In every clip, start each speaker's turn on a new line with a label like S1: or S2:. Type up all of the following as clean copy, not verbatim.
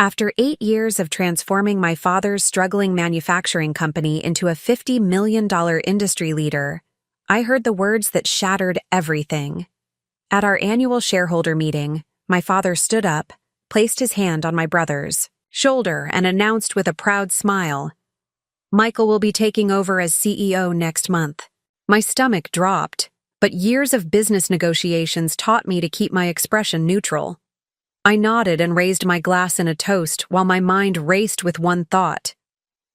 S1: After 8 years of transforming my father's struggling manufacturing company into a $50 million industry leader, I heard the words that shattered everything. At our annual shareholder meeting, my father stood up, placed his hand on my brother's shoulder, and announced with a proud smile, "Michael will be taking over as CEO next month." My stomach dropped, but years of business negotiations taught me to keep my expression neutral. I nodded and raised my glass in a toast while my mind raced with one thought.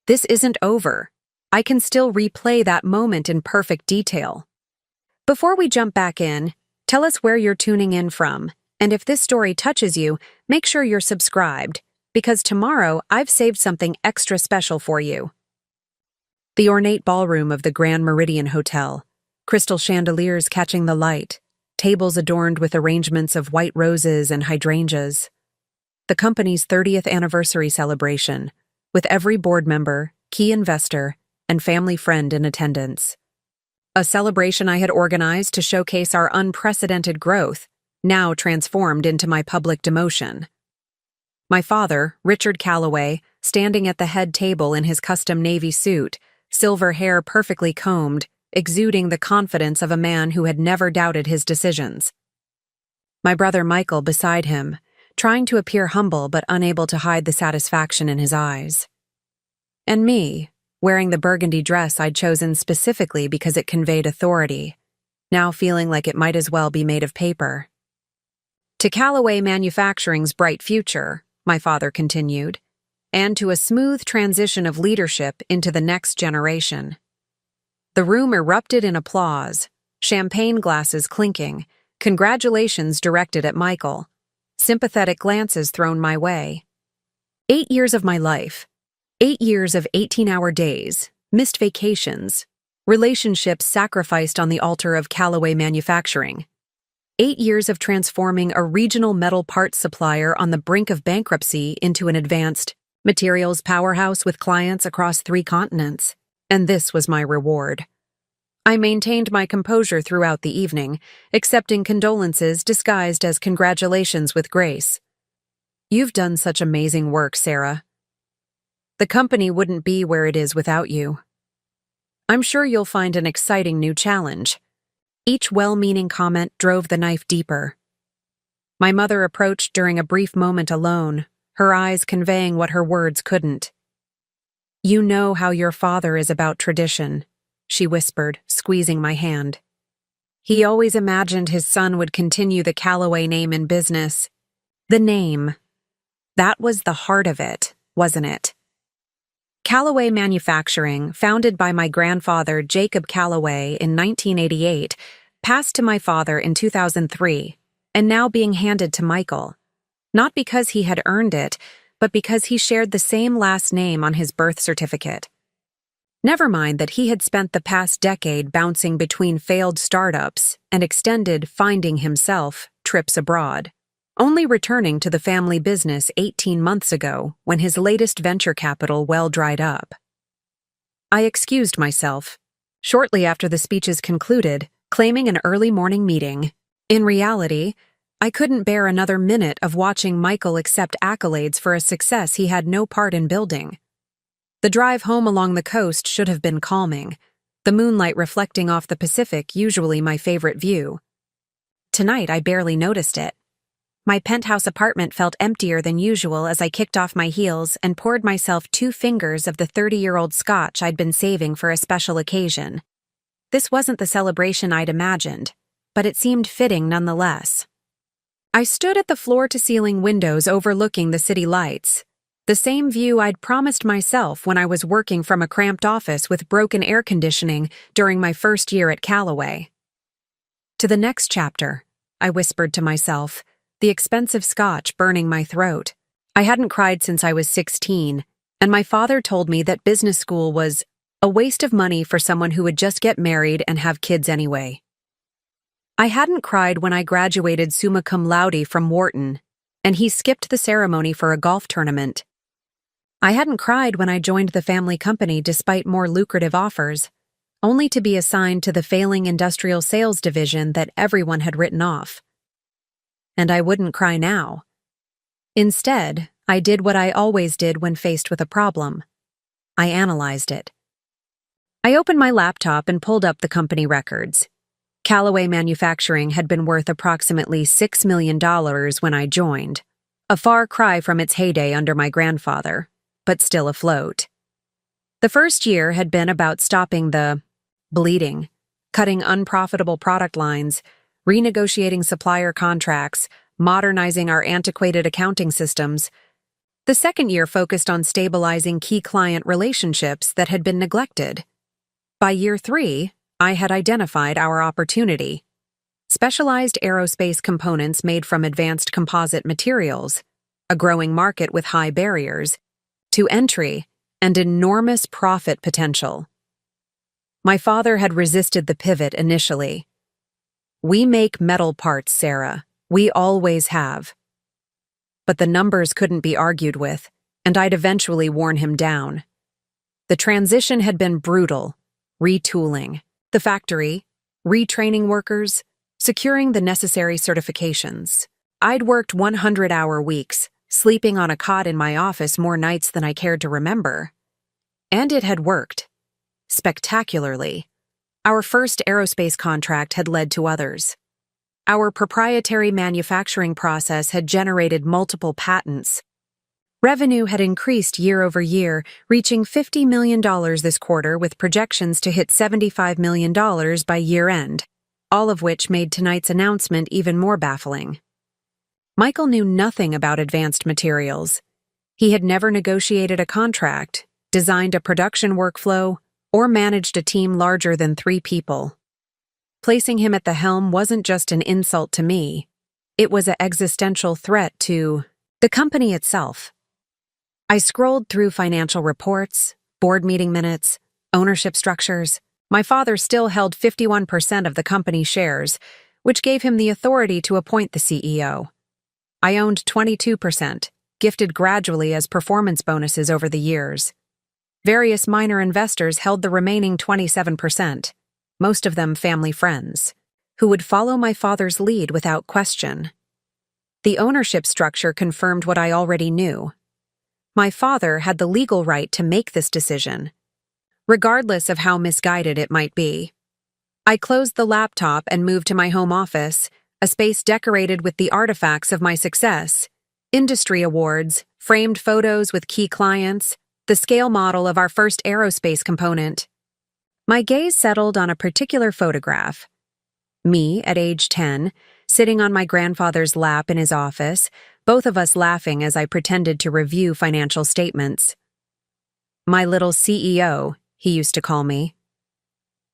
S1: This isn't over. I can still replay that moment in perfect detail. Before we jump back in, tell us where you're tuning in from, and if this story touches you, make sure you're subscribed, because tomorrow I've saved something extra special for you. The ornate ballroom of the Grand Meridian Hotel, crystal chandeliers catching the light, tables adorned with arrangements of white roses and hydrangeas. The company's 30th anniversary celebration, with every board member, key investor, and family friend in attendance. A celebration I had organized to showcase our unprecedented growth, now transformed into my public demotion. My father, Richard Calloway, standing at the head table in his custom navy suit, silver hair perfectly combed, exuding the confidence of a man who had never doubted his decisions. My brother Michael beside him, trying to appear humble but unable to hide the satisfaction in his eyes. And me, wearing the burgundy dress I'd chosen specifically because it conveyed authority, now feeling like it might as well be made of paper. To Calloway Manufacturing's bright future, my father continued, and to a smooth transition of leadership into the next generation. The room erupted in applause, champagne glasses clinking, congratulations directed at Michael, sympathetic glances thrown my way. 8 years of my life, 8 years of 18-hour days, missed vacations, relationships sacrificed on the altar of Calloway Manufacturing. 8 years of transforming a regional metal parts supplier on the brink of bankruptcy into an advanced materials powerhouse with clients across 3 continents. And this was my reward. I maintained my composure throughout the evening, accepting condolences disguised as congratulations with grace. "You've done such amazing work, Sarah. The company wouldn't be where it is without you. I'm sure you'll find an exciting new challenge." Each well-meaning comment drove the knife deeper. My mother approached during a brief moment alone, her eyes conveying what her words couldn't. "You know how your father is about tradition," she whispered, squeezing my hand. "He always imagined his son would continue the Calloway name in business. The name. That was the heart of it, wasn't it?" Calloway Manufacturing, founded by my grandfather Jacob Calloway in 1988, passed to my father in 2003, and now being handed to Michael. Not because he had earned it, but because he shared the same last name on his birth certificate. Never mind that he had spent the past decade bouncing between failed startups and extended finding himself trips abroad, only returning to the family business 18 months ago when his latest venture capital well dried up. I excused myself, shortly after the speeches concluded, claiming an early morning meeting. In reality, I couldn't bear another minute of watching Michael accept accolades for a success he had no part in building. The drive home along the coast should have been calming, the moonlight reflecting off the Pacific, usually my favorite view. Tonight I barely noticed it. My penthouse apartment felt emptier than usual as I kicked off my heels and poured myself 2 fingers of the 30-year-old scotch I'd been saving for a special occasion. This wasn't the celebration I'd imagined, but it seemed fitting nonetheless. I stood at the floor-to-ceiling windows overlooking the city lights, the same view I'd promised myself when I was working from a cramped office with broken air conditioning during my first year at Calloway. To the next chapter, I whispered to myself, the expensive scotch burning my throat. I hadn't cried since I was 16, and my father told me that business school was a waste of money for someone who would just get married and have kids anyway. I hadn't cried when I graduated summa cum laude from Wharton, and he skipped the ceremony for a golf tournament. I hadn't cried when I joined the family company despite more lucrative offers, only to be assigned to the failing industrial sales division that everyone had written off. And I wouldn't cry now. Instead, I did what I always did when faced with a problem. I analyzed it. I opened my laptop and pulled up the company records. Callaway Manufacturing had been worth approximately $6 million when I joined, a far cry from its heyday under my grandfather, but still afloat. The first year had been about stopping the bleeding, cutting unprofitable product lines, renegotiating supplier contracts, modernizing our antiquated accounting systems. The second year focused on stabilizing key client relationships that had been neglected. By year 3, I had identified our opportunity. Specialized aerospace components made from advanced composite materials, a growing market with high barriers to entry and enormous profit potential. My father had resisted the pivot initially. "We make metal parts, Sarah. We always have." But the numbers couldn't be argued with, and I'd eventually worn him down. The transition had been brutal. Retooling the factory, retraining workers, securing the necessary certifications. I'd worked 100-hour weeks, sleeping on a cot in my office more nights than I cared to remember. And it had worked. Spectacularly. Our first aerospace contract had led to others. Our proprietary manufacturing process had generated multiple patents. Revenue had increased year over year, reaching $50 million this quarter with projections to hit $75 million by year-end, all of which made tonight's announcement even more baffling. Michael knew nothing about advanced materials. He had never negotiated a contract, designed a production workflow, or managed a team larger than 3 people. Placing him at the helm wasn't just an insult to me. It was an existential threat to the company itself. I scrolled through financial reports, board meeting minutes, ownership structures. My father still held 51% of the company shares, which gave him the authority to appoint the CEO. I owned 22%, gifted gradually as performance bonuses over the years. Various minor investors held the remaining 27%, most of them family friends, who would follow my father's lead without question. The ownership structure confirmed what I already knew. My father had the legal right to make this decision, regardless of how misguided it might be. I closed the laptop and moved to my home office, a space decorated with the artifacts of my success, industry awards, framed photos with key clients, the scale model of our first aerospace component. My gaze settled on a particular photograph. Me, at age 10, sitting on my grandfather's lap in his office, both of us laughing as I pretended to review financial statements. "My little CEO," he used to call me.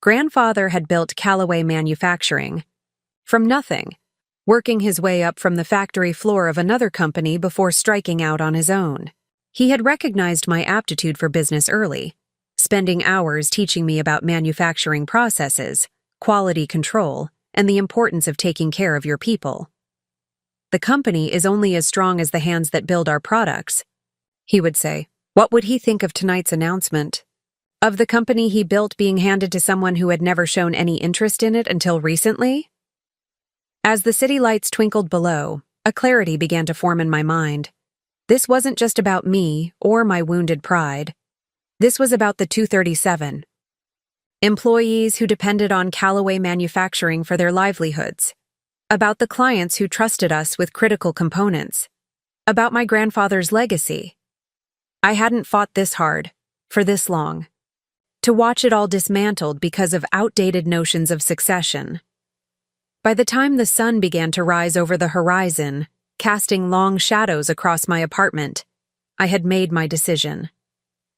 S1: Grandfather had built Callaway Manufacturing. From nothing, working his way up from the factory floor of another company before striking out on his own. He had recognized my aptitude for business early, spending hours teaching me about manufacturing processes, quality control, and the importance of taking care of your people. "The company is only as strong as the hands that build our products," he would say. What would he think of tonight's announcement? Of the company he built being handed to someone who had never shown any interest in it until recently? As the city lights twinkled below, a clarity began to form in my mind. This wasn't just about me or my wounded pride. This was about the 237. Employees who depended on Callaway Manufacturing for their livelihoods. About the clients who trusted us with critical components. About my grandfather's legacy. I hadn't fought this hard, for this long. To watch it all dismantled because of outdated notions of succession. By the time the sun began to rise over the horizon, casting long shadows across my apartment, I had made my decision.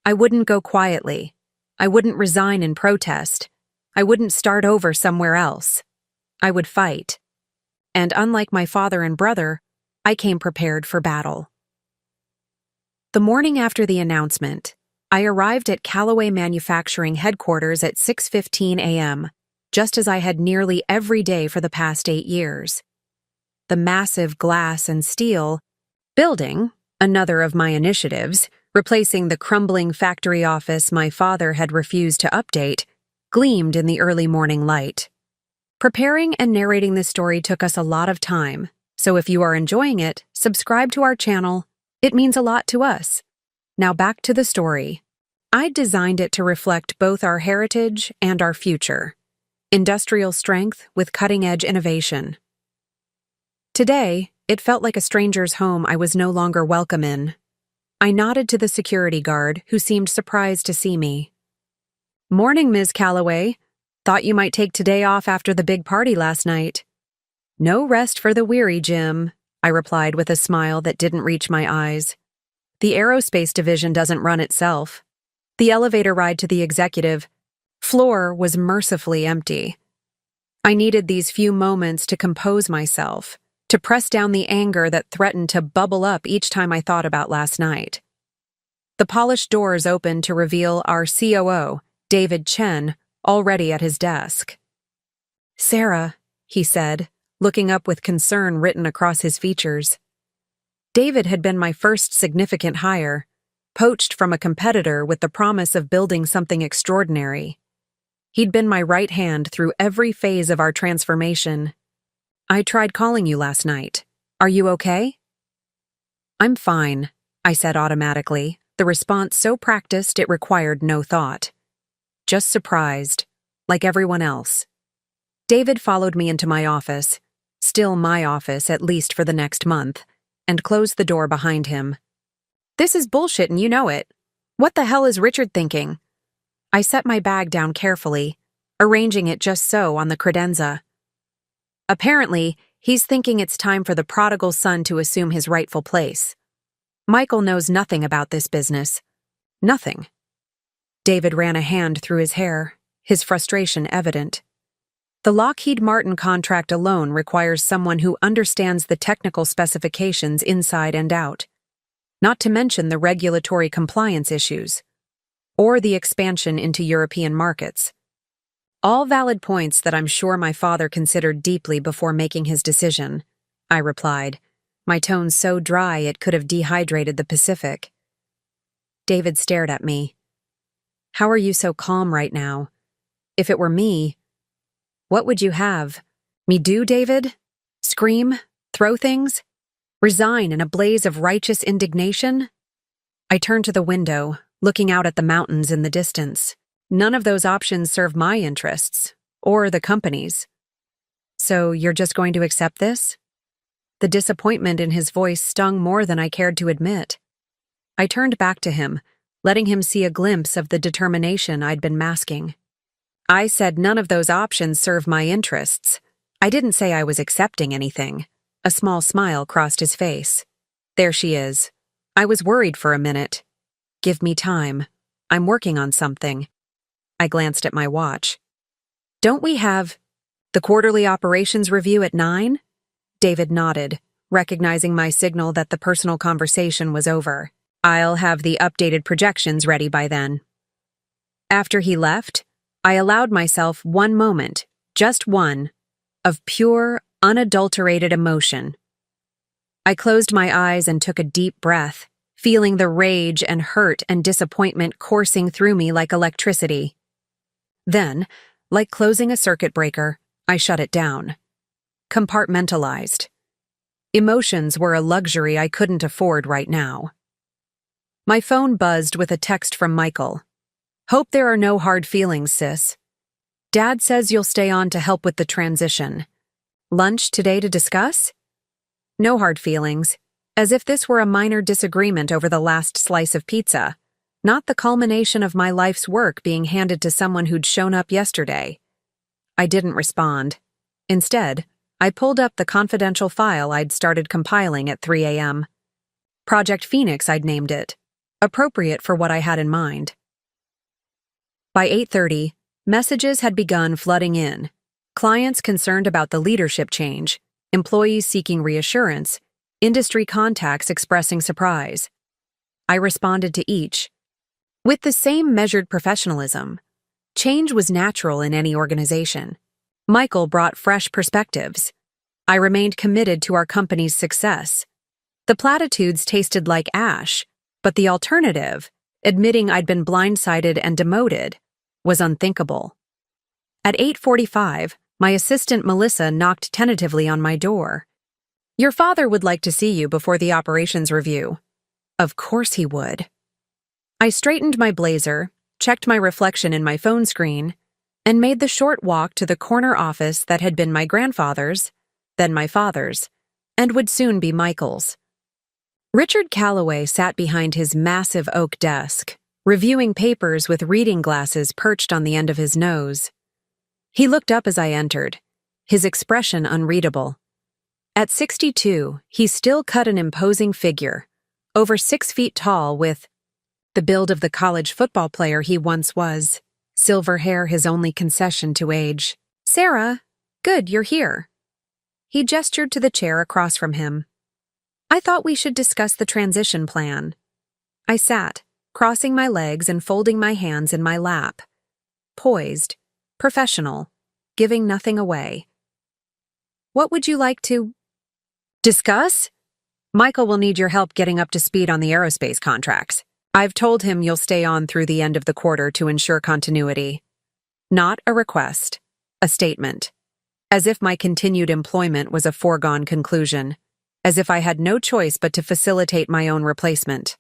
S1: I wouldn't go quietly. I wouldn't resign in protest. I wouldn't start over somewhere else. I would fight. And unlike my father and brother, I came prepared for battle. The morning after the announcement, I arrived at Callaway Manufacturing headquarters at 6:15 a.m., just as I had nearly every day for the past 8 years. The massive glass and steel building, another of my initiatives, replacing the crumbling factory office my father had refused to update, gleamed in the early morning light. Preparing and narrating this story took us a lot of time, so if you are enjoying it, subscribe to our channel, It means a lot to us. Now back to the story. I designed it to reflect both our heritage and our future. Industrial strength with cutting-edge innovation. Today, it felt like a stranger's home I was no longer welcome in. I nodded to the security guard, who seemed surprised to see me. "Morning, Ms. Calloway. Thought you might take today off after the big party last night." "No rest for the weary, Jim," I replied with a smile that didn't reach my eyes. "The aerospace division doesn't run itself." The elevator ride to the executive floor was mercifully empty. I needed these few moments to compose myself, to press down the anger that threatened to bubble up each time I thought about last night. The polished doors opened to reveal our COO, David Chen, already at his desk. "Sarah," he said, looking up with concern written across his features. David had been my first significant hire, poached from a competitor with the promise of building something extraordinary. He'd been my right hand through every phase of our transformation. "I tried calling you last night. Are you okay?" "I'm fine," I said automatically, the response so practiced it required no thought. "Just surprised, like everyone else." David followed me into my office, still my office at least for the next month, and closed the door behind him. "This is bullshit and you know it. What the hell is Richard thinking?" I set my bag down carefully, arranging it just so on the credenza. "Apparently, he's thinking it's time for the prodigal son to assume his rightful place. Michael knows nothing about this business. Nothing." David ran a hand through his hair, his frustration evident. "The Lockheed Martin contract alone requires someone who understands the technical specifications inside and out, not to mention the regulatory compliance issues, or the expansion into European markets. All valid points that I'm sure my father considered deeply before making his decision," I replied, my tone so dry it could have dehydrated the Pacific. David stared at me. "How are you so calm right now? If it were me, what would you have? Me do, David? Scream? Throw things? Resign in a blaze of righteous indignation?" I turned to the window, looking out at the mountains in the distance. None of those options serve my interests, or the company's. "So you're just going to accept this?" The disappointment in his voice stung more than I cared to admit. I turned back to him, letting him see a glimpse of the determination I'd been masking. "I said none of those options serve my interests. I didn't say I was accepting anything." A small smile crossed his face. "There she is. I was worried for a minute. Give me time. I'm working on something." I glanced at my watch. "Don't we have the quarterly operations review at 9? David nodded, recognizing my signal that the personal conversation was over. "I'll have the updated projections ready by then." After he left, I allowed myself one moment, just one, of pure, unadulterated emotion. I closed my eyes and took a deep breath, feeling the rage and hurt and disappointment coursing through me like electricity. Then, like closing a circuit breaker, I shut it down. Compartmentalized. Emotions were a luxury I couldn't afford right now. My phone buzzed with a text from Michael. "Hope there are no hard feelings, sis. Dad says you'll stay on to help with the transition. Lunch today to discuss?" No hard feelings, as if this were a minor disagreement over the last slice of pizza, not the culmination of my life's work being handed to someone who'd shown up yesterday. I didn't respond. Instead, I pulled up the confidential file I'd started compiling at 3 a.m. Project Phoenix, I'd named it, appropriate for what I had in mind. By 8:30, messages had begun flooding in. Clients concerned about the leadership change, employees seeking reassurance, industry contacts expressing surprise. I responded to each. With the same measured professionalism, change was natural in any organization. Michael brought fresh perspectives. I remained committed to our company's success. The platitudes tasted like ash, but the alternative, admitting I'd been blindsided and demoted, was unthinkable. At 8:45, my assistant Melissa knocked tentatively on my door. "Your father would like to see you before the operations review." Of course he would. I straightened my blazer, checked my reflection in my phone screen, and made the short walk to the corner office that had been my grandfather's, then my father's, and would soon be Michael's. Richard Calloway sat behind his massive oak desk, reviewing papers with reading glasses perched on the end of his nose. He looked up as I entered, his expression unreadable. At 62, he still cut an imposing figure, over 6 feet tall with the build of the college football player he once was, silver hair his only concession to age. "Sarah, good, you're here." He gestured to the chair across from him. "I thought we should discuss the transition plan." I sat, crossing my legs and folding my hands in my lap. Poised, professional, giving nothing away. "What would you like to discuss?" "Michael will need your help getting up to speed on the aerospace contracts. I've told him you'll stay on through the end of the quarter to ensure continuity." Not a request, a statement. As if my continued employment was a foregone conclusion. As if I had no choice but to facilitate my own replacement.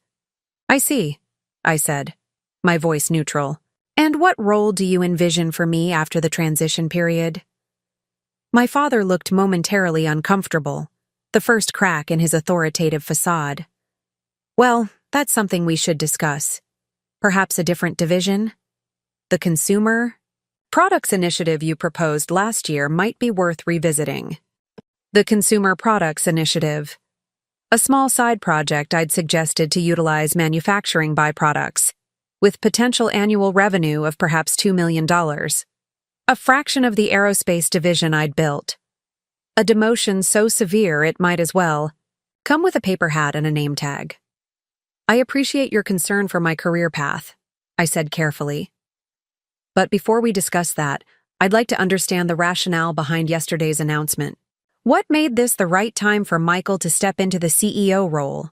S1: "I see," I said, my voice neutral. "And what role do you envision for me after the transition period?" My father looked momentarily uncomfortable, the first crack in his authoritative facade. "Well, that's something we should discuss. Perhaps a different division? The consumer products initiative you proposed last year might be worth revisiting." The Consumer Products Initiative. A small side project I'd suggested to utilize manufacturing byproducts, with potential annual revenue of perhaps $2 million. A fraction of the aerospace division I'd built. A demotion so severe it might as well come with a paper hat and a name tag. "I appreciate your concern for my career path," I said carefully. "But before we discuss that, I'd like to understand the rationale behind yesterday's announcement. What made this the right time for Michael to step into the CEO role?"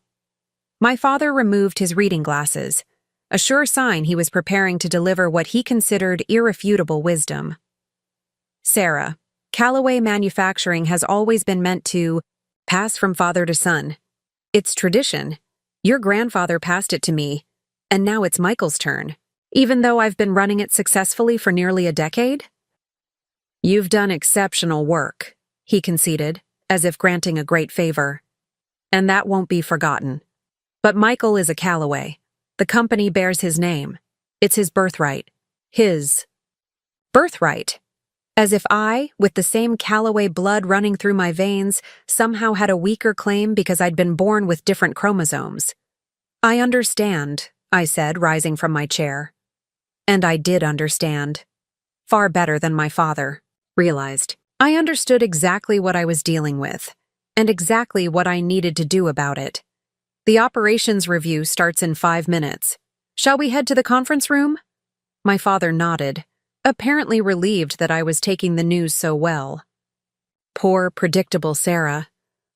S1: My father removed his reading glasses, a sure sign he was preparing to deliver what he considered irrefutable wisdom. "Sarah, Calloway Manufacturing has always been meant to pass from father to son. It's tradition. Your grandfather passed it to me, and now it's Michael's turn, even though I've been running it successfully for nearly a decade." "You've done exceptional work," he conceded, as if granting a great favor. "And that won't be forgotten. But Michael is a Calloway. The company bears his name. It's his birthright. His birthright. As if I, with the same Calloway blood running through my veins, somehow had a weaker claim because I'd been born with different chromosomes. "I understand," I said, rising from my chair. And I did understand. Far better than my father realized. I understood exactly what I was dealing with, and exactly what I needed to do about it. "The operations review starts in 5 minutes. Shall we head to the conference room?" My father nodded, apparently relieved that I was taking the news so well. Poor, predictable Sarah.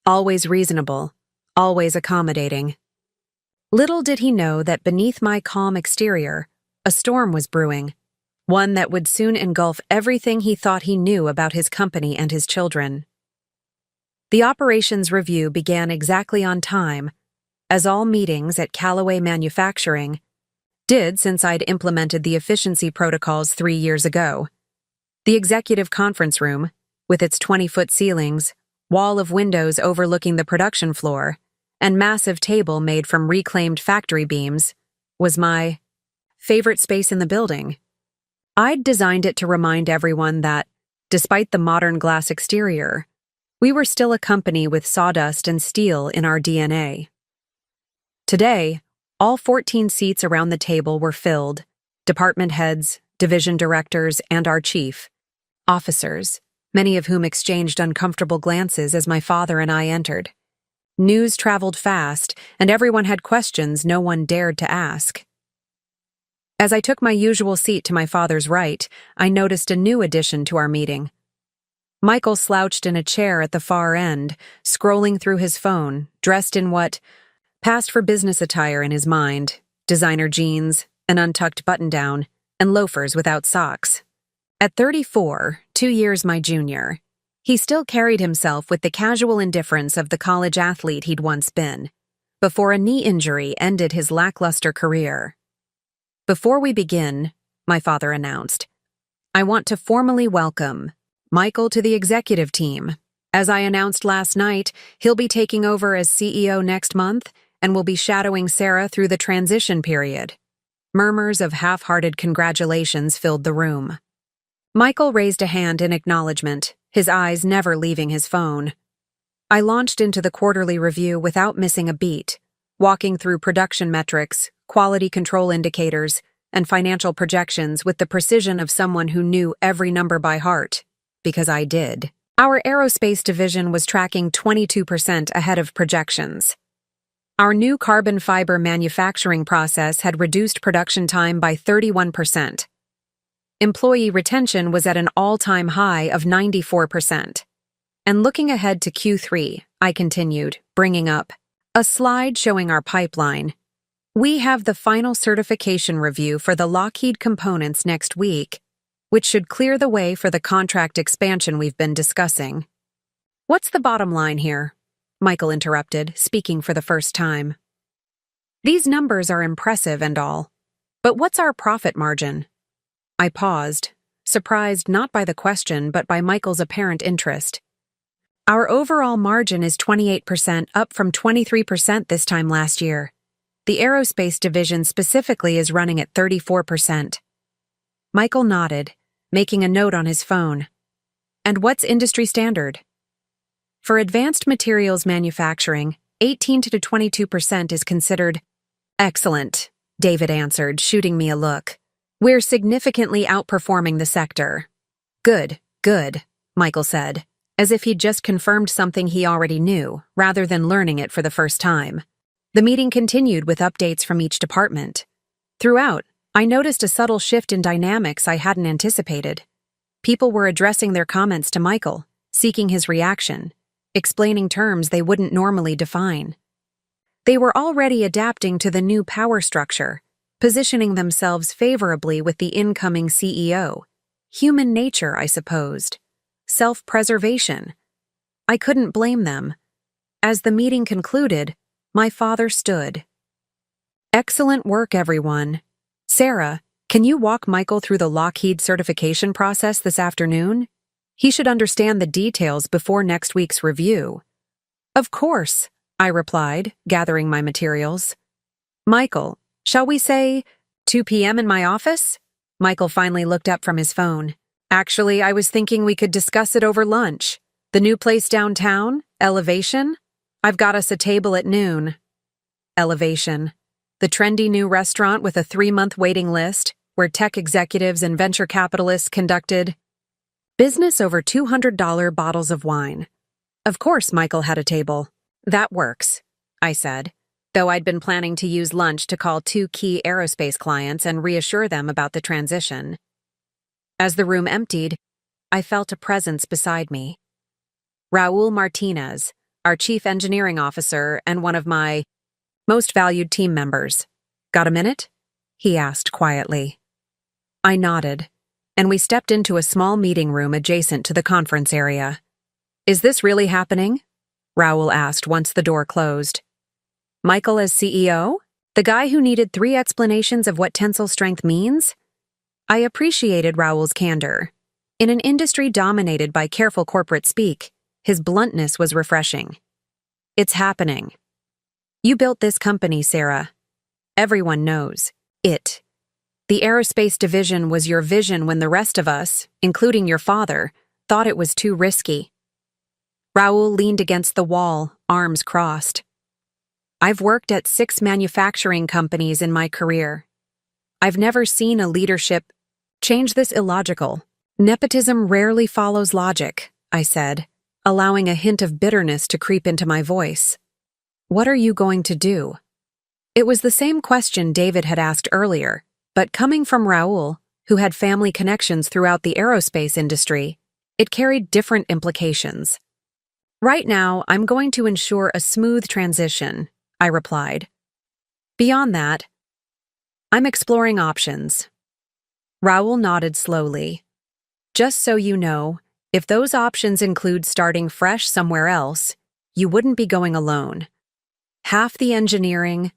S1: Always reasonable, always accommodating. Little did he know that beneath my calm exterior, a storm was brewing. One that would soon engulf everything he thought he knew about his company and his children. The operations review began exactly on time, as all meetings at Calloway Manufacturing did since I'd implemented the efficiency protocols 3 years ago. The executive conference room, with its 20-foot ceilings, wall of windows overlooking the production floor, and massive table made from reclaimed factory beams, was my favorite space in the building. I'd designed it to remind everyone that, despite the modern glass exterior, we were still a company with sawdust and steel in our DNA. Today, all 14 seats around the table were filled, department heads, division directors, and our chief, officers, many of whom exchanged uncomfortable glances as my father and I entered. News traveled fast, and everyone had questions no one dared to ask. As I took my usual seat to my father's right, I noticed a new addition to our meeting. Michael slouched in a chair at the far end, scrolling through his phone, dressed in what passed for business attire in his mind: designer jeans, an untucked button-down, and loafers without socks. At 34, 2 years my junior, he still carried himself with the casual indifference of the college athlete he'd once been. before a knee injury ended his lackluster career. "Before we begin," my father announced, "I want to formally welcome Michael to the executive team. As I announced last night, he'll be taking over as CEO next month and will be shadowing Sarah through the transition period." Murmurs of half-hearted congratulations filled the room. Michael raised a hand in acknowledgement, his eyes never leaving his phone. I launched into the quarterly review without missing a beat, walking through production metrics, quality control indicators, and financial projections with the precision of someone who knew every number by heart, because I did. Our aerospace division was tracking 22% ahead of projections. Our new carbon fiber manufacturing process had reduced production time by 31%. Employee retention was at an all-time high of 94%. And looking ahead to Q3, I continued, bringing up a slide showing our pipeline. We have the final certification review for the Lockheed components next week, which should clear the way for the contract expansion we've been discussing. "What's the bottom line here?" Michael interrupted, speaking for the first time. "These numbers are impressive and all, but what's our profit margin?" I paused, surprised not by the question but by Michael's apparent interest. "Our overall margin is 28%, up from 23% this time last year. The aerospace division specifically is running at 34%. Michael nodded, making a note on his phone. "And what's industry standard?" "For advanced materials manufacturing, 18 to 22% is considered." "Excellent," David answered, shooting me a look. "We're significantly outperforming the sector." Good, Michael said, as if he'd just confirmed something he already knew, rather than learning it for the first time. The meeting continued with updates from each department. Throughout, I noticed a subtle shift in dynamics I hadn't anticipated. People were addressing their comments to Michael, seeking his reaction, explaining terms they wouldn't normally define. They were already adapting to the new power structure, positioning themselves favorably with the incoming CEO. Human nature, I supposed. Self-preservation. I couldn't blame them. As the meeting concluded, my father stood. "Excellent work, everyone. Sarah, can you walk Michael through the Lockheed certification process this afternoon? He should understand the details before next week's review." "Of course," I replied, gathering my materials. "Michael, shall we say 2 p.m. in my office?" Michael finally looked up from his phone. "Actually, I was thinking we could discuss it over lunch. The new place downtown, Elevation? I've got us a table at noon." Elevation. The trendy new restaurant with a 3-month waiting list, where tech executives and venture capitalists conducted business over $200 bottles of wine. Of course, Michael had a table. "That works," I said, though I'd been planning to use lunch to call 2 key aerospace clients and reassure them about the transition. As the room emptied, I felt a presence beside me. Raul Martinez, our chief engineering officer and one of my most valued team members. "Got a minute?" he asked quietly. I nodded, and we stepped into a small meeting room adjacent to the conference area. "Is this really happening?" Raul asked once the door closed. "Michael as CEO? The guy who needed 3 explanations of what tensile strength means?" I appreciated Raul's candor. In an industry dominated by careful corporate speak, his bluntness was refreshing. "It's happening. You built this company, Sarah. Everyone knows it. The aerospace division was your vision when the rest of us, including your father, thought it was too risky." Raul leaned against the wall, arms crossed. "I've worked at 6 manufacturing companies in my career. I've never seen a leadership change this illogical. Nepotism rarely follows logic," I said, allowing a hint of bitterness to creep into my voice. "What are you going to do?" It was the same question David had asked earlier, but coming from Raul, who had family connections throughout the aerospace industry, it carried different implications. "Right now, I'm going to ensure a smooth transition," I replied. "Beyond that, I'm exploring options." Raul nodded slowly. "Just so you know, if those options include starting fresh somewhere else, you wouldn't be going alone. Half the engineering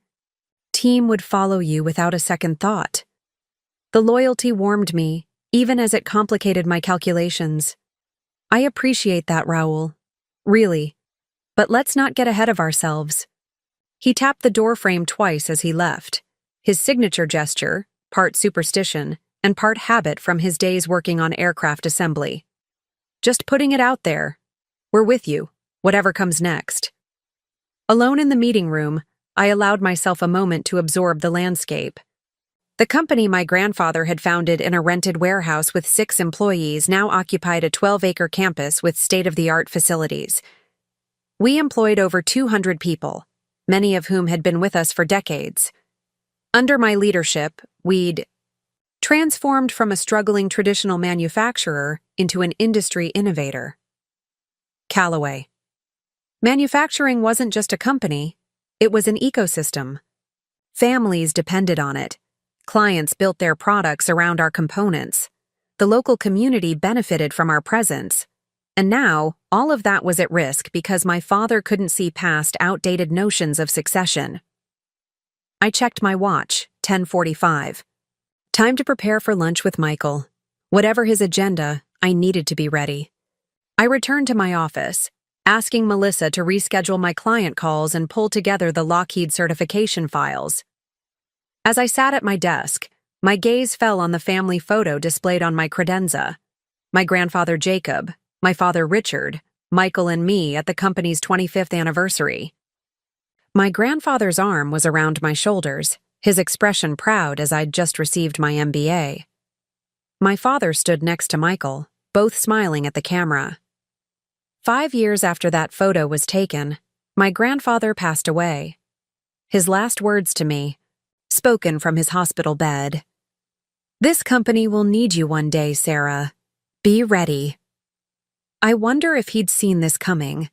S1: team would follow you without a second thought. The loyalty warmed me, even as it complicated my calculations. I appreciate that, Raoul. Really. But let's not get ahead of ourselves. He tapped the doorframe twice as he left, his signature gesture, part superstition, and part habit from his days working on aircraft assembly. Just putting it out there. We're with you, whatever comes next. Alone in the meeting room, I allowed myself a moment to absorb the landscape. The company my grandfather had founded in a rented warehouse with 6 employees now occupied a 12-acre campus with state-of-the-art facilities. We employed over 200 people, many of whom had been with us for decades. Under my leadership, we'd transformed from a struggling traditional manufacturer into an industry innovator. Callaway. Manufacturing wasn't just a company, it was an ecosystem. Families depended on it. Clients built their products around our components. The local community benefited from our presence. And now, all of that was at risk because my father couldn't see past outdated notions of succession. I checked my watch, 10:45. Time to prepare for lunch with Michael. Whatever his agenda, I needed to be ready. I returned to my office, asking Melissa to reschedule my client calls and pull together the Lockheed certification files. As I sat at my desk, my gaze fell on the family photo displayed on my credenza. My grandfather Jacob, my father Richard, Michael and me at the company's 25th anniversary. My grandfather's arm was around my shoulders, his expression proud as I'd just received my MBA. My father stood next to Michael, both smiling at the camera. 5 years after that photo was taken, my grandfather passed away. His last words to me, spoken from his hospital bed. "This company will need you one day, Sarah. Be ready." I wonder if he'd seen this coming,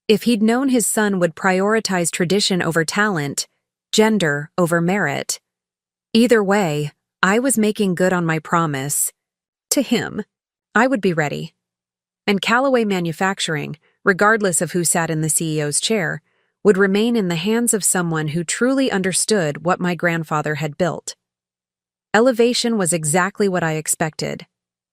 S1: if he'd known his son would prioritize tradition over talent, gender over merit. Either way, I was making good on my promise. To him, I would be ready. And Callaway Manufacturing, regardless of who sat in the CEO's chair, would remain in the hands of someone who truly understood what my grandfather had built. Elevation was exactly what I expected.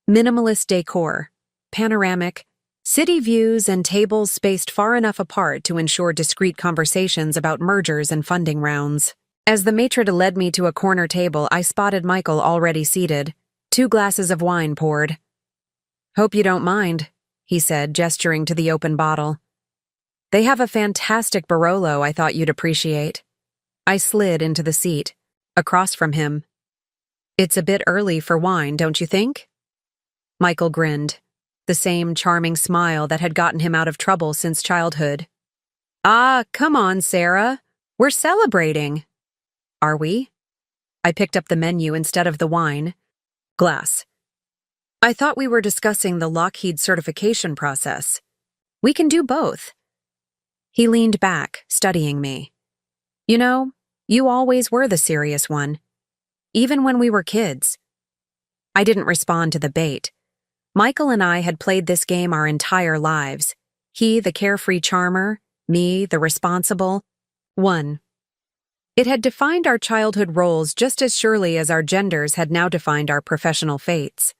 S1: Minimalist decor, panoramic, city views and tables spaced far enough apart to ensure discreet conversations about mergers and funding rounds. As the maitre d' led me to a corner table, I spotted Michael already seated, 2 glasses of wine poured. "Hope you don't mind," he said, gesturing to the open bottle. "They have a fantastic Barolo I thought you'd appreciate." I slid into the seat, across from him. "It's a bit early for wine, don't you think?" Michael grinned, the same charming smile that had gotten him out of trouble since childhood. "Ah, come on, Sarah. We're celebrating." "Are we?" I picked up the menu instead of the wine. Glass. "I thought we were discussing the Lockheed certification process. We can do both." He leaned back, studying me. "You know, you always were the serious one. Even when we were kids." I didn't respond to the bait. Michael and I had played this game our entire lives. He, the carefree charmer, me, the responsible one. It had defined our childhood roles just as surely as our genders had now defined our professional fates.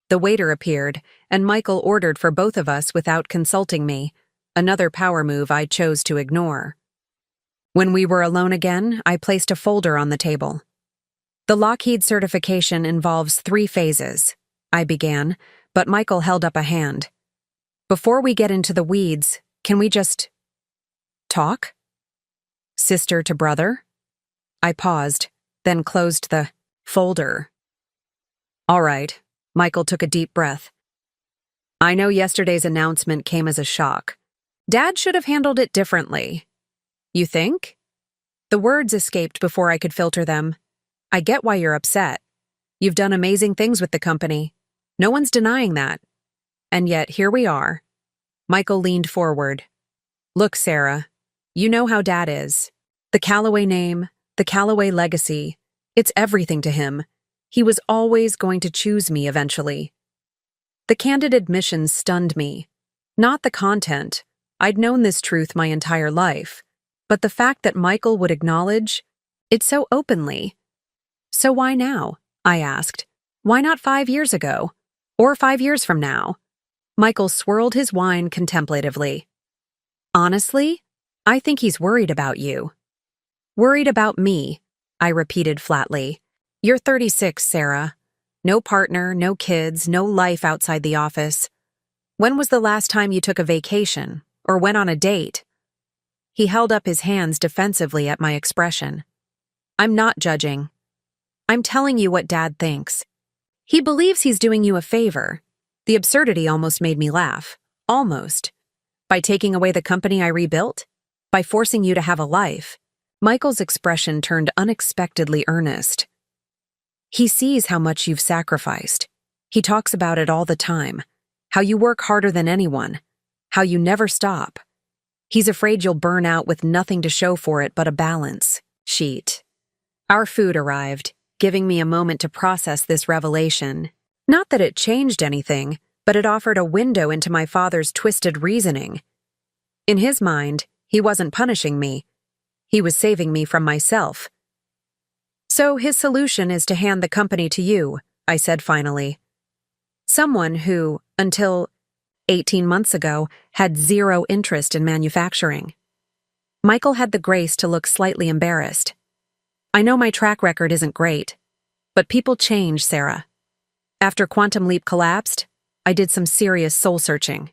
S1: The waiter appeared, and Michael ordered for both of us without consulting me, another power move I chose to ignore. When we were alone again, I placed a folder on the table. "The Lockheed certification involves 3 phases," I began, but Michael held up a hand. "Before we get into the weeds, can we just talk? Sister to brother?" I paused, then closed the folder. "All right." Michael took a deep breath. "I know yesterday's announcement came as a shock. Dad should have handled it differently." "You think?" The words escaped before I could filter them. "I get why you're upset. You've done amazing things with the company. No one's denying that. And yet, here we are." Michael leaned forward. "Look, Sarah, you know how Dad is. The Callaway name, the Callaway legacy, it's everything to him. He was always going to choose me eventually." The candid admission stunned me. Not the content. I'd known this truth my entire life. But the fact that Michael would acknowledge it so openly. So why now? I asked. Why not 5 years ago? Or 5 years from now? Michael swirled his wine contemplatively. Honestly, I think he's worried about you. Worried about me, I repeated flatly. You're 36, Sarah. No partner, no kids, no life outside the office. When was the last time you took a vacation, or went on a date? He held up his hands defensively at my expression. I'm not judging. I'm telling you what Dad thinks. He believes he's doing you a favor. The absurdity almost made me laugh. Almost. By taking away the company I rebuilt? By forcing you to have a life? Michael's expression turned unexpectedly earnest. He sees how much you've sacrificed. He talks about it all the time. How you work harder than anyone. How you never stop. He's afraid you'll burn out with nothing to show for it but a balance sheet. Our food arrived, giving me a moment to process this revelation. Not that it changed anything, but it offered a window into my father's twisted reasoning. In his mind, he wasn't punishing me. He was saving me from myself. So his solution is to hand the company to you, I said finally. Someone who, until 18 months ago, had zero interest in manufacturing. Michael had the grace to look slightly embarrassed. I know my track record isn't great, but people change, Sarah. After Quantum Leap collapsed, I did some serious soul-searching.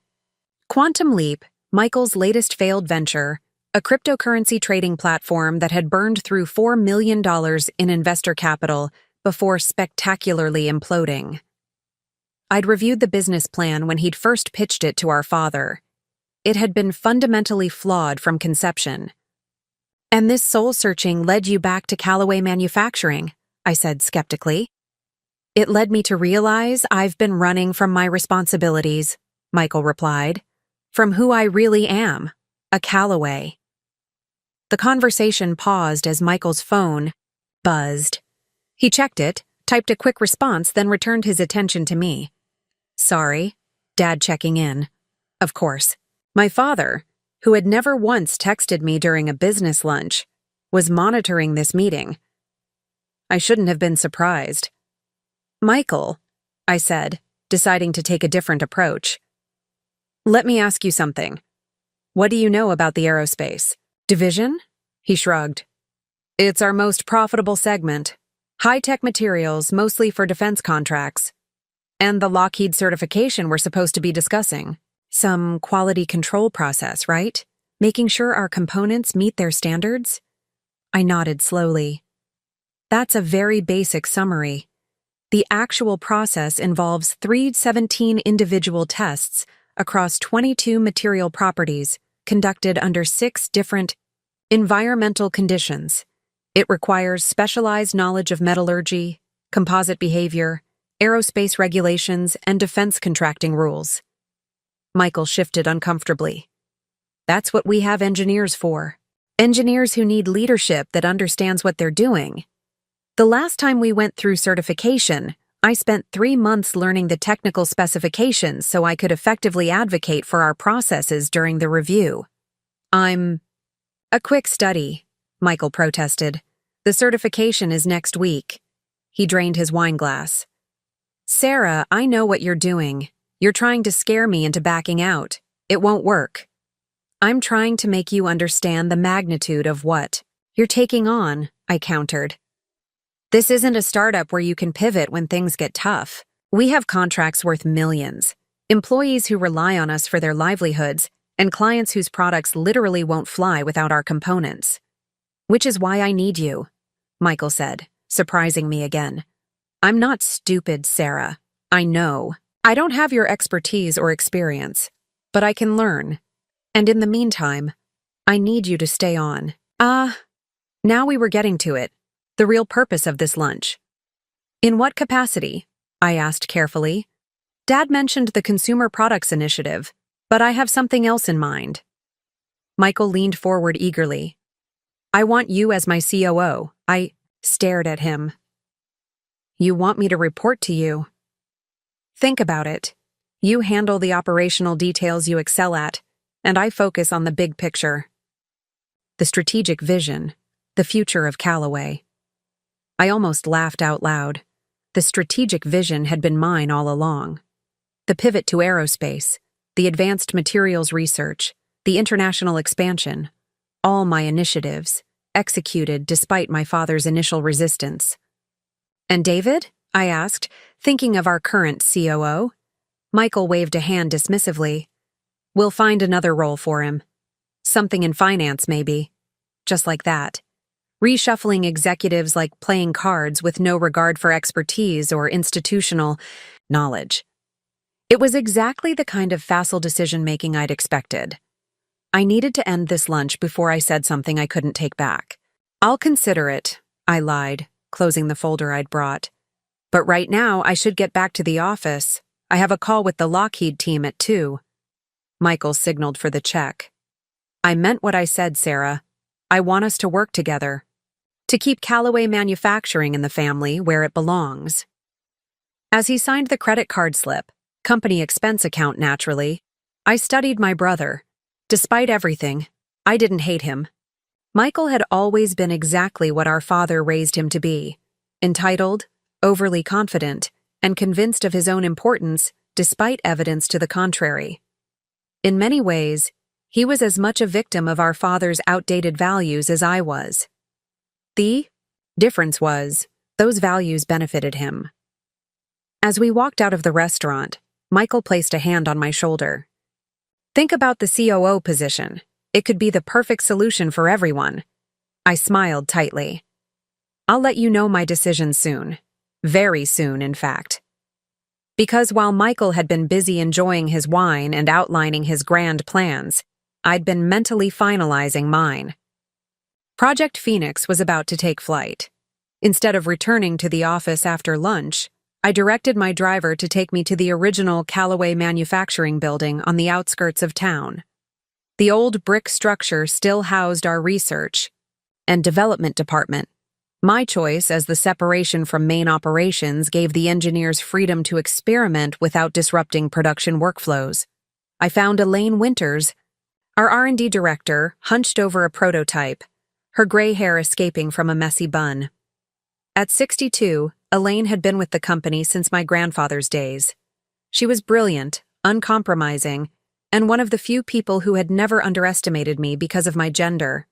S1: Quantum Leap, Michael's latest failed venture, a cryptocurrency trading platform that had burned through $4 million in investor capital before spectacularly imploding. I'd reviewed the business plan when he'd first pitched it to our father. It had been fundamentally flawed from conception. And this soul-searching led you back to Callaway Manufacturing, I said skeptically. It led me to realize I've been running from my responsibilities, Michael replied. From who I really am, a Callaway. The conversation paused as Michael's phone buzzed. He checked it, typed a quick response, then returned his attention to me. Sorry, Dad checking in. Of course. My father, who had never once texted me during a business lunch, was monitoring this meeting. I shouldn't have been surprised. Michael, I said, deciding to take a different approach. Let me ask you something. What do you know about the aerospace division? He shrugged. It's our most profitable segment. High-tech materials, mostly for defense contracts. And the Lockheed certification we're supposed to be discussing. Some quality control process, right? Making sure our components meet their standards? I nodded slowly. That's a very basic summary. The actual process involves 317 individual tests across 22 material properties conducted under 6 different environmental conditions. It requires specialized knowledge of metallurgy, composite behavior, aerospace regulations, and defense contracting rules. Michael shifted uncomfortably. That's what we have engineers for. Engineers who need leadership that understands what they're doing. The last time we went through certification, I spent 3 months learning the technical specifications so I could effectively advocate for our processes during the review. A quick study, Michael protested. The certification is next week. He drained his wine glass. Sarah, I know what you're doing. You're trying to scare me into backing out. It won't work. I'm trying to make you understand the magnitude of what you're taking on, I countered. This isn't a startup where you can pivot when things get tough. We have contracts worth millions, employees who rely on us for their livelihoods, and clients whose products literally won't fly without our components. Which is why I need you, Michael said, surprising me again. I'm not stupid, Sarah. I know. I don't have your expertise or experience, but I can learn. And in the meantime, I need you to stay on. Now we were getting to it. The real purpose of this lunch. In what capacity? I asked carefully. Dad mentioned the Consumer Products Initiative, but I have something else in mind. Michael leaned forward eagerly. I want you as my COO. I stared at him. You want me to report to you? Think about it. You handle the operational details you excel at, and I focus on the big picture. the strategic vision, the future of Callaway. I almost laughed out loud. The strategic vision had been mine all along. The pivot to aerospace, the advanced materials research, the international expansion, all my initiatives, executed despite my father's initial resistance. "And David?" I asked, thinking of our current COO. Michael waved a hand dismissively. "We'll find another role for him. Something in finance, maybe." Just like that. Reshuffling executives like playing cards with no regard for expertise or institutional knowledge. It was exactly the kind of facile decision-making I'd expected. I needed to end this lunch before I said something I couldn't take back. "I'll consider it," I lied, closing the folder I'd brought. "But right now, I should get back to the office. I have a call with the Lockheed team at 2. Michael signaled for the check. "I meant what I said, Sarah. I want us to work together. To keep Callaway Manufacturing in the family where it belongs." As he signed the credit card slip, company expense account naturally, I studied my brother. Despite everything, I didn't hate him. Michael had always been exactly what our father raised him to be: entitled, overly confident, and convinced of his own importance despite evidence to the contrary. In many ways, he was as much a victim of our father's outdated values as I was. The difference was, those values benefited him. As we walked out of the restaurant, Michael placed a hand on my shoulder. "Think about the COO position. It could be the perfect solution for everyone." I smiled tightly. "I'll let you know my decision soon. Very soon, in fact." Because while Michael had been busy enjoying his wine and outlining his grand plans, I'd been mentally finalizing mine. Project Phoenix was about to take flight. Instead of returning to the office after lunch, I directed my driver to take me to the original Callaway Manufacturing building on the outskirts of town. The old brick structure still housed our research and development department. My choice, as the separation from main operations gave the engineers freedom to experiment without disrupting production workflows. I found Elaine Winters, our R&D director, hunched over a prototype, her gray hair escaping from a messy bun. At 62, Elaine had been with the company since my grandfather's days. She was brilliant, uncompromising, and one of the few people who had never underestimated me because of my gender.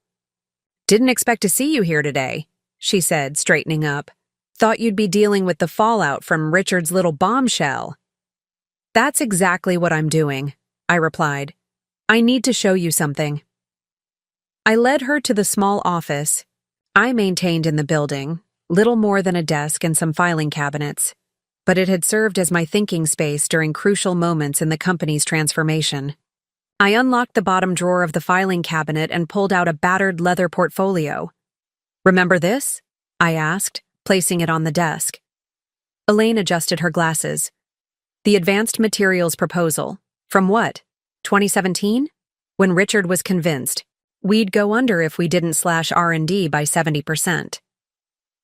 S1: "Didn't expect to see you here today," she said, straightening up. "Thought you'd be dealing with the fallout from Richard's little bombshell." "That's exactly what I'm doing," I replied. "I need to show you something." I led her to the small office I maintained in the building, little more than a desk and some filing cabinets, but it had served as my thinking space during crucial moments in the company's transformation. I unlocked the bottom drawer of the filing cabinet and pulled out a battered leather portfolio. "Remember this?" I asked, placing it on the desk. Elaine adjusted her glasses. "The Advanced Materials Proposal. From what? 2017? When Richard was convinced we'd go under if we didn't slash R&D by 70%.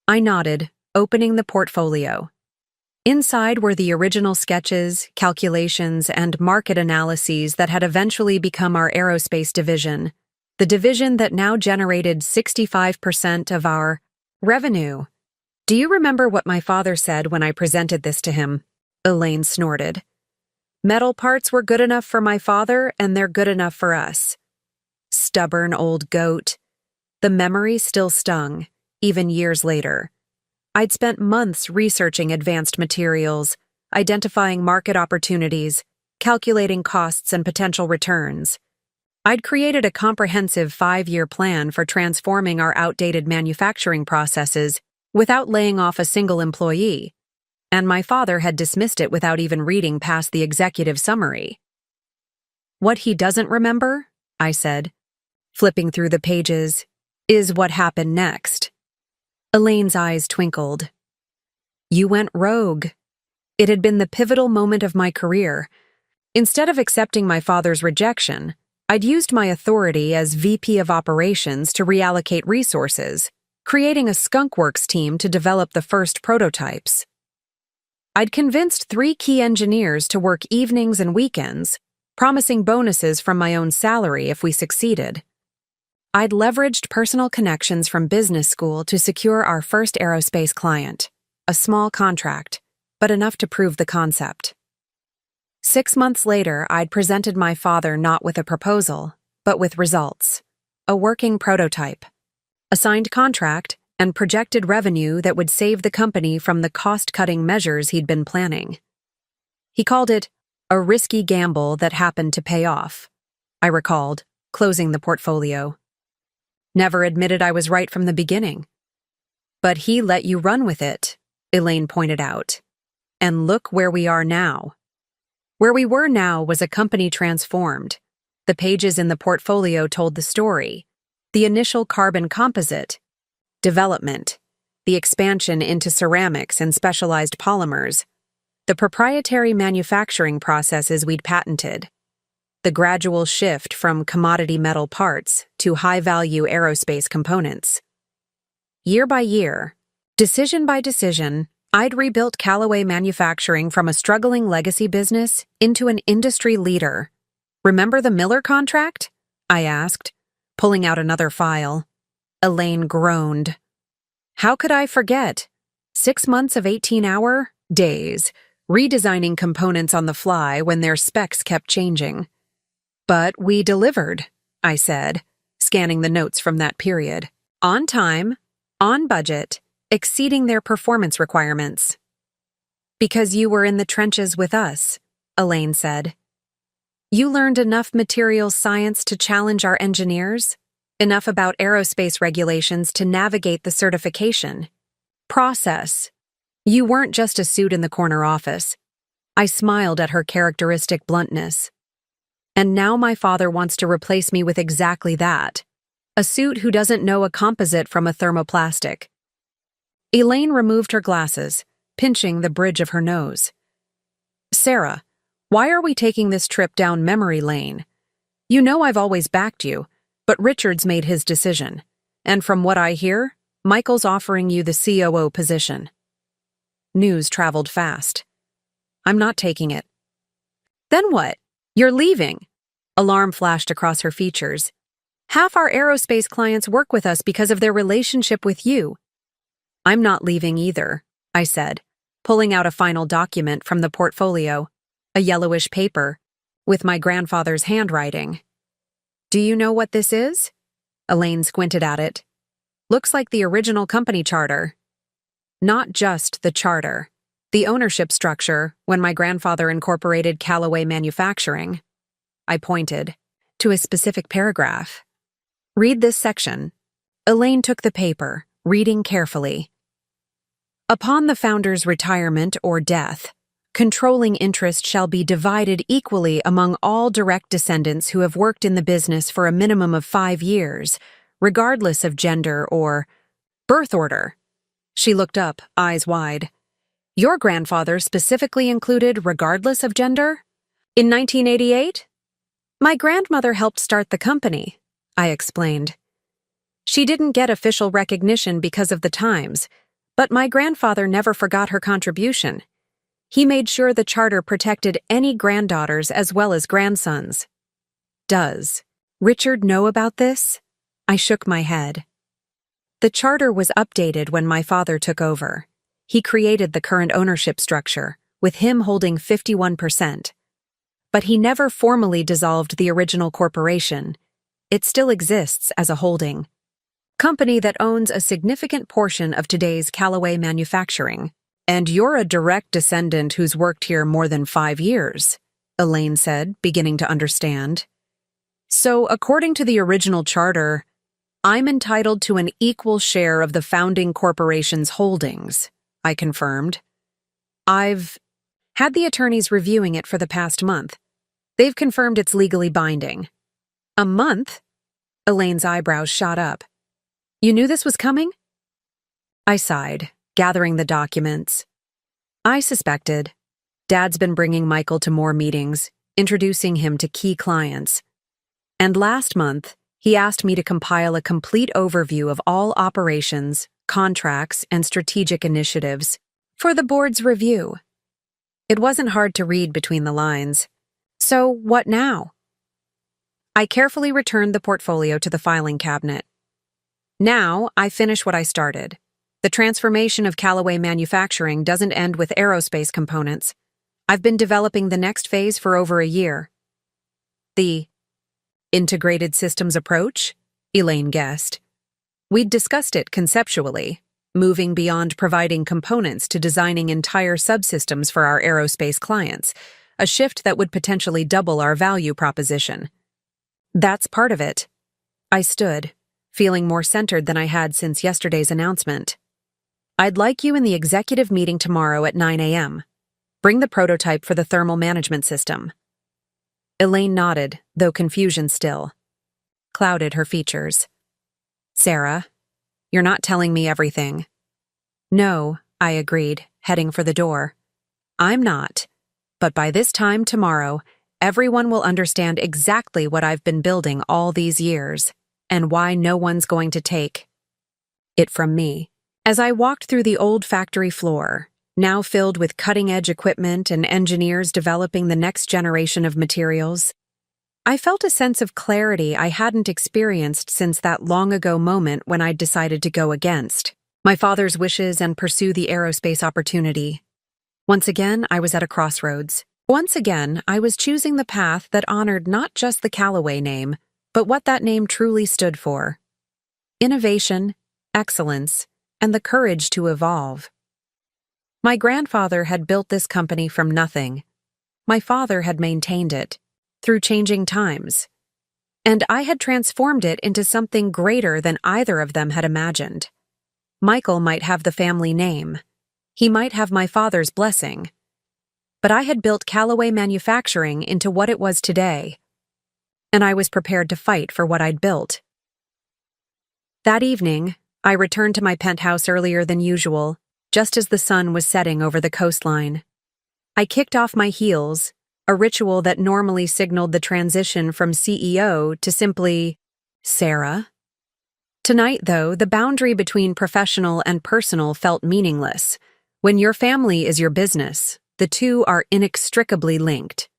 S1: I nodded, opening the portfolio. Inside were the original sketches, calculations, and market analyses that had eventually become our aerospace division, the division that now generated 65% of our revenue. "Do you remember what my father said when I presented this to him?" Elaine snorted. "Metal parts were good enough for my father, and they're good enough for us." Stubborn old goat. The memory still stung, even years later. I'd spent months researching advanced materials, identifying market opportunities, calculating costs and potential returns. I'd created a comprehensive 5-year plan for transforming our outdated manufacturing processes without laying off a single employee, and my father had dismissed it without even reading past the executive summary. "What he doesn't remember," I said, flipping through the pages, "is what happened next." Elaine's eyes twinkled. "You went rogue." It had been the pivotal moment of my career. Instead of accepting my father's rejection, I'd used my authority as VP of Operations to reallocate resources, creating a skunkworks team to develop the first prototypes. I'd convinced 3 key engineers to work evenings and weekends, promising bonuses from my own salary if we succeeded. I'd leveraged personal connections from business school to secure our first aerospace client. A small contract, but enough to prove the concept. 6 months later, I'd presented my father not with a proposal, but with results. A working prototype, a signed contract, and projected revenue that would save the company from the cost-cutting measures he'd been planning. He called it a risky gamble that happened to pay off, I recalled, closing the portfolio. Never admitted I was right from the beginning. But he let you run with it, Elaine pointed out. And look where we are now. Where we were now was a company transformed. The pages in the portfolio told the story. The initial carbon composite, development, the expansion into ceramics and specialized polymers, the proprietary manufacturing processes we'd patented, the gradual shift from commodity metal parts to high-value aerospace components. Year by year, decision by decision, I'd rebuilt Callaway Manufacturing from a struggling legacy business into an industry leader. Remember the Miller contract? I asked, pulling out another file. Elaine groaned. How could I forget? 6 months of 18-hour days, redesigning components on the fly when their specs kept changing. But we delivered, I said, scanning the notes from that period. On time, on budget, exceeding their performance requirements. Because you were in the trenches with us, Elaine said. You learned enough materials science to challenge our engineers, enough about aerospace regulations to navigate the certification process. You weren't just a suit in the corner office. I smiled at her characteristic bluntness. And now my father wants to replace me with exactly that. A suit who doesn't know a composite from a thermoplastic. Elaine removed her glasses, pinching the bridge of her nose. Sarah, why are we taking this trip down memory lane? You know I've always backed you, but Richard's made his decision. And from what I hear, Michael's offering you the COO position. News traveled fast. I'm not taking it. Then what? You're leaving. Alarm flashed across her features. Half our aerospace clients work with us because of their relationship with you. I'm not leaving either, I said, pulling out a final document from the portfolio, a yellowish paper, with my grandfather's handwriting. Do you know what this is? Elaine squinted at it. Looks like the original company charter. Not just the charter. The ownership structure when my grandfather incorporated Callaway Manufacturing. I pointed to a specific paragraph. Read this section. Elaine took the paper, reading carefully. Upon the founder's retirement or death, controlling interest shall be divided equally among all direct descendants who have worked in the business for a minimum of 5 years, regardless of gender or birth order. She looked up, eyes wide. Your grandfather specifically included regardless of gender? In 1988? My grandmother helped start the company, I explained. She didn't get official recognition because of the times, but my grandfather never forgot her contribution. He made sure the charter protected any granddaughters as well as grandsons. Does Richard know about this? I shook my head. The charter was updated when my father took over. He created the current ownership structure, with him holding 51%. But he never formally dissolved the original corporation. It still exists as a holding company that owns a significant portion of today's Callaway Manufacturing. And you're a direct descendant who's worked here more than 5 years, Elaine said, beginning to understand. So, according to the original charter, I'm entitled to an equal share of the founding corporation's holdings, I confirmed. I've had the attorneys reviewing it for the past month. They've confirmed it's legally binding. A month? Elaine's eyebrows shot up. You knew this was coming? I sighed, gathering the documents. I suspected. Dad's been bringing Michael to more meetings, introducing him to key clients. And last month, he asked me to compile a complete overview of all operations, contracts, and strategic initiatives for the board's review. It wasn't hard to read between the lines. So, what now? I carefully returned the portfolio to the filing cabinet. Now, I finish what I started. The transformation of Callaway Manufacturing doesn't end with aerospace components. I've been developing the next phase for over a year. The integrated systems approach? Elaine guessed. We'd discussed it conceptually, moving beyond providing components to designing entire subsystems for our aerospace clients, a shift that would potentially double our value proposition. That's part of it. I stood, feeling more centered than I had since yesterday's announcement. I'd like you in the executive meeting tomorrow at 9 a.m. Bring the prototype for the thermal management system. Elaine nodded, though confusion still clouded her features. Sarah, you're not telling me everything. No, I agreed, heading for the door. I'm not. But by this time tomorrow, everyone will understand exactly what I've been building all these years, and why no one's going to take it from me. As I walked through the old factory floor, now filled with cutting-edge equipment and engineers developing the next generation of materials, I felt a sense of clarity I hadn't experienced since that long-ago moment when I'd decided to go against my father's wishes and pursue the aerospace opportunity. Once again, I was at a crossroads. Once again, I was choosing the path that honored not just the Callaway name, but what that name truly stood for: innovation, excellence, and the courage to evolve. My grandfather had built this company from nothing. My father had maintained it through changing times, and I had transformed it into something greater than either of them had imagined. Michael might have the family name. He might have my father's blessing. But I had built Callaway Manufacturing into what it was today, and I was prepared to fight for what I'd built. That evening, I returned to my penthouse earlier than usual, just as the sun was setting over the coastline. I kicked off my heels, a ritual that normally signaled the transition from CEO to simply Sarah. Tonight, though, the boundary between professional and personal felt meaningless. When your family is your business, the two are inextricably linked.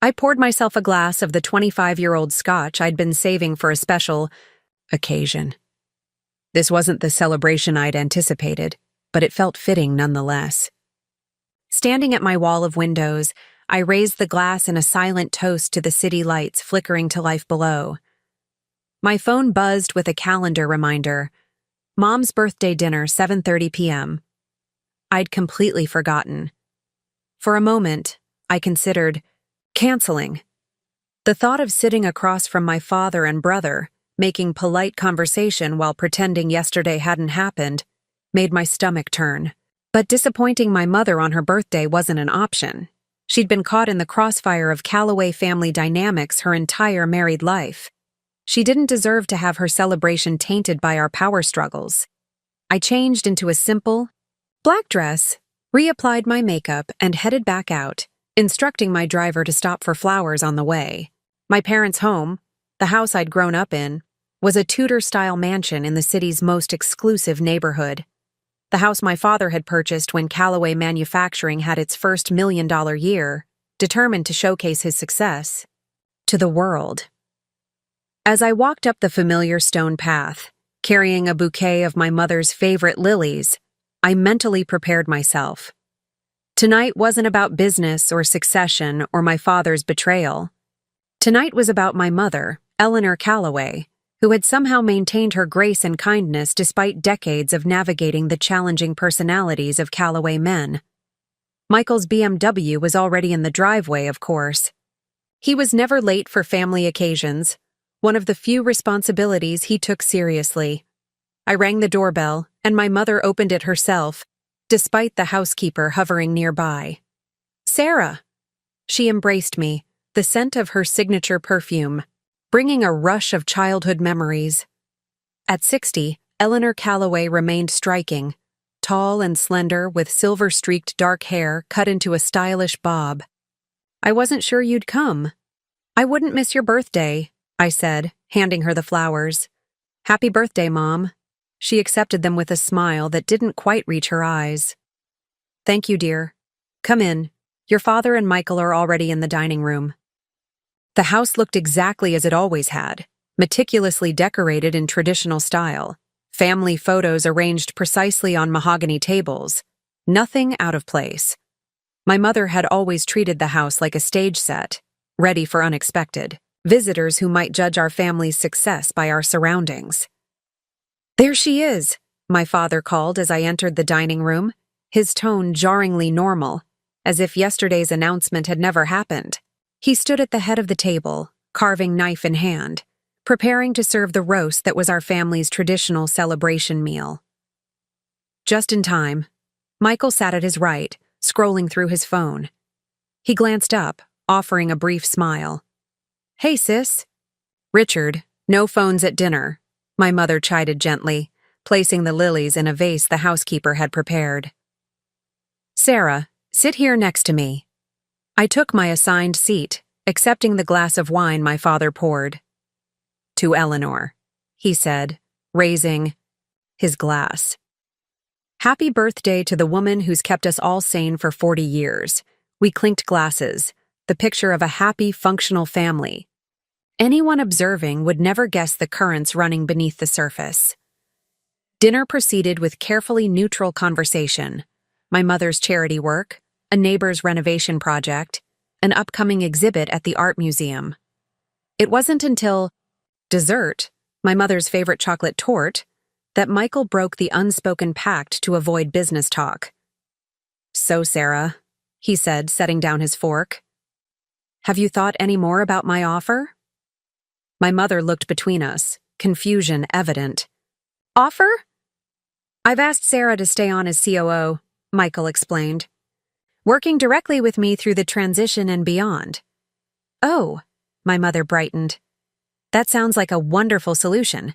S1: I poured myself a glass of the 25-year-old scotch I'd been saving for a special occasion. This wasn't the celebration I'd anticipated, but it felt fitting nonetheless. Standing at my wall of windows, I raised the glass in a silent toast to the city lights flickering to life below. My phone buzzed with a calendar reminder: Mom's birthday dinner, 7:30 p.m. I'd completely forgotten. For a moment, I considered canceling. The thought of sitting across from my father and brother, making polite conversation while pretending yesterday hadn't happened, made my stomach turn. But disappointing my mother on her birthday wasn't an option. She'd been caught in the crossfire of Callaway family dynamics her entire married life. She didn't deserve to have her celebration tainted by our power struggles. I changed into a simple black dress, reapplied my makeup, and headed back out, instructing my driver to stop for flowers on the way. My parents' home, the house I'd grown up in, was a Tudor-style mansion in the city's most exclusive neighborhood. The house my father had purchased when Callaway Manufacturing had its first $1 million year, determined to showcase his success to the world. As I walked up the familiar stone path, carrying a bouquet of my mother's favorite lilies, I mentally prepared myself. Tonight wasn't about business or succession or my father's betrayal. Tonight was about my mother, Eleanor Callaway, who had somehow maintained her grace and kindness despite decades of navigating the challenging personalities of Callaway men. Michael's BMW was already in the driveway, of course. He was never late for family occasions, one of the few responsibilities he took seriously. I rang the doorbell, and my mother opened it herself, despite the housekeeper hovering nearby. Sarah! She embraced me, the scent of her signature perfume, bringing a rush of childhood memories. At 60, Eleanor Callaway remained striking, tall and slender with silver-streaked dark hair cut into a stylish bob. I wasn't sure you'd come. I wouldn't miss your birthday, I said, handing her the flowers. Happy birthday, Mom. She accepted them with a smile that didn't quite reach her eyes. Thank you, dear. Come in. Your father and Michael are already in the dining room. The house looked exactly as it always had, meticulously decorated in traditional style. Family photos arranged precisely on mahogany tables. Nothing out of place. My mother had always treated the house like a stage set, ready for unexpected visitors who might judge our family's success by our surroundings. "There she is," my father called as I entered the dining room, his tone jarringly normal, as if yesterday's announcement had never happened. He stood at the head of the table, carving knife in hand, preparing to serve the roast that was our family's traditional celebration meal. Just in time, Michael sat at his right, scrolling through his phone. He glanced up, offering a brief smile. "Hey, sis." "Richard, no phones at dinner," my mother chided gently, placing the lilies in a vase the housekeeper had prepared. "Sarah, sit here next to me." I took my assigned seat, accepting the glass of wine my father poured. "To Eleanor," he said, raising his glass. "Happy birthday to the woman who's kept us all sane for 40 years. We clinked glasses, the picture of a happy, functional family. Anyone observing would never guess the currents running beneath the surface. Dinner proceeded with carefully neutral conversation. My mother's charity work, a neighbor's renovation project, an upcoming exhibit at the art museum. It wasn't until dessert, my mother's favorite chocolate torte, that Michael broke the unspoken pact to avoid business talk. "So, Sarah," he said, setting down his fork, "have you thought any more about my offer?" My mother looked between us, confusion evident. "Offer?" "I've asked Sarah to stay on as COO," Michael explained, "working directly with me through the transition and beyond." "Oh," my mother brightened. "That sounds like a wonderful solution.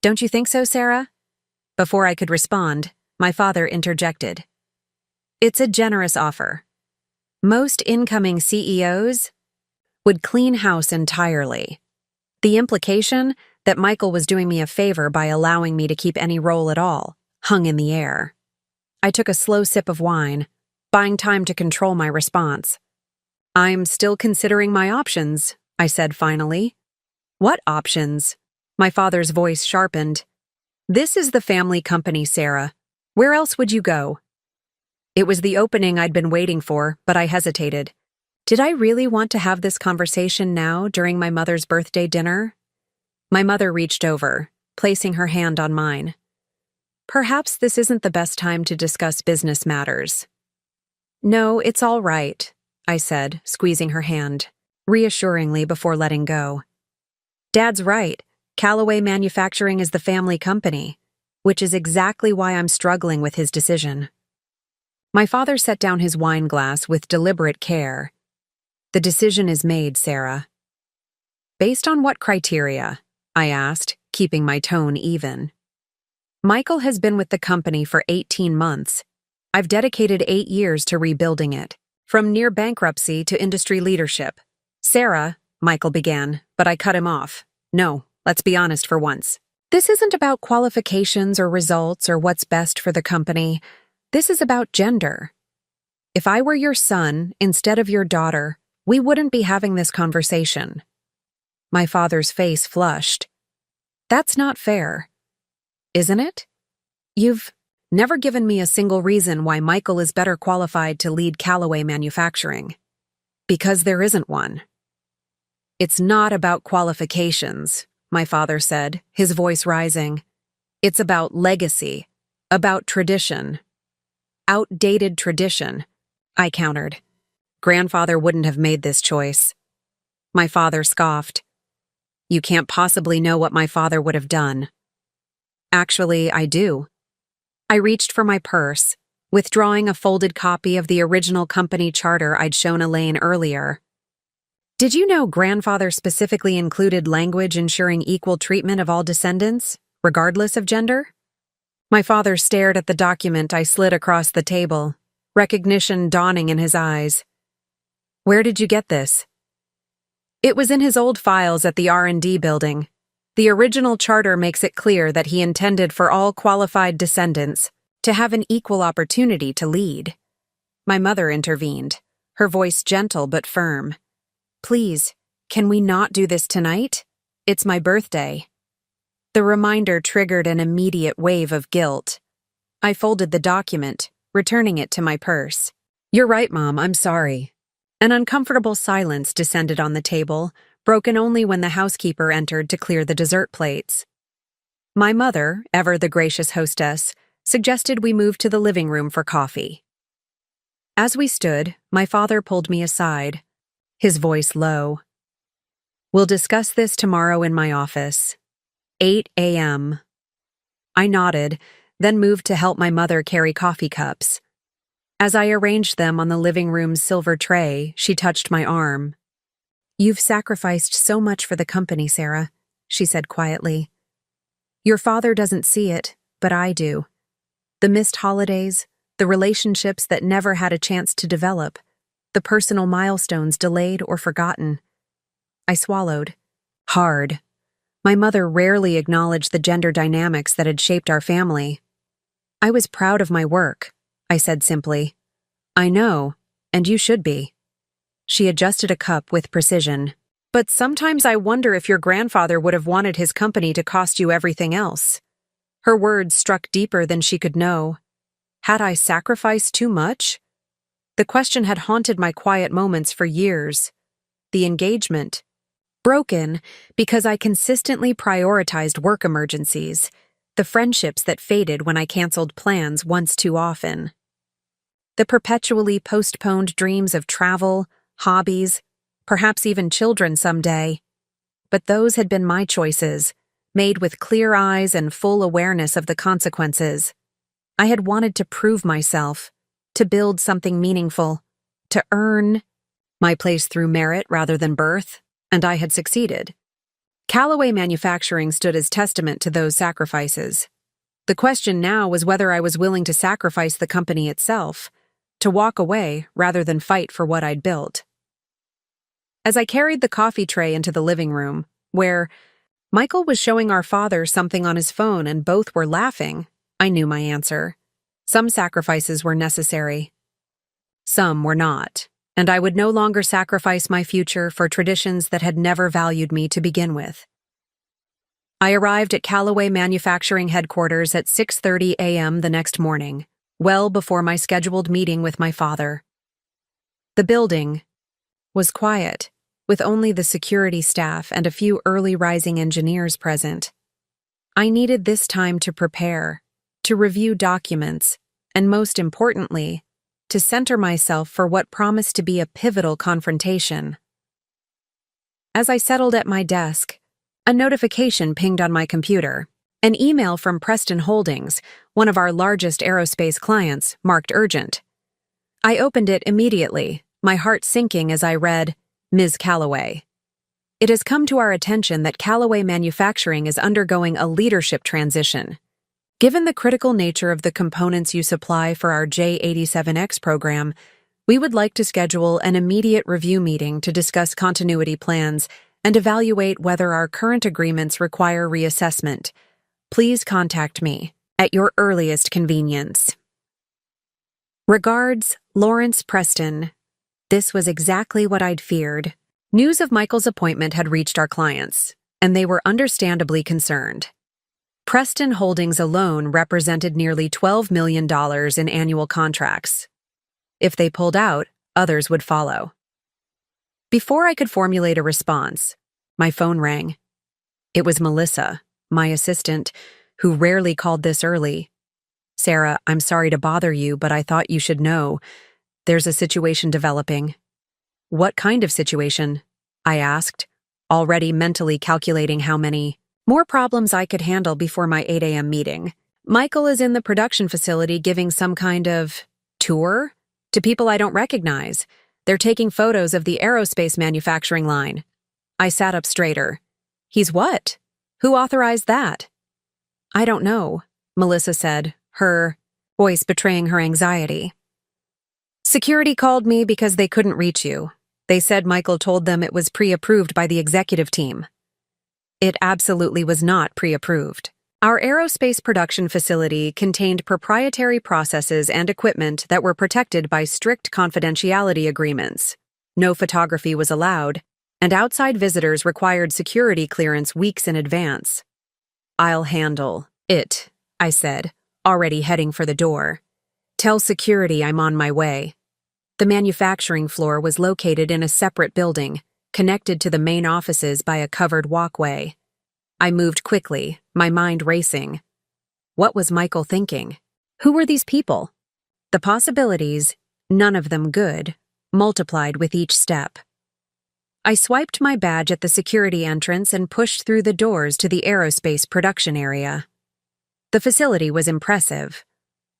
S1: Don't you think so, Sarah?" Before I could respond, my father interjected. "It's a generous offer. Most incoming CEOs would clean house entirely." The implication that Michael was doing me a favor by allowing me to keep any role at all hung in the air. I took a slow sip of wine, buying time to control my response. "I'm still considering my options," I said finally. "What options?" My father's voice sharpened. "This is the family company, Sarah. Where else would you go?" It was the opening I'd been waiting for, but I hesitated. Did I really want to have this conversation now during my mother's birthday dinner? My mother reached over, placing her hand on mine. "Perhaps this isn't the best time to discuss business matters." "No, it's all right," I said, squeezing her hand, reassuringly before letting go. "Dad's right. Callaway Manufacturing is the family company, which is exactly why I'm struggling with his decision." My father set down his wine glass with deliberate care. "The decision is made, Sarah." "Based on what criteria?" I asked, keeping my tone even. "Michael has been with the company for 18 months. I've dedicated 8 years to rebuilding it, from near bankruptcy to industry leadership." "Sarah," Michael began, but I cut him off. "No, let's be honest for once. This isn't about qualifications or results or what's best for the company. This is about gender. If I were your son instead of your daughter, we wouldn't be having this conversation." My father's face flushed. "That's not fair. Isn't it? You've never given me a single reason why Michael is better qualified to lead Callaway Manufacturing." "Because there isn't one." "It's not about qualifications," my father said, his voice rising. "It's about legacy, about tradition." "Outdated tradition," I countered. "Grandfather wouldn't have made this choice." My father scoffed. "You can't possibly know what my father would have done." "Actually, I do." I reached for my purse, withdrawing a folded copy of the original company charter I'd shown Elaine earlier. "Did you know Grandfather specifically included language ensuring equal treatment of all descendants, regardless of gender?" My father stared at the document I slid across the table, recognition dawning in his eyes. "Where did you get this?" "It was in his old files at the R&D building. The original charter makes it clear that he intended for all qualified descendants to have an equal opportunity to lead." My mother intervened, her voice gentle but firm. "Please, Can we not do this tonight? It's my birthday. The reminder triggered an immediate wave of guilt. I folded the document, returning it to my purse. You're right, Mom, I'm sorry. An uncomfortable silence descended on the table, broken only when the housekeeper entered to clear the dessert plates. My mother, ever the gracious hostess, suggested we move to the living room for coffee. As we stood, my father pulled me aside, his voice low. We'll discuss this tomorrow in my office. 8 a.m. I nodded, then moved to help my mother carry coffee cups. As I arranged them on the living room's silver tray, she touched my arm. You've sacrificed so much for the company, Sarah, she said quietly. Your father doesn't see it, but I do. The missed holidays, the relationships that never had a chance to develop, the personal milestones delayed or forgotten. I swallowed. Hard. My mother rarely acknowledged the gender dynamics that had shaped our family. I was proud of my work, I said simply. I know, and you should be. She adjusted a cup with precision. But sometimes I wonder if your grandfather would have wanted his company to cost you everything else. Her words struck deeper than she could know. Had I sacrificed too much? The question had haunted my quiet moments for years. The engagement. Broken because I consistently prioritized work emergencies, the friendships that faded when I canceled plans once too often. The perpetually postponed dreams of travel, hobbies, perhaps even children someday. But those had been my choices, made with clear eyes and full awareness of the consequences. I had wanted to prove myself, to build something meaningful, to earn my place through merit rather than birth, and I had succeeded. Callaway Manufacturing stood as testament to those sacrifices. The question now was whether I was willing to sacrifice the company itself, to walk away rather than fight for what I'd built. As I carried the coffee tray into the living room, where Michael was showing our father something on his phone and both were laughing, I knew my answer. Some sacrifices were necessary. Some were not, and I would no longer sacrifice my future for traditions that had never valued me to begin with. I arrived at Callaway Manufacturing headquarters at 6:30 a.m. the next morning, well before my scheduled meeting with my father. The building was quiet, with only the security staff and a few early rising engineers present. I needed this time to prepare, to review documents, and most importantly, to center myself for what promised to be a pivotal confrontation. As I settled at my desk, a notification pinged on my computer. An email from Preston Holdings, one of our largest aerospace clients, marked urgent. I opened it immediately, my heart sinking as I read, Ms. Callaway. It has come to our attention that Callaway Manufacturing is undergoing a leadership transition. Given the critical nature of the components you supply for our J87X program, we would like to schedule an immediate review meeting to discuss continuity plans and evaluate whether our current agreements require reassessment. Please contact me at your earliest convenience. Regards, Lawrence Preston. This was exactly what I'd feared. News of Michael's appointment had reached our clients, and they were understandably concerned. Preston Holdings alone represented nearly $12 million in annual contracts. If they pulled out, others would follow. Before I could formulate a response, my phone rang. It was Melissa, my assistant, who rarely called this early. Sarah, I'm sorry to bother you, but I thought you should know. There's a situation developing. What kind of situation? I asked, already mentally calculating how many more problems I could handle before my 8 a.m. meeting. Michael is in the production facility giving some kind of tour to people I don't recognize. They're taking photos of the aerospace manufacturing line. I sat up straighter. He's what? Who authorized that? I don't know, Melissa said, her voice betraying her anxiety. Security called me because they couldn't reach you. They said Michael told them it was pre-approved by the executive team. It absolutely was not pre-approved. Our aerospace production facility contained proprietary processes and equipment that were protected by strict confidentiality agreements. No photography was allowed, and outside visitors required security clearance weeks in advance. "I'll handle it," I said, already heading for the door. "Tell security I'm on my way." The manufacturing floor was located in a separate building, connected to the main offices by a covered walkway. I moved quickly, my mind racing. What was Michael thinking? Who were these people? The possibilities, none of them good, multiplied with each step. I swiped my badge at the security entrance and pushed through the doors to the aerospace production area. The facility was impressive.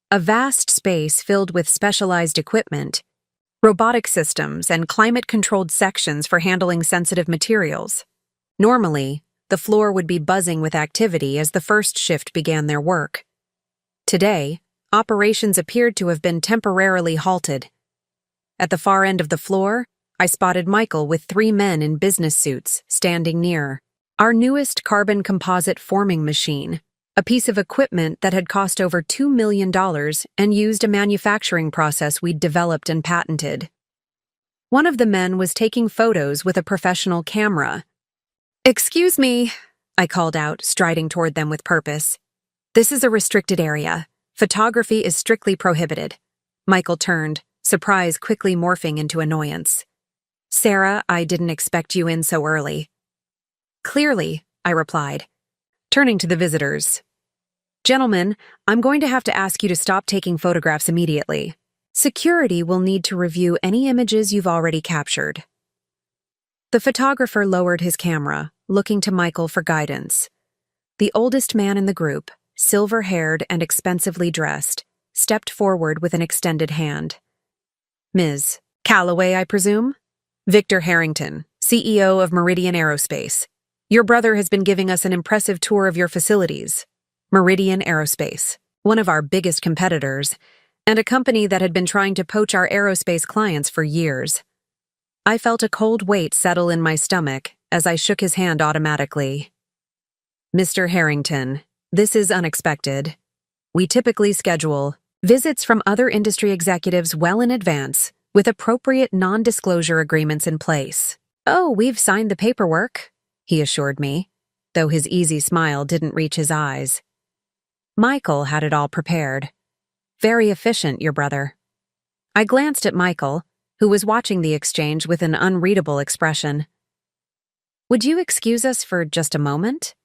S1: A vast space filled with specialized equipment, robotic systems, and climate-controlled sections for handling sensitive materials. Normally, the floor would be buzzing with activity as the first shift began their work. Today, operations appeared to have been temporarily halted. At the far end of the floor, I spotted Michael with 3 men in business suits standing near. Our newest carbon composite forming machine, a piece of equipment that had cost over $2 million and used a manufacturing process we'd developed and patented. One of the men was taking photos with a professional camera. "Excuse me," I called out, striding toward them with purpose. "This is a restricted area. Photography is strictly prohibited." Michael turned, surprise quickly morphing into annoyance. "Sarah, I didn't expect you in so early." "Clearly," I replied, turning to the visitors. "Gentlemen, I'm going to have to ask you to stop taking photographs immediately. Security will need to review any images you've already captured." The photographer lowered his camera, looking to Michael for guidance. The oldest man in the group, silver-haired and expensively dressed, stepped forward with an extended hand. "Ms. Calloway, I presume? Victor Harrington, CEO of Meridian Aerospace. Your brother has been giving us an impressive tour of your facilities. Meridian Aerospace, one of our biggest competitors, and a company that had been trying to poach our aerospace clients for years." I felt a cold weight settle in my stomach as I shook his hand automatically. "Mr. Harrington, this is unexpected. We typically schedule visits from other industry executives well in advance, with appropriate non-disclosure agreements in place." "Oh, we've signed the paperwork," he assured me, though his easy smile didn't reach his eyes. Michael had it all prepared. Very efficient, your brother. I glanced at Michael, who was watching the exchange with an unreadable expression. "Would you excuse us for just a moment?"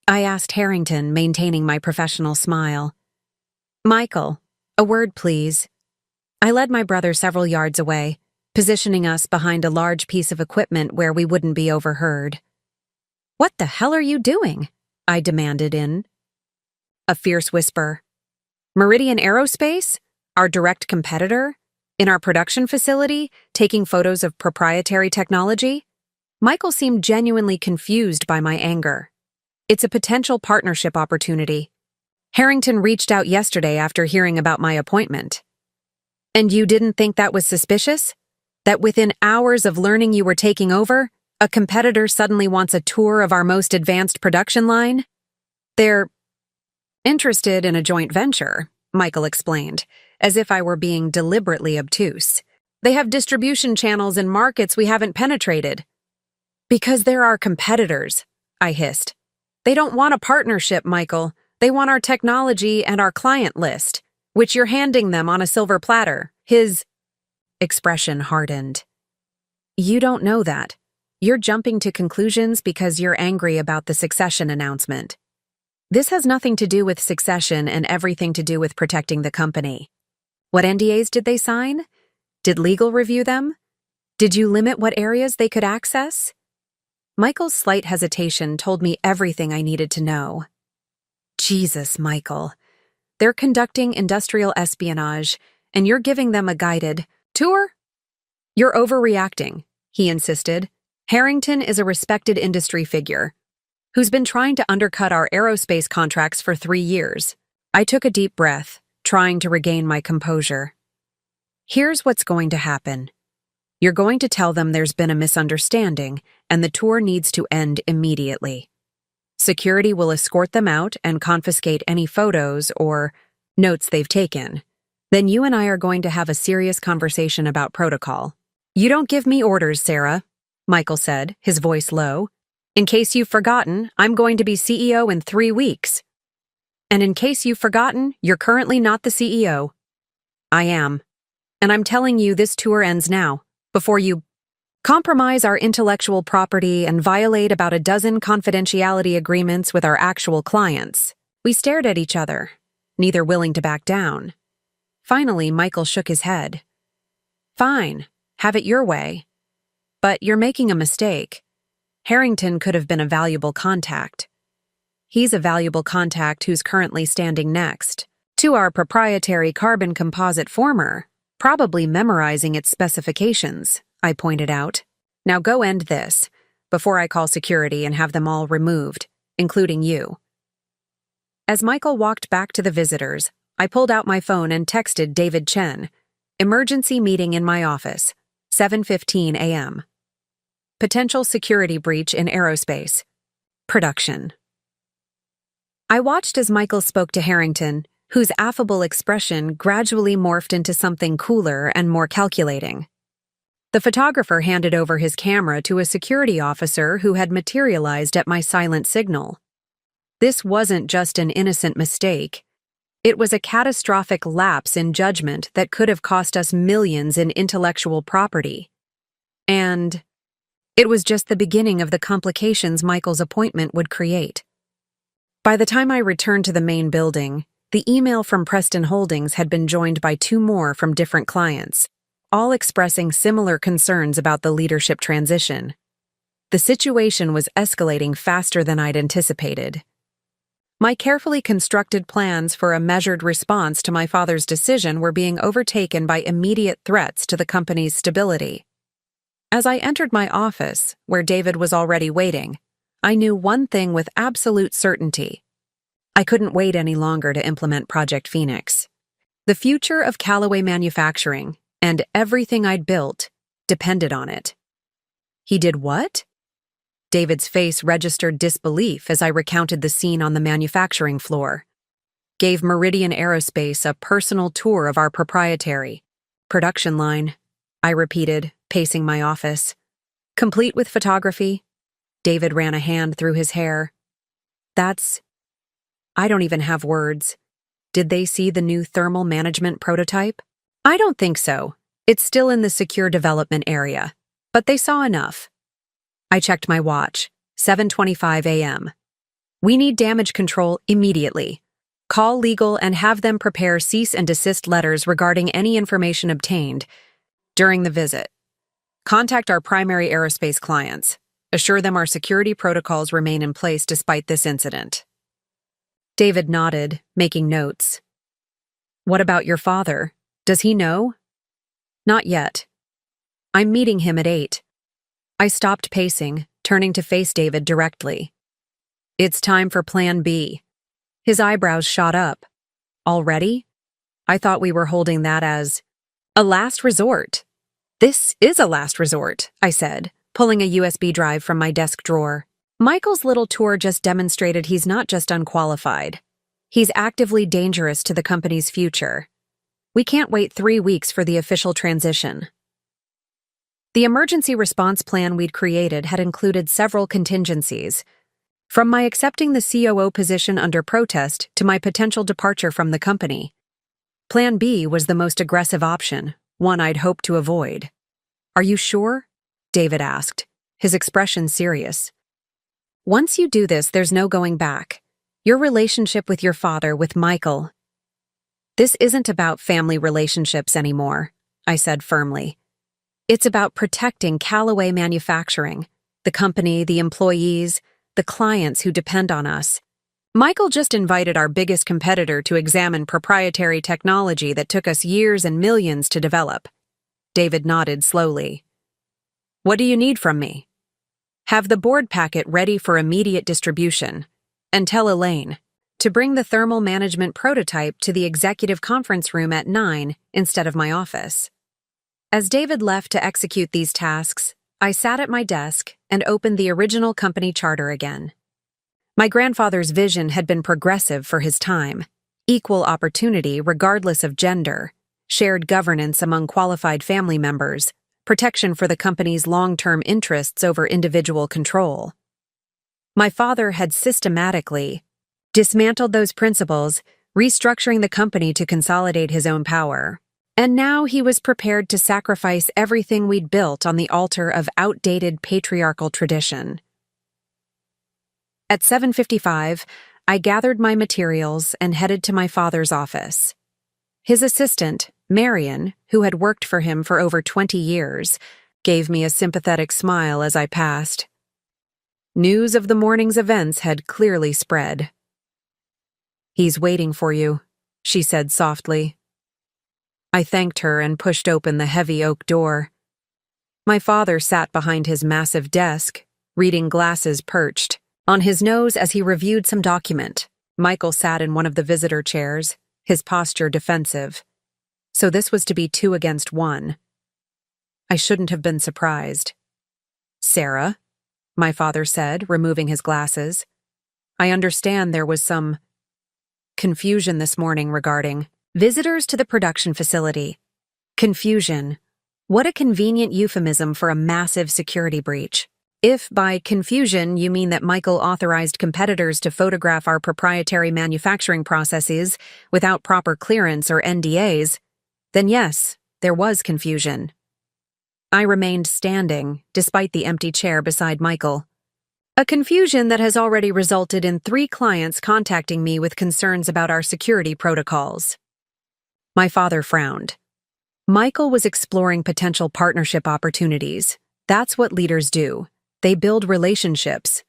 S1: I asked Harrington, maintaining my professional smile. "Michael, a word, please." I led my brother several yards away, positioning us behind a large piece of equipment where we wouldn't be overheard. "What the hell are you doing?" I demanded in a fierce whisper. "Meridian Aerospace, our direct competitor, in our production facility, taking photos of proprietary technology?" Michael seemed genuinely confused by my anger. "It's a potential partnership opportunity. Harrington reached out yesterday after hearing about my appointment." "And you didn't think that was suspicious? That within hours of learning you were taking over, a competitor suddenly wants a tour of our most advanced production line?" "They're interested in a joint venture," Michael explained, as if I were being deliberately obtuse. "They have distribution channels in markets we haven't penetrated." "Because they're our competitors," I hissed. "They don't want a partnership, Michael. They want our technology and our client list, which you're handing them on a silver platter." His expression hardened. "You don't know that. You're jumping to conclusions because you're angry about the succession announcement. This has nothing to do with succession and everything to do with protecting the company. What NDAs did they sign? Did legal review them? Did you limit what areas they could access?" Michael's slight hesitation told me everything I needed to know. "Jesus, Michael. They're conducting industrial espionage, and you're giving them a guided tour?" "You're overreacting," he insisted. "Harrington is a respected industry figure who's been trying to undercut our aerospace contracts for 3 years. I took a deep breath, trying to regain my composure. "Here's what's going to happen. You're going to tell them there's been a misunderstanding, and the tour needs to end immediately. Security will escort them out and confiscate any photos or notes they've taken. Then you and I are going to have a serious conversation about protocol." "You don't give me orders, Sarah." Michael said, his voice low. In case you've forgotten, I'm going to be CEO in 3 weeks. And in case you've forgotten, you're currently not the CEO. I am. And I'm telling you this tour ends now, before you compromise our intellectual property and violate about a dozen confidentiality agreements with our actual clients. We stared at each other, neither willing to back down. Finally, Michael shook his head. Fine, have it your way. But you're making a mistake. Harrington could have been a valuable contact. He's a valuable contact who's currently standing next to our proprietary carbon composite former, probably memorizing its specifications, I pointed out. Now go end this, before I call security and have them all removed, including you. As Michael walked back to the visitors, I pulled out my phone and texted David Chen. Emergency meeting in my office, 7:15 a.m. Potential security breach in aerospace. Production. I watched as Michael spoke to Harrington, whose affable expression gradually morphed into something cooler and more calculating. The photographer handed over his camera to a security officer who had materialized at my silent signal. This wasn't just an innocent mistake. It was a catastrophic lapse in judgment that could have cost us millions in intellectual property. And it was just the beginning of the complications Michael's appointment would create. By the time I returned to the main building, the email from Preston Holdings had been joined by 2 more from different clients, all expressing similar concerns about the leadership transition. The situation was escalating faster than I'd anticipated. My carefully constructed plans for a measured response to my father's decision were being overtaken by immediate threats to the company's stability. As I entered my office, where David was already waiting, I knew one thing with absolute certainty. I couldn't wait any longer to implement Project Phoenix. The future of Callaway Manufacturing, and everything I'd built, depended on it. He did what? David's face registered disbelief as I recounted the scene on the manufacturing floor. Gave Meridian Aerospace a personal tour of our proprietary production line, I repeated, pacing my office. Complete with photography. David ran a hand through his hair. I don't even have words. Did they see the new thermal management prototype? I don't think so. It's still in the secure development area. But they saw enough. I checked my watch. 7:25 a.m. We need damage control immediately. Call legal and have them prepare cease and desist letters regarding any information obtained during the visit. Contact our primary aerospace clients. Assure them our security protocols remain in place despite this incident. David nodded, making notes. What about your father? Does he know? Not yet. I'm meeting him at 8. I stopped pacing, turning to face David directly. It's time for Plan B. His eyebrows shot up. Already? I thought we were holding that as a last resort. This is a last resort, I said, pulling a USB drive from my desk drawer. Michael's little tour just demonstrated he's not just unqualified. He's actively dangerous to the company's future. We can't wait 3 weeks for the official transition. The emergency response plan we'd created had included several contingencies, from my accepting the COO position under protest to my potential departure from the company. Plan B was the most aggressive option, one I'd hoped to avoid. Are you sure? David asked, his expression serious. Once you do this, there's no going back. Your relationship with your father, with Michael. This isn't about family relationships anymore, I said firmly. It's about protecting Callaway Manufacturing, the company, the employees, the clients who depend on us. Michael just invited our biggest competitor to examine proprietary technology that took us years and millions to develop. David nodded slowly. What do you need from me? Have the board packet ready for immediate distribution, and tell Elaine to bring the thermal management prototype to the executive conference room at 9 instead of my office. As David left to execute these tasks, I sat at my desk and opened the original company charter again. My grandfather's vision had been progressive for his time: equal opportunity regardless of gender, shared governance among qualified family members, protection for the company's long-term interests over individual control. My father had systematically dismantled those principles, restructuring the company to consolidate his own power. And now he was prepared to sacrifice everything we'd built on the altar of outdated patriarchal tradition. At 7:55, I gathered my materials and headed to my father's office. His assistant, Marion, who had worked for him for over 20 years, gave me a sympathetic smile as I passed. News of the morning's events had clearly spread. "He's waiting for you," she said softly. I thanked her and pushed open the heavy oak door. My father sat behind his massive desk, reading glasses perched on his nose as he reviewed some document. Michael sat in one of the visitor chairs, his posture defensive. So this was to be 2 against 1. I shouldn't have been surprised. "Sarah," my father said, removing his glasses, "I understand there was some confusion this morning regarding visitors to the production facility." Confusion. What a convenient euphemism for a massive security breach. If by confusion you mean that Michael authorized competitors to photograph our proprietary manufacturing processes without proper clearance or NDAs, then yes, there was confusion. I remained standing, despite the empty chair beside Michael. A confusion that has already resulted in 3 clients contacting me with concerns about our security protocols. My father frowned. Michael was exploring potential partnership opportunities. That's what leaders do. They build relationships.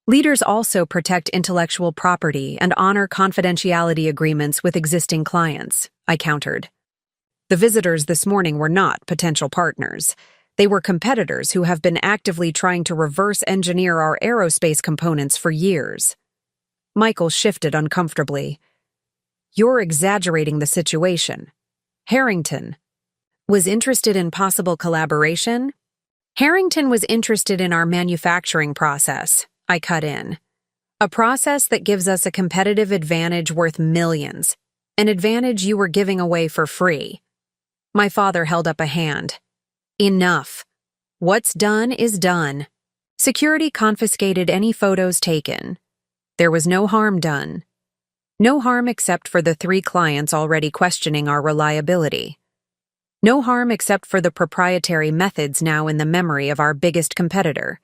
S1: Leaders also protect intellectual property and honor confidentiality agreements with existing clients, I countered. The visitors this morning were not potential partners. They were competitors who have been actively trying to reverse engineer our aerospace components for years. Michael shifted uncomfortably. "You're exaggerating the situation. Harrington was interested in possible collaboration?" "Harrington was interested in our manufacturing process," I cut in. "A process that gives us a competitive advantage worth millions, an advantage you were giving away for free." My father held up a hand. "Enough. What's done is done. Security confiscated any photos taken. There was no harm done. No harm except for the 3 clients already questioning our reliability. No harm except for the proprietary methods now in the memory of our biggest competitor.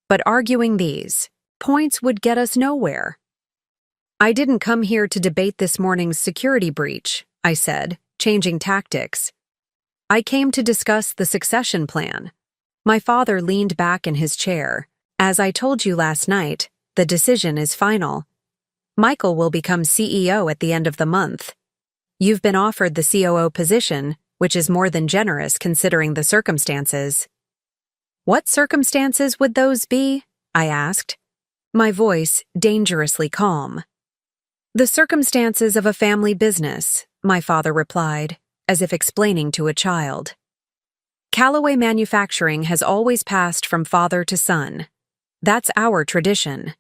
S1: But arguing these points would get us nowhere." "I didn't come here to debate this morning's security breach," I said, changing tactics. "I came to discuss the succession plan." My father leaned back in his chair. "As I told you last night, the decision is final. Michael will become CEO at the end of the month. You've been offered the COO position, which is more than generous considering the circumstances." "What circumstances would those be?" I asked, my voice dangerously calm. "The circumstances of a family business," my father replied, as if explaining to a child. "Callaway Manufacturing has always passed from father to son. That's our tradition.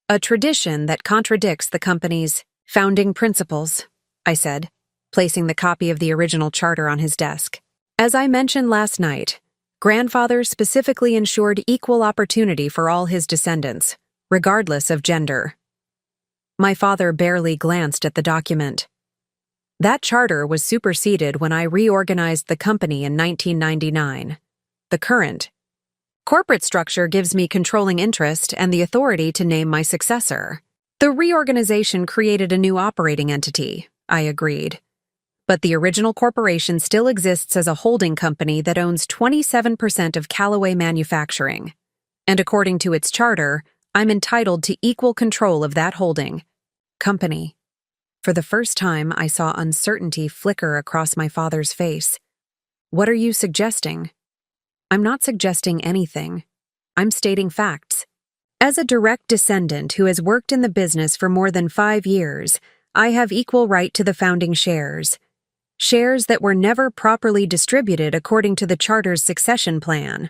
S1: A tradition that contradicts the company's founding principles," I said, placing the copy of the original charter on his desk. "As I mentioned last night, grandfather specifically ensured equal opportunity for all his descendants, regardless of gender." My father barely glanced at the document. "That charter was superseded when I reorganized the company in 1999. The current corporate structure gives me controlling interest and the authority to name my successor." "The reorganization created a new operating entity," I agreed. "But the original corporation still exists as a holding company that owns 27% of Callaway Manufacturing. And according to its charter, I'm entitled to equal control of that holding company." For the first time, I saw uncertainty flicker across my father's face. "What are you suggesting?" "I'm not suggesting anything. I'm stating facts. As a direct descendant who has worked in the business for more than 5 years, I have equal right to the founding shares. Shares that were never properly distributed according to the charter's succession plan."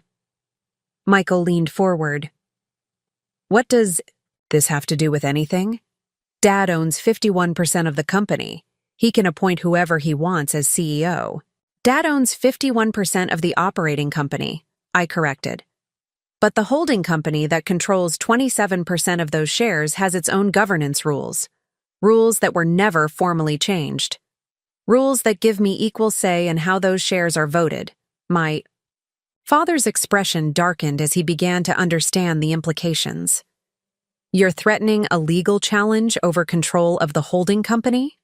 S1: Michael leaned forward. "What does this have to do with anything? Dad owns 51% of the company. He can appoint whoever he wants as CEO. Dad owns 51% of the operating company, I corrected. But the holding company that controls 27% of those shares has its own governance rules. Rules that were never formally changed. Rules that give me equal say in how those shares are voted. My father's expression darkened as he began to understand the implications. You're threatening a legal challenge over control of the holding company?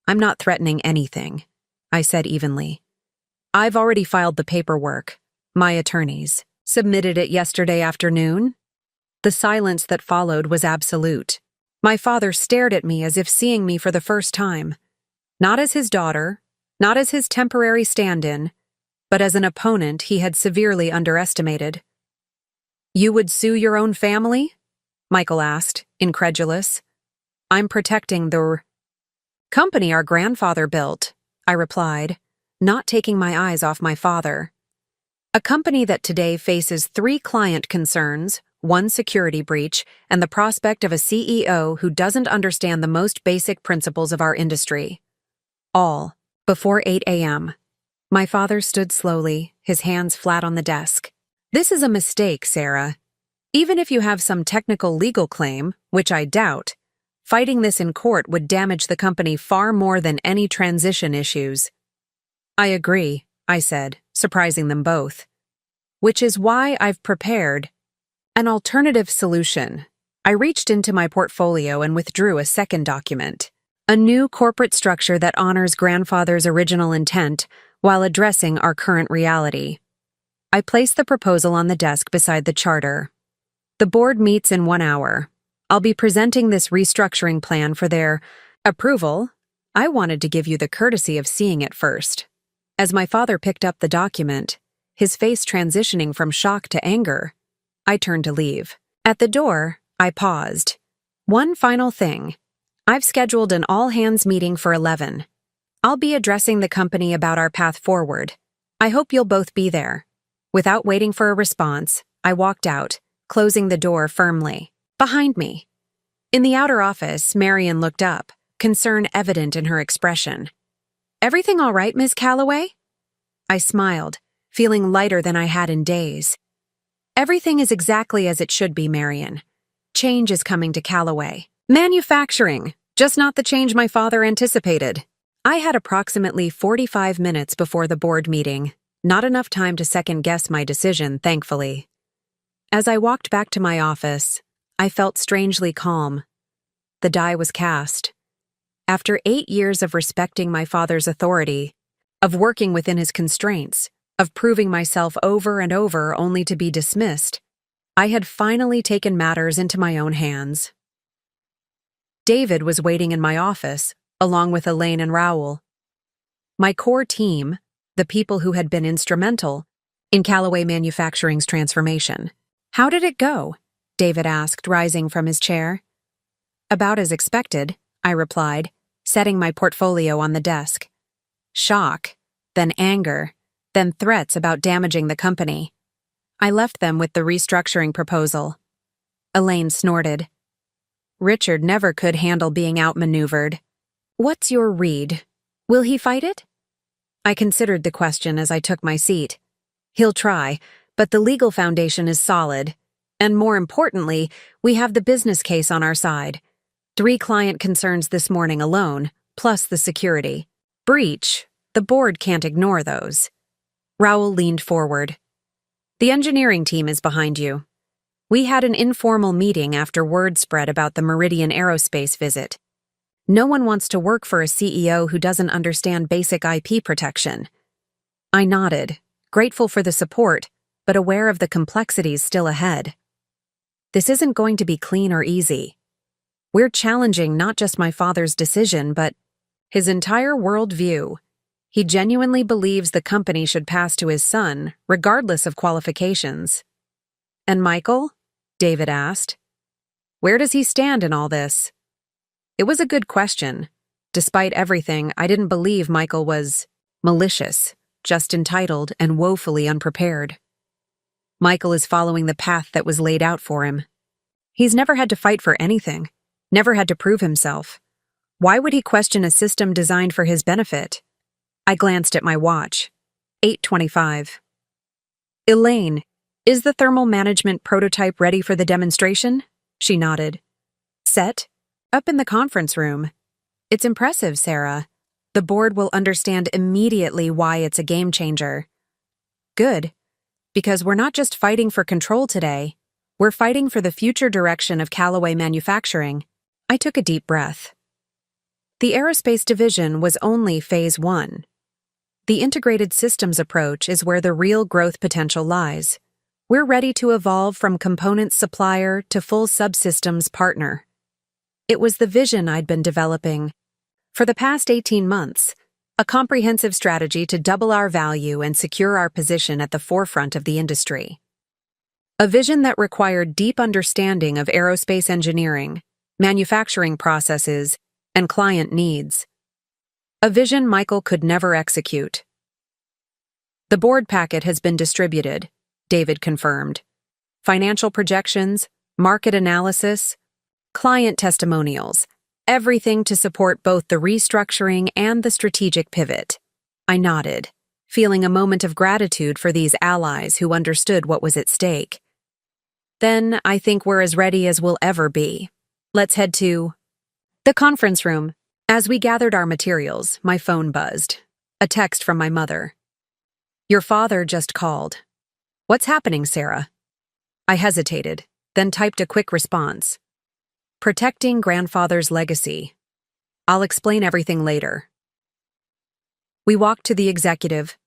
S1: I'm not threatening anything, I said evenly. I've already filed the paperwork. My attorneys submitted it yesterday afternoon. The silence that followed was absolute. My father stared at me as if seeing me for the first time. Not as his daughter, not as his temporary stand-in, but as an opponent he had severely underestimated. You would sue your own family? Michael asked, incredulous. I'm protecting the company our grandfather built, I replied, not taking my eyes off my father. A company that today faces 3 client concerns, 1 security breach, and the prospect of a CEO who doesn't understand the most basic principles of our industry. All before 8 a.m. My father stood slowly, his hands flat on the desk. This is a mistake, Sarah. Even if you have some technical legal claim, which I doubt, fighting this in court would damage the company far more than any transition issues. I agree, I said, surprising them both. Which is why I've prepared an alternative solution. I reached into my portfolio and withdrew a second document. A new corporate structure that honors grandfather's original intent while addressing our current reality. I placed the proposal on the desk beside the charter. The board meets in 1 hour. I'll be presenting this restructuring plan for their approval. I wanted to give you the courtesy of seeing it first. As my father picked up the document, his face transitioning from shock to anger, I turned to leave. At the door, I paused. One final thing. I've scheduled an all-hands meeting for 11. I'll be addressing the company about our path forward. I hope you'll both be there. Without waiting for a response, I walked out, closing the door firmly. Behind me. In the outer office, Marion looked up, concern evident in her expression. Everything all right, Ms. Calloway? I smiled, feeling lighter than I had in days. Everything is exactly as it should be, Marion. Change is coming to Calloway. Manufacturing, just not the change my father anticipated. I had approximately 45 minutes before the board meeting, not enough time to second-guess my decision, thankfully. As I walked back to my office, I felt strangely calm. The die was cast. After 8 years of respecting my father's authority, of working within his constraints, of proving myself over and over only to be dismissed, I had finally taken matters into my own hands. David was waiting in my office, along with Elaine and Raoul. My core team, the people who had been instrumental in Calloway Manufacturing's transformation. How did it go? David asked, rising from his chair. About as expected, I replied, setting my portfolio on the desk. Shock, then anger, then threats about damaging the company. I left them with the restructuring proposal. Elaine snorted. Richard never could handle being outmaneuvered. What's your read? Will he fight it? I considered the question as I took my seat. He'll try, but the legal foundation is solid. And more importantly, we have the business case on our side. 3 client concerns this morning alone, plus the security. Breach, the board can't ignore those. Raoul leaned forward. The engineering team is behind you. We had an informal meeting after word spread about the Meridian Aerospace visit. No one wants to work for a CEO who doesn't understand basic IP protection. I nodded, grateful for the support, but aware of the complexities still ahead. This isn't going to be clean or easy. We're challenging not just my father's decision, but his entire worldview. He genuinely believes the company should pass to his son, regardless of qualifications. And Michael? David asked. Where does he stand in all this? It was a good question. Despite everything, I didn't believe Michael was malicious, just entitled and woefully unprepared. Michael is following the path that was laid out for him. He's never had to fight for anything, never had to prove himself. Why would he question a system designed for his benefit? I glanced at my watch. 8:25. Elaine, is the thermal management prototype ready for the demonstration? She nodded. Set? Up in the conference room. It's impressive, Sarah. The board will understand immediately why it's a game changer. Good. Because we're not just fighting for control today, we're fighting for the future direction of Callaway Manufacturing. I took a deep breath. The aerospace division was only phase 1. The integrated systems approach is where the real growth potential lies. We're ready to evolve from components supplier to full subsystems partner. It was the vision I'd been developing for the past 18 months, a comprehensive strategy to double our value and secure our position at the forefront of the industry. A vision that required deep understanding of aerospace engineering, manufacturing processes, and client needs. A vision Michael could never execute. The board packet has been distributed, David confirmed. Financial projections, market analysis, client testimonials, everything to support both the restructuring and the strategic pivot. I nodded, feeling a moment of gratitude for these allies who understood what was at stake. Then I think we're as ready as we'll ever be. Let's head to the conference room. As we gathered our materials, my phone buzzed. A text from my mother. Your father just called. What's happening, Sarah? I hesitated, then typed a quick response. Protecting grandfather's legacy. I'll explain everything later. We walked to the executive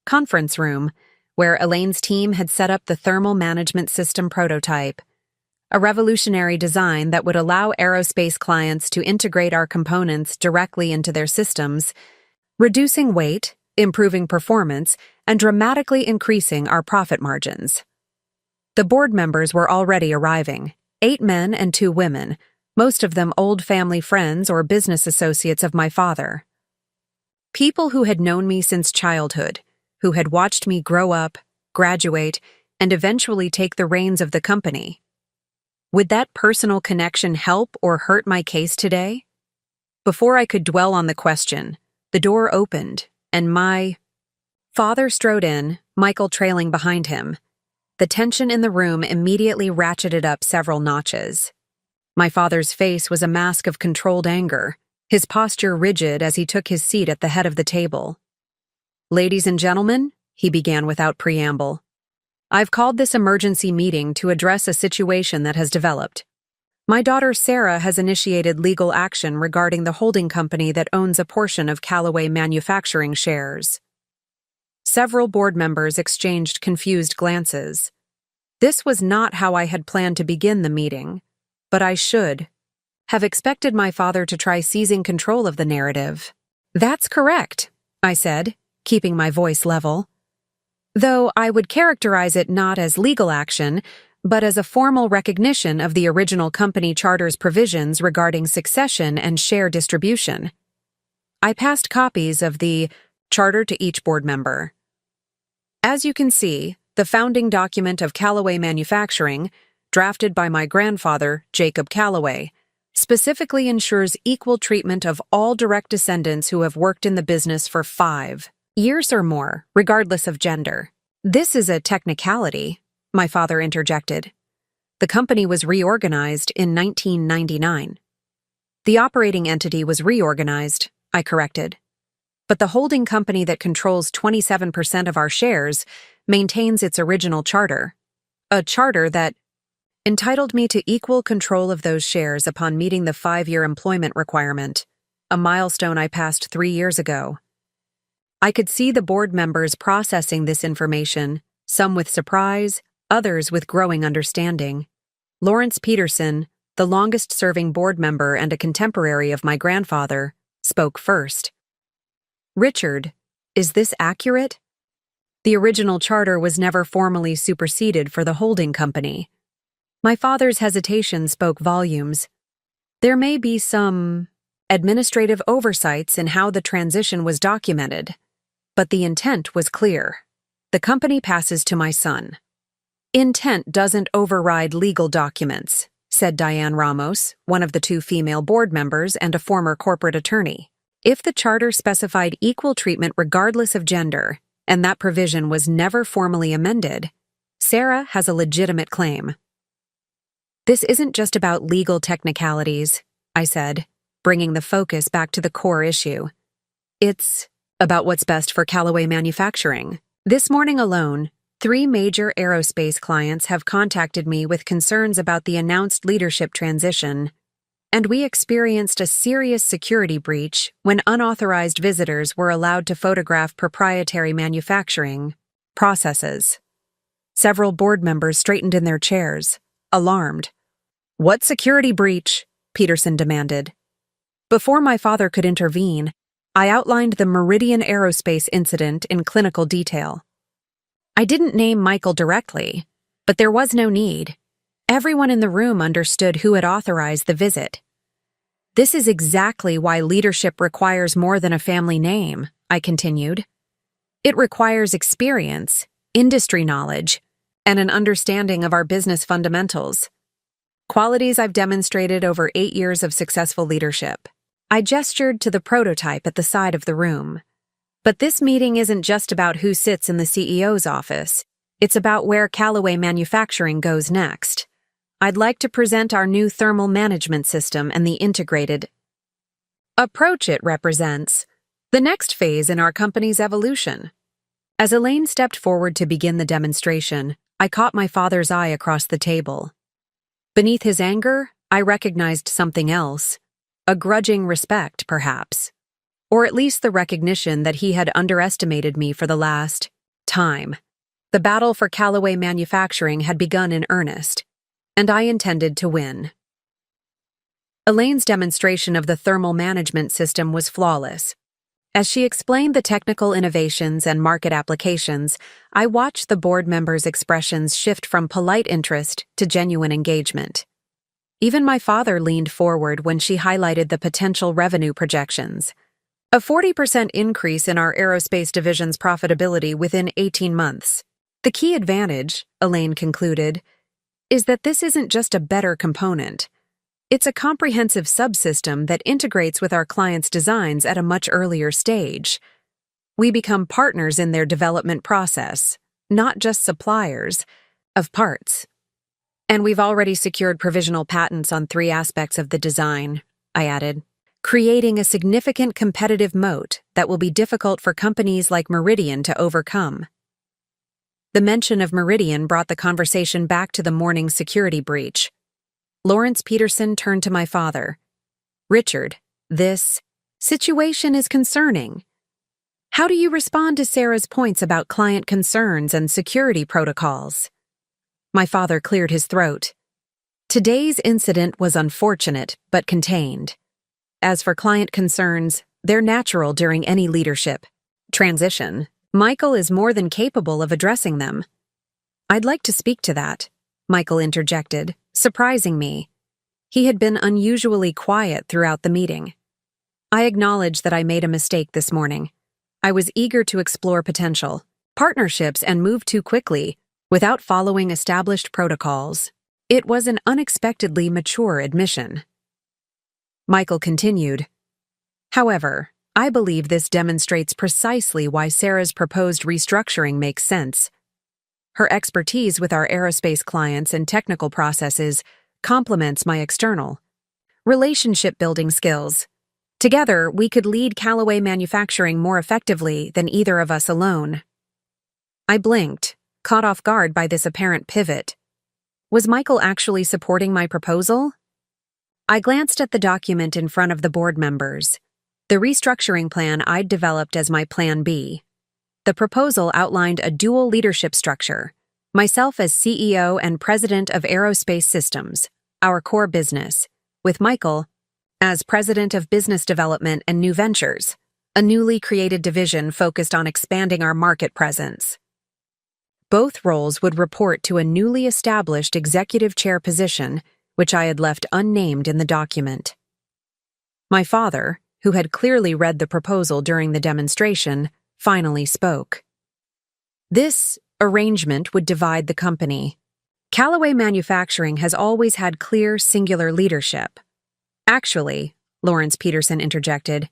S1: conference room, where Elaine's team had set up the thermal management system prototype, a revolutionary design that would allow aerospace clients to integrate our components directly into their systems, reducing weight, improving performance, and dramatically increasing our profit margins. The board members were already arriving, 8 men and 2 women, most of them old family friends or business associates of my father. People who had known me since childhood, who had watched me grow up, graduate, and eventually take the reins of the company. Would that personal connection help or hurt my case today? Before I could dwell on the question, the door opened, and my father strode in, Michael trailing behind him. The tension in the room immediately ratcheted up several notches. My father's face was a mask of controlled anger, his posture rigid as he took his seat at the head of the table. Ladies and gentlemen, he began without preamble. I've called this emergency meeting to address a situation that has developed. My daughter Sarah has initiated legal action regarding the holding company that owns a portion of Callaway Manufacturing shares. Several board members exchanged confused glances. This was not how I had planned to begin the meeting, but I should have expected my father to try seizing control of the narrative. That's correct, I said, keeping my voice level. Though I would characterize it not as legal action, but as a formal recognition of the original company charter's provisions regarding succession and share distribution. I passed copies of the charter to each board member. As you can see, the founding document of Callaway Manufacturing, drafted by my grandfather, Jacob Callaway, specifically ensures equal treatment of all direct descendants who have worked in the business for 5 years or more, regardless of gender. This is a technicality, my father interjected. The company was reorganized in 1999. The operating entity was reorganized, I corrected. But the holding company that controls 27% of our shares maintains its original charter, a charter that entitled me to equal control of those shares upon meeting the 5-year employment requirement, a milestone I passed 3 years ago. I could see the board members processing this information, some with surprise, others with growing understanding. Lawrence Peterson, the longest-serving board member and a contemporary of my grandfather, spoke first. Richard, is this accurate? The original charter was never formally superseded for the holding company. My father's hesitation spoke volumes. There may be some administrative oversights in how the transition was documented, but the intent was clear. The company passes to my son. Intent doesn't override legal documents, said Diane Ramos, one of the 2 female board members and a former corporate attorney. If the charter specified equal treatment regardless of gender, and that provision was never formally amended, Sarah has a legitimate claim. This isn't just about legal technicalities, I said, bringing the focus back to the core issue. It's about what's best for Callaway Manufacturing. This morning alone, 3 major aerospace clients have contacted me with concerns about the announced leadership transition, and we experienced a serious security breach when unauthorized visitors were allowed to photograph proprietary manufacturing processes. Several board members straightened in their chairs, alarmed. "What security breach?" Peterson demanded. Before my father could intervene, I outlined the Meridian Aerospace incident in clinical detail. I didn't name Michael directly, but there was no need. Everyone in the room understood who had authorized the visit. This is exactly why leadership requires more than a family name, I continued. It requires experience, industry knowledge, and an understanding of our business fundamentals. Qualities I've demonstrated over 8 years of successful leadership. I gestured to the prototype at the side of the room. But this meeting isn't just about who sits in the CEO's office. It's about where Callaway Manufacturing goes next. I'd like to present our new thermal management system and the integrated approach it represents, the next phase in our company's evolution. As Elaine stepped forward to begin the demonstration, I caught my father's eye across the table. Beneath his anger, I recognized something else. A grudging respect, perhaps. Or at least the recognition that he had underestimated me for the last time. The battle for Callaway Manufacturing had begun in earnest, and I intended to win. Elaine's demonstration of the thermal management system was flawless. As she explained the technical innovations and market applications, I watched the board members' expressions shift from polite interest to genuine engagement. Even my father leaned forward when she highlighted the potential revenue projections. A 40% increase in our aerospace division's profitability within 18 months. The key advantage, Elaine concluded, is that this isn't just a better component. It's a comprehensive subsystem that integrates with our clients' designs at a much earlier stage. We become partners in their development process, not just suppliers of parts. And we've already secured provisional patents on 3 aspects of the design, I added, creating a significant competitive moat that will be difficult for companies like Meridian to overcome. The mention of Meridian brought the conversation back to the morning's security breach. Lawrence Peterson turned to my father. "Richard, this situation is concerning. How do you respond to Sarah's points about client concerns and security protocols?" My father cleared his throat. Today's incident was unfortunate, but contained. As for client concerns, they're natural during any leadership transition. Michael is more than capable of addressing them. "I'd like to speak to that," Michael interjected, surprising me. He had been unusually quiet throughout the meeting. I acknowledged that I made a mistake this morning. I was eager to explore potential partnerships and move too quickly, without following established protocols. It was an unexpectedly mature admission. Michael continued. "However, I believe this demonstrates precisely why Sarah's proposed restructuring makes sense. Her expertise with our aerospace clients and technical processes complements my external relationship-building skills. Together, we could lead Callaway Manufacturing more effectively than either of us alone." I blinked, caught off guard by this apparent pivot. Was Michael actually supporting my proposal? I glanced at the document in front of the board members, the restructuring plan I'd developed as my Plan B. The proposal outlined a dual leadership structure, myself as CEO and President of Aerospace Systems, our core business, with Michael as President of Business Development and New Ventures, a newly created division focused on expanding our market presence. Both roles would report to a newly established executive chair position, which I had left unnamed in the document. My father, who had clearly read the proposal during the demonstration, finally spoke. This arrangement would divide the company. Callaway Manufacturing has always had clear, singular leadership. Actually, Lawrence Peterson interjected,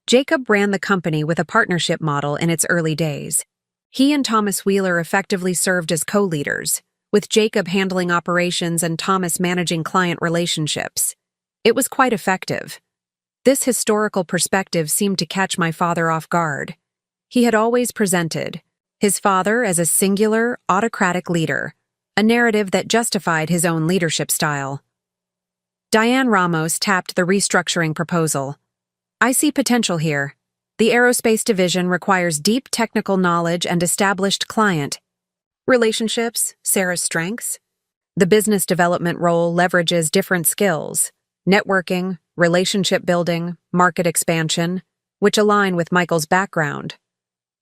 S1: Jacob ran the company with a partnership model in its early days. He and Thomas Wheeler effectively served as co-leaders, with Jacob handling operations and Thomas managing client relationships. It was quite effective. This historical perspective seemed to catch my father off guard. He had always presented his father as a singular, autocratic leader, a narrative that justified his own leadership style. Diane Ramos tapped the restructuring proposal. I see potential here. The aerospace division requires deep technical knowledge and established client relationships, Sarah's strengths. The business development role leverages different skills, networking, relationship building, market expansion, which align with Michael's background.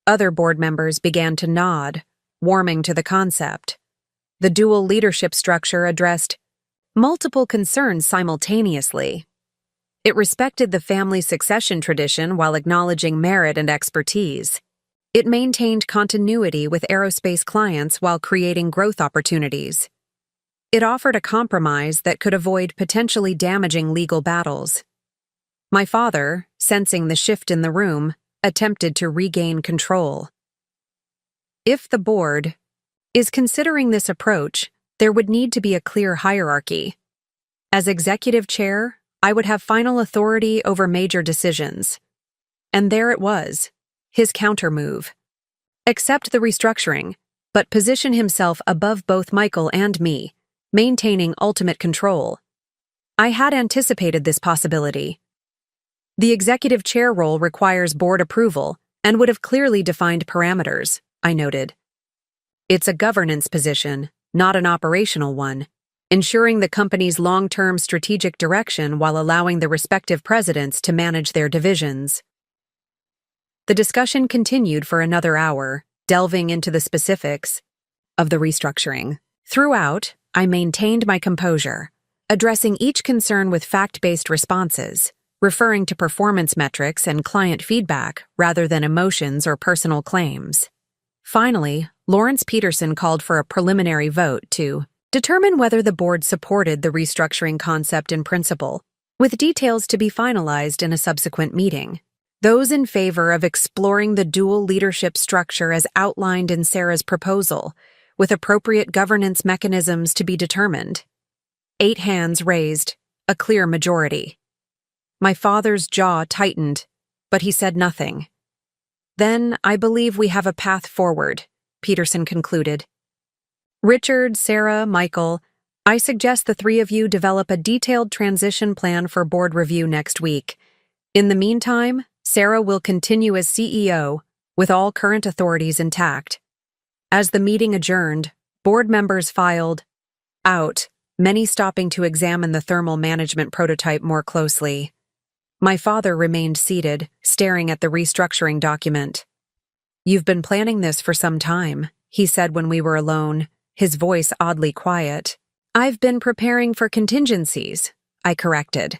S1: Other board members began to nod, warming to the concept. The dual leadership structure addressed multiple concerns simultaneously. It respected the family succession tradition while acknowledging merit and expertise. It maintained continuity with aerospace clients while creating growth opportunities. It offered a compromise that could avoid potentially damaging legal battles. My father, sensing the shift in the room, attempted to regain control. If the board is considering this approach, there would need to be a clear hierarchy. As executive chair, I would have final authority over major decisions. And there it was, his countermove. Accept the restructuring, but position himself above both Michael and me, maintaining ultimate control. I had anticipated this possibility. The executive chair role requires board approval and would have clearly defined parameters, I noted. It's a governance position, not an operational one, ensuring the company's long-term strategic direction while allowing the respective presidents to manage their divisions. The discussion continued for another hour, delving into the specifics of the restructuring. Throughout, I maintained my composure, addressing each concern with fact-based responses, referring to performance metrics and client feedback rather than emotions or personal claims. Finally, Lawrence Peterson called for a preliminary vote to determine whether the board supported the restructuring concept in principle, with details to be finalized in a subsequent meeting. Those in favor of exploring the dual leadership structure as outlined in Sarah's proposal, with appropriate governance mechanisms to be determined. 8 hands raised, a clear majority. My father's jaw tightened, but he said nothing. Then I believe we have a path forward, Peterson concluded. Richard, Sarah, Michael, I suggest the 3 of you develop a detailed transition plan for board review next week. In the meantime, Sarah will continue as CEO, with all current authorities intact. As the meeting adjourned, board members filed out, many stopping to examine the thermal management prototype more closely. My father remained seated, staring at the restructuring document. You've been planning this for some time, he said when we were alone, his voice oddly quiet. I've been preparing for contingencies, I corrected.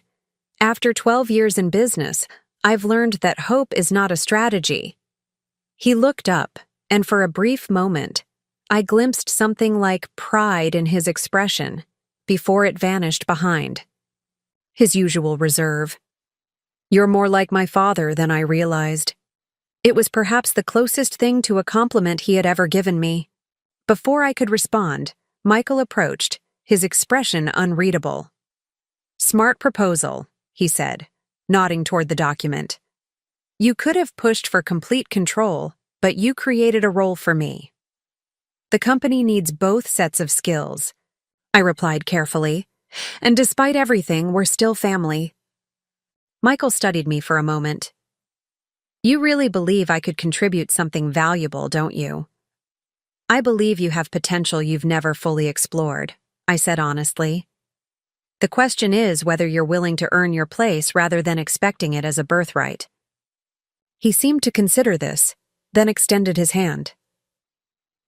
S1: After 12 years in business, I've learned that hope is not a strategy. He looked up, and for a brief moment, I glimpsed something like pride in his expression, before it vanished behind his usual reserve. You're more like my father than I realized. It was perhaps the closest thing to a compliment he had ever given me. Before I could respond, Michael approached, his expression unreadable. Smart proposal, he said, nodding toward the document. You could have pushed for complete control, but you created a role for me. The company needs both sets of skills, I replied carefully, and despite everything, we're still family. Michael studied me for a moment. You really believe I could contribute something valuable, don't you? I believe you have potential you've never fully explored, I said honestly. The question is whether you're willing to earn your place rather than expecting it as a birthright. He seemed to consider this, then extended his hand.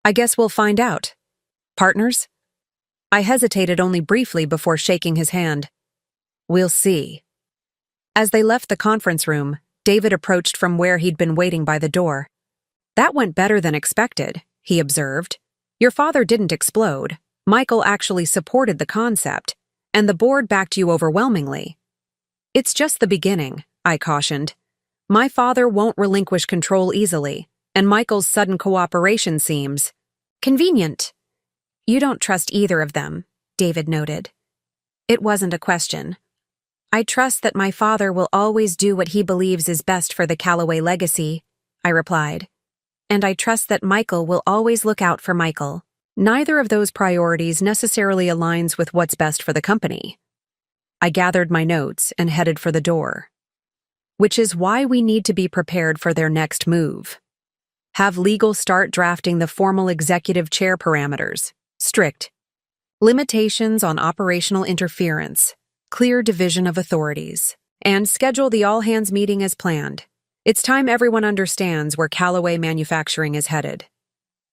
S1: I guess we'll find out. Partners? I hesitated only briefly before shaking his hand. We'll see. As they left the conference room, David approached from where he'd been waiting by the door. That went better than expected, he observed. Your father didn't explode. Michael actually supported the concept, and the board backed you overwhelmingly. It's just the beginning, I cautioned. My father won't relinquish control easily, and Michael's sudden cooperation seems convenient. You don't trust either of them, David noted. It wasn't a question. I trust that my father will always do what he believes is best for the Callaway legacy, I replied. And I trust that Michael will always look out for Michael. Neither of those priorities necessarily aligns with what's best for the company. I gathered my notes and headed for the door. Which is why we need to be prepared for their next move. Have legal start drafting the formal executive chair parameters. Strict. Limitations on operational interference. Clear division of authorities. And schedule the all-hands meeting as planned. It's time everyone understands where Callaway Manufacturing is headed.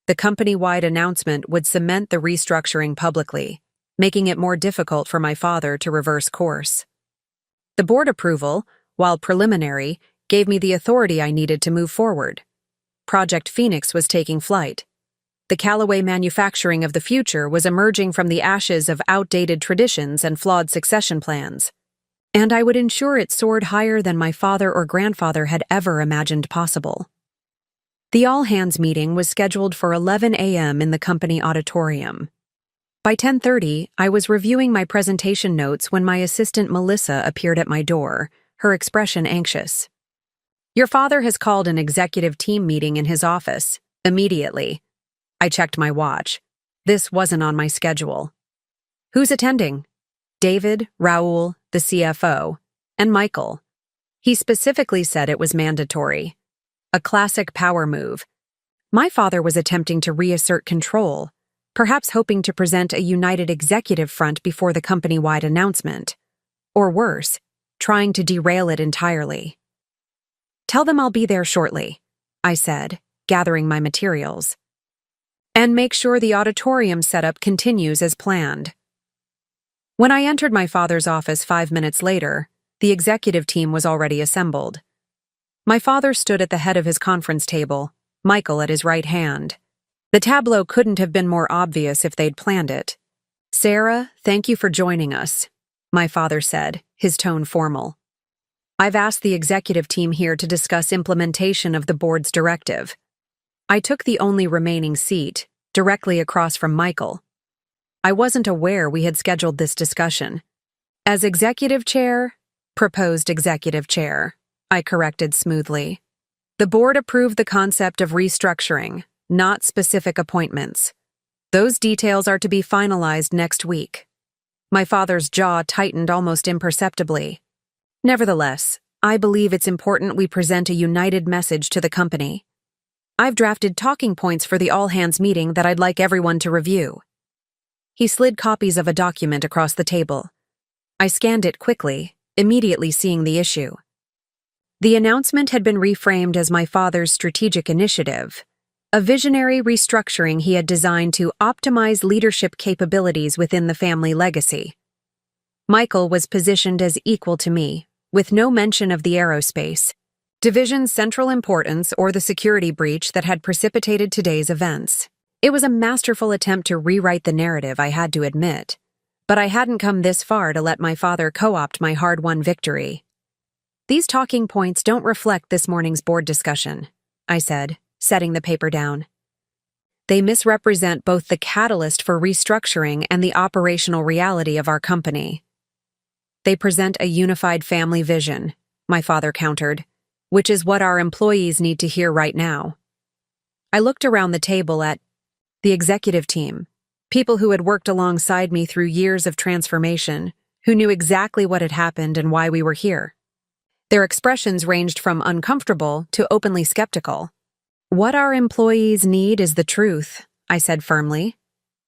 S1: The company-wide announcement would cement the restructuring publicly, making it more difficult for my father to reverse course. The board approval, while preliminary, gave me the authority I needed to move forward. Project Phoenix was taking flight. The Callaway Manufacturing of the future was emerging from the ashes of outdated traditions and flawed succession plans. And I would ensure it soared higher than my father or grandfather had ever imagined possible. The all-hands meeting was scheduled for 11 a.m. in the company auditorium. By 10:30, I was reviewing my presentation notes when my assistant Melissa appeared at my door, her expression anxious. Your father has called an executive team meeting in his office, immediately. I checked my watch. This wasn't on my schedule. Who's attending? David, Raoul, the CFO, and Michael. He specifically said it was mandatory. A classic power move. My father was attempting to reassert control, perhaps hoping to present a united executive front before the company-wide announcement. Or worse, trying to derail it entirely. Tell them I'll be there shortly, I said, gathering my materials. And make sure the auditorium setup continues as planned. When I entered my father's office 5 minutes later, the executive team was already assembled. My father stood at the head of his conference table, Michael at his right hand. The tableau couldn't have been more obvious if they'd planned it. Sarah, thank you for joining us, my father said, his tone formal. I've asked the executive team here to discuss implementation of the board's directive. I took the only remaining seat, directly across from Michael. I wasn't aware we had scheduled this discussion. As executive chair, proposed executive chair, I corrected smoothly. The board approved the concept of restructuring, not specific appointments. Those details are to be finalized next week. My father's jaw tightened almost imperceptibly. Nevertheless, I believe it's important we present a united message to the company. I've drafted talking points for the all-hands meeting that I'd like everyone to review. He slid copies of a document across the table. I scanned it quickly, immediately seeing the issue. The announcement had been reframed as my father's strategic initiative, a visionary restructuring he had designed to optimize leadership capabilities within the family legacy. Michael was positioned as equal to me, with no mention of the aerospace division's central importance or the security breach that had precipitated today's events. It was a masterful attempt to rewrite the narrative, I had to admit, but I hadn't come this far to let my father co-opt my hard-won victory. These talking points don't reflect this morning's board discussion, I said, setting the paper down. They misrepresent both the catalyst for restructuring and the operational reality of our company. They present a unified family vision, my father countered, which is what our employees need to hear right now. I looked around the table at the executive team, people who had worked alongside me through years of transformation, who knew exactly what had happened and why we were here. Their expressions ranged from uncomfortable to openly skeptical. What our employees need is the truth, I said firmly.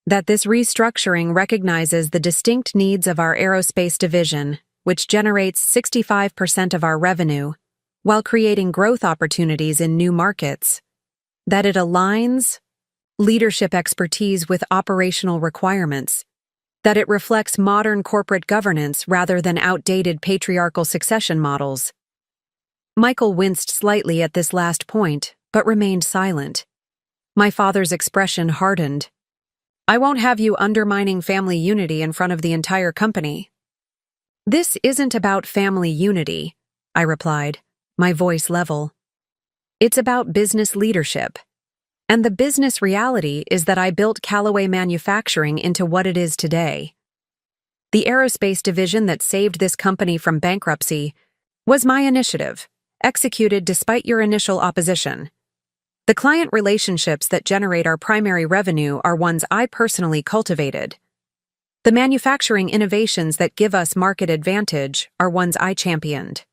S1: That this restructuring recognizes the distinct needs of our aerospace division, which generates 65% of our revenue, while creating growth opportunities in new markets. That it aligns leadership expertise with operational requirements. That it reflects modern corporate governance rather than outdated patriarchal succession models. Michael winced slightly at this last point, but remained silent. My father's expression hardened. I won't have you undermining family unity in front of the entire company. This isn't about family unity, I replied. my voice level. It's about business leadership. And the business reality is that I built Callaway Manufacturing into what it is today. The aerospace division that saved this company from bankruptcy was my initiative, executed despite your initial opposition. The client relationships that generate our primary revenue are ones I personally cultivated. The manufacturing innovations that give us market advantage are ones I championed.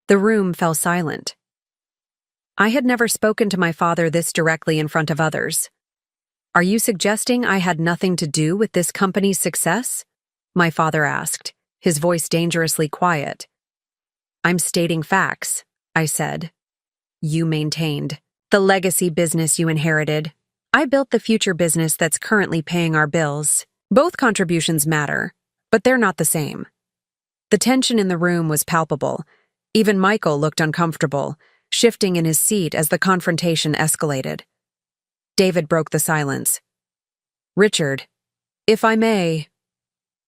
S1: The room fell silent. I had never spoken to my father this directly in front of others. "Are you suggesting I had nothing to do with this company's success?" my father asked, his voice dangerously quiet. "I'm stating facts," I said. "You maintained the legacy business you inherited. I built the future business that's currently paying our bills. Both contributions matter, but they're not the same." The tension in the room was palpable. Even Michael looked uncomfortable, shifting in his seat as the confrontation escalated. David broke the silence. "Richard, if I may,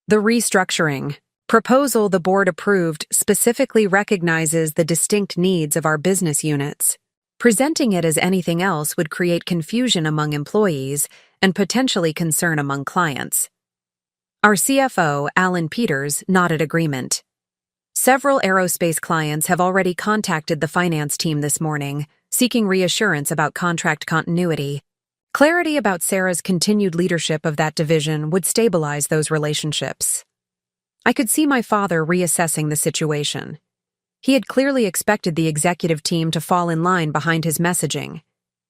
S1: the restructuring proposal the board approved specifically recognizes the distinct needs of our business units. Presenting it as anything else would create confusion among employees and potentially concern among clients." Our CFO, Alan Peters, nodded agreement. "Several aerospace clients have already contacted the finance team this morning, seeking reassurance about contract continuity. Clarity about Sarah's continued leadership of that division would stabilize those relationships." I could see my father reassessing the situation. He had clearly expected the executive team to fall in line behind his messaging.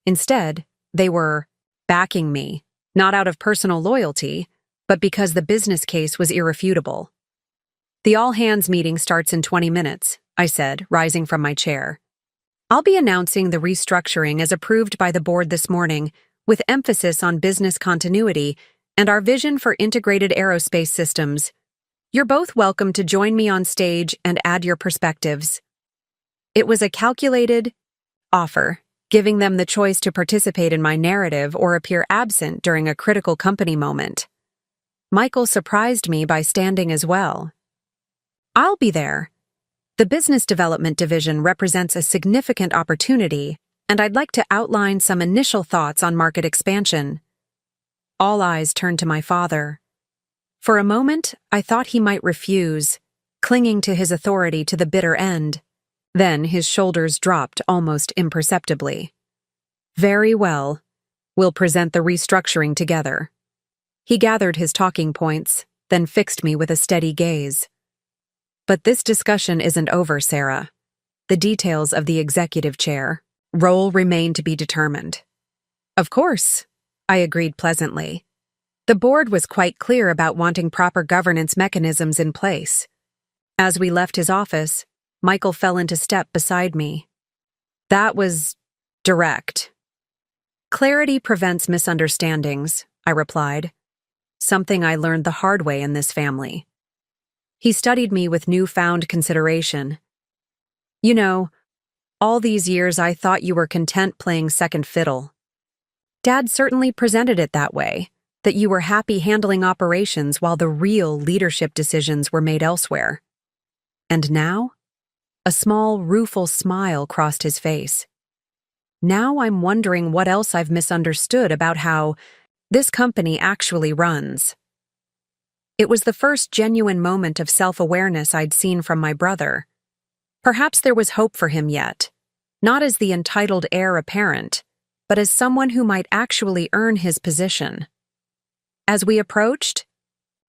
S1: Instead, they were backing me, not out of personal loyalty, but because the business case was irrefutable. "The all-hands meeting starts in 20 minutes, I said, rising from my chair. "I'll be announcing the restructuring as approved by the board this morning, with emphasis on business continuity and our vision for integrated aerospace systems. You're both welcome to join me on stage and add your perspectives." It was a calculated offer, giving them the choice to participate in my narrative or appear absent during a critical company moment. Michael surprised me by standing as well. "I'll be there. The business development division represents a significant opportunity, and I'd like to outline some initial thoughts on market expansion." All eyes turned to my father. For a moment, I thought he might refuse, clinging to his authority to the bitter end. Then his shoulders dropped almost imperceptibly. "Very well. We'll present the restructuring together." He gathered his talking points, then fixed me with a steady gaze. "But this discussion isn't over, Sarah. The details of the executive chair role remain to be determined." "Of course," I agreed pleasantly. The board was quite clear about wanting proper governance mechanisms in place. As we left his office, Michael fell into step beside me. "That was direct." "Clarity prevents misunderstandings," I replied. "Something I learned the hard way in this family." He studied me with newfound consideration. "You know, all these years I thought you were content playing second fiddle. Dad certainly presented it that way, that you were happy handling operations while the real leadership decisions were made elsewhere. And now?" A small, rueful smile crossed his face. "Now I'm wondering what else I've misunderstood about how this company actually runs." It was the first genuine moment of self-awareness I'd seen from my brother. Perhaps there was hope for him yet, not as the entitled heir apparent, but as someone who might actually earn his position. As we approached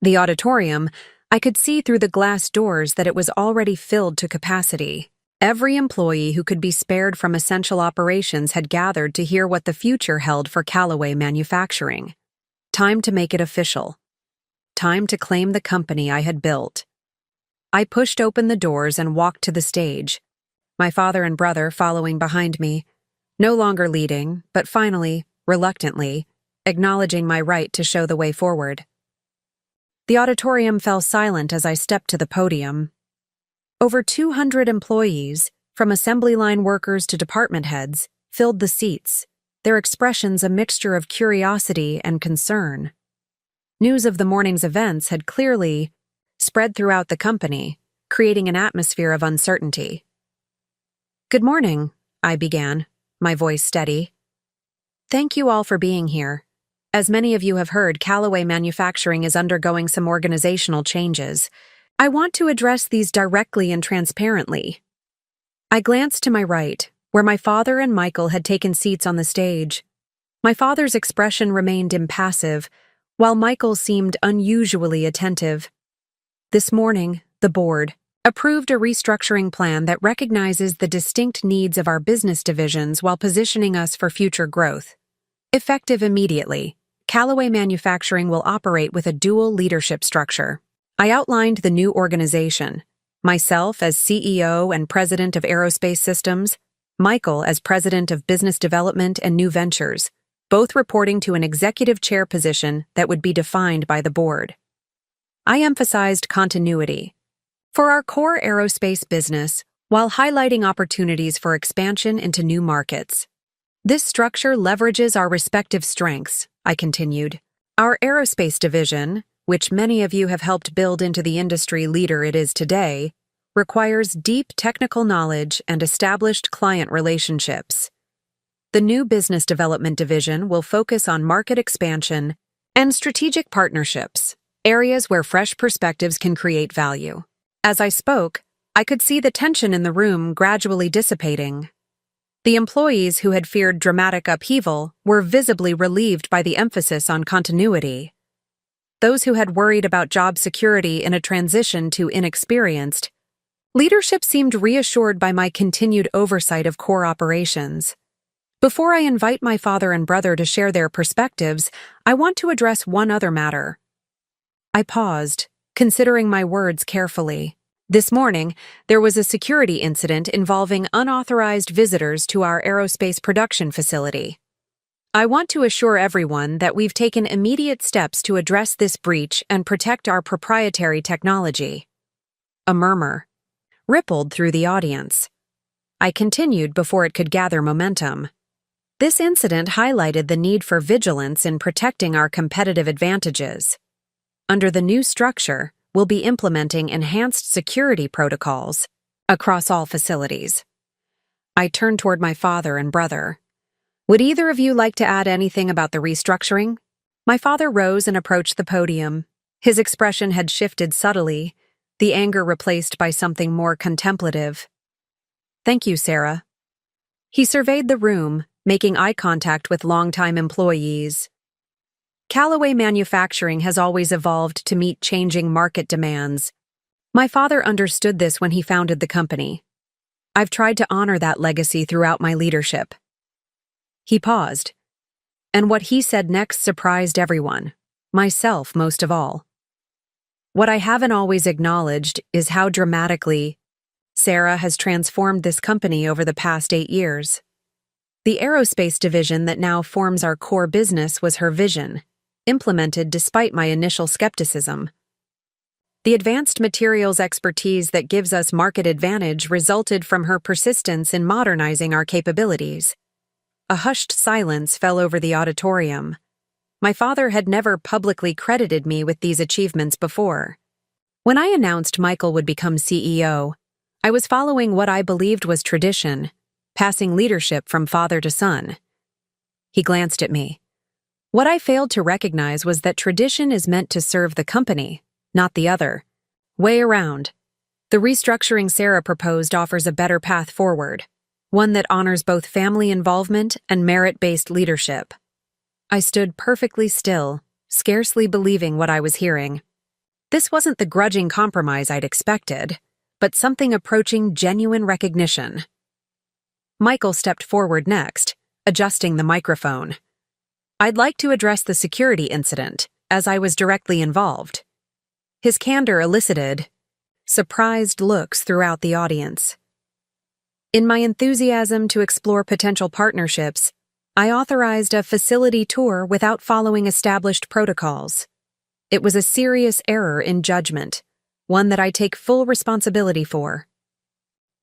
S1: the auditorium, I could see through the glass doors that it was already filled to capacity. Every employee who could be spared from essential operations had gathered to hear what the future held for Callaway Manufacturing. Time to make it official. Time to claim the company I had built. I pushed open the doors and walked to the stage, my father and brother following behind me, no longer leading, but finally, reluctantly, acknowledging my right to show the way forward. The auditorium fell silent as I stepped to the podium. Over 200 employees, from assembly line workers to department heads, filled the seats, their expressions a mixture of curiosity and concern. News of the morning's events had clearly spread throughout the company, creating an atmosphere of uncertainty. Good morning, I began, my voice steady. Thank you all for being here. As many of you have heard, Callaway Manufacturing is undergoing some organizational changes. I want to address these directly and transparently. I glanced to my right, where my father and Michael had taken seats on the stage. My father's expression remained impassive, while Michael seemed unusually attentive. This morning, the board approved a restructuring plan that recognizes the distinct needs of our business divisions while positioning us for future growth. Effective immediately, Callaway Manufacturing will operate with a dual leadership structure. I outlined the new organization, myself as CEO and President of Aerospace Systems, Michael as President of Business Development and New Ventures, both reporting to an executive chair position that would be defined by the board. I emphasized continuity for our core aerospace business while highlighting opportunities for expansion into new markets. This structure leverages our respective strengths, I continued. Our aerospace division, which many of you have helped build into the industry leader it is today, requires deep technical knowledge and established client relationships. The new business development division will focus on market expansion and strategic partnerships, areas where fresh perspectives can create value. As I spoke, I could see the tension in the room gradually dissipating. The employees who had feared dramatic upheaval were visibly relieved by the emphasis on continuity. Those who had worried about job security in a transition to inexperienced, leadership seemed reassured by my continued oversight of core operations. Before I invite my father and brother to share their perspectives, I want to address one other matter. I paused, considering my words carefully. This morning, there was a security incident involving unauthorized visitors to our aerospace production facility. I want to assure everyone that we've taken immediate steps to address this breach and protect our proprietary technology. A murmur rippled through the audience. I continued before it could gather momentum. This incident highlighted the need for vigilance in protecting our competitive advantages. Under the new structure, we'll be implementing enhanced security protocols across all facilities. I turned toward my father and brother. Would either of you like to add anything about the restructuring? My father rose and approached the podium. His expression had shifted subtly, the anger replaced by something more contemplative. Thank you, Sarah. He surveyed the room, making eye contact with longtime employees. Callaway Manufacturing has always evolved to meet changing market demands. My father understood this when he founded the company. I've tried to honor that legacy throughout my leadership. He paused, and what he said next surprised everyone, myself most of all. What I haven't always acknowledged is how dramatically Sarah has transformed this company over the past 8 years. The aerospace division that now forms our core business was her vision, implemented despite my initial skepticism. The advanced materials expertise that gives us market advantage resulted from her persistence in modernizing our capabilities. A hushed silence fell over the auditorium. My father had never publicly credited me with these achievements before. When I announced Michael would become CEO, I was following what I believed was tradition, passing leadership from father to son. He glanced at me. What I failed to recognize was that tradition is meant to serve the company, not the other way around. The restructuring Sarah proposed offers a better path forward, one that honors both family involvement and merit-based leadership. I stood perfectly still, scarcely believing what I was hearing. This wasn't the grudging compromise I'd expected, but something approaching genuine recognition. Michael stepped forward next, adjusting the microphone. I'd like to address the security incident, as I was directly involved. His candor elicited surprised looks throughout the audience. In my enthusiasm to explore potential partnerships, I authorized a facility tour without following established protocols. It was a serious error in judgment, one that I take full responsibility for.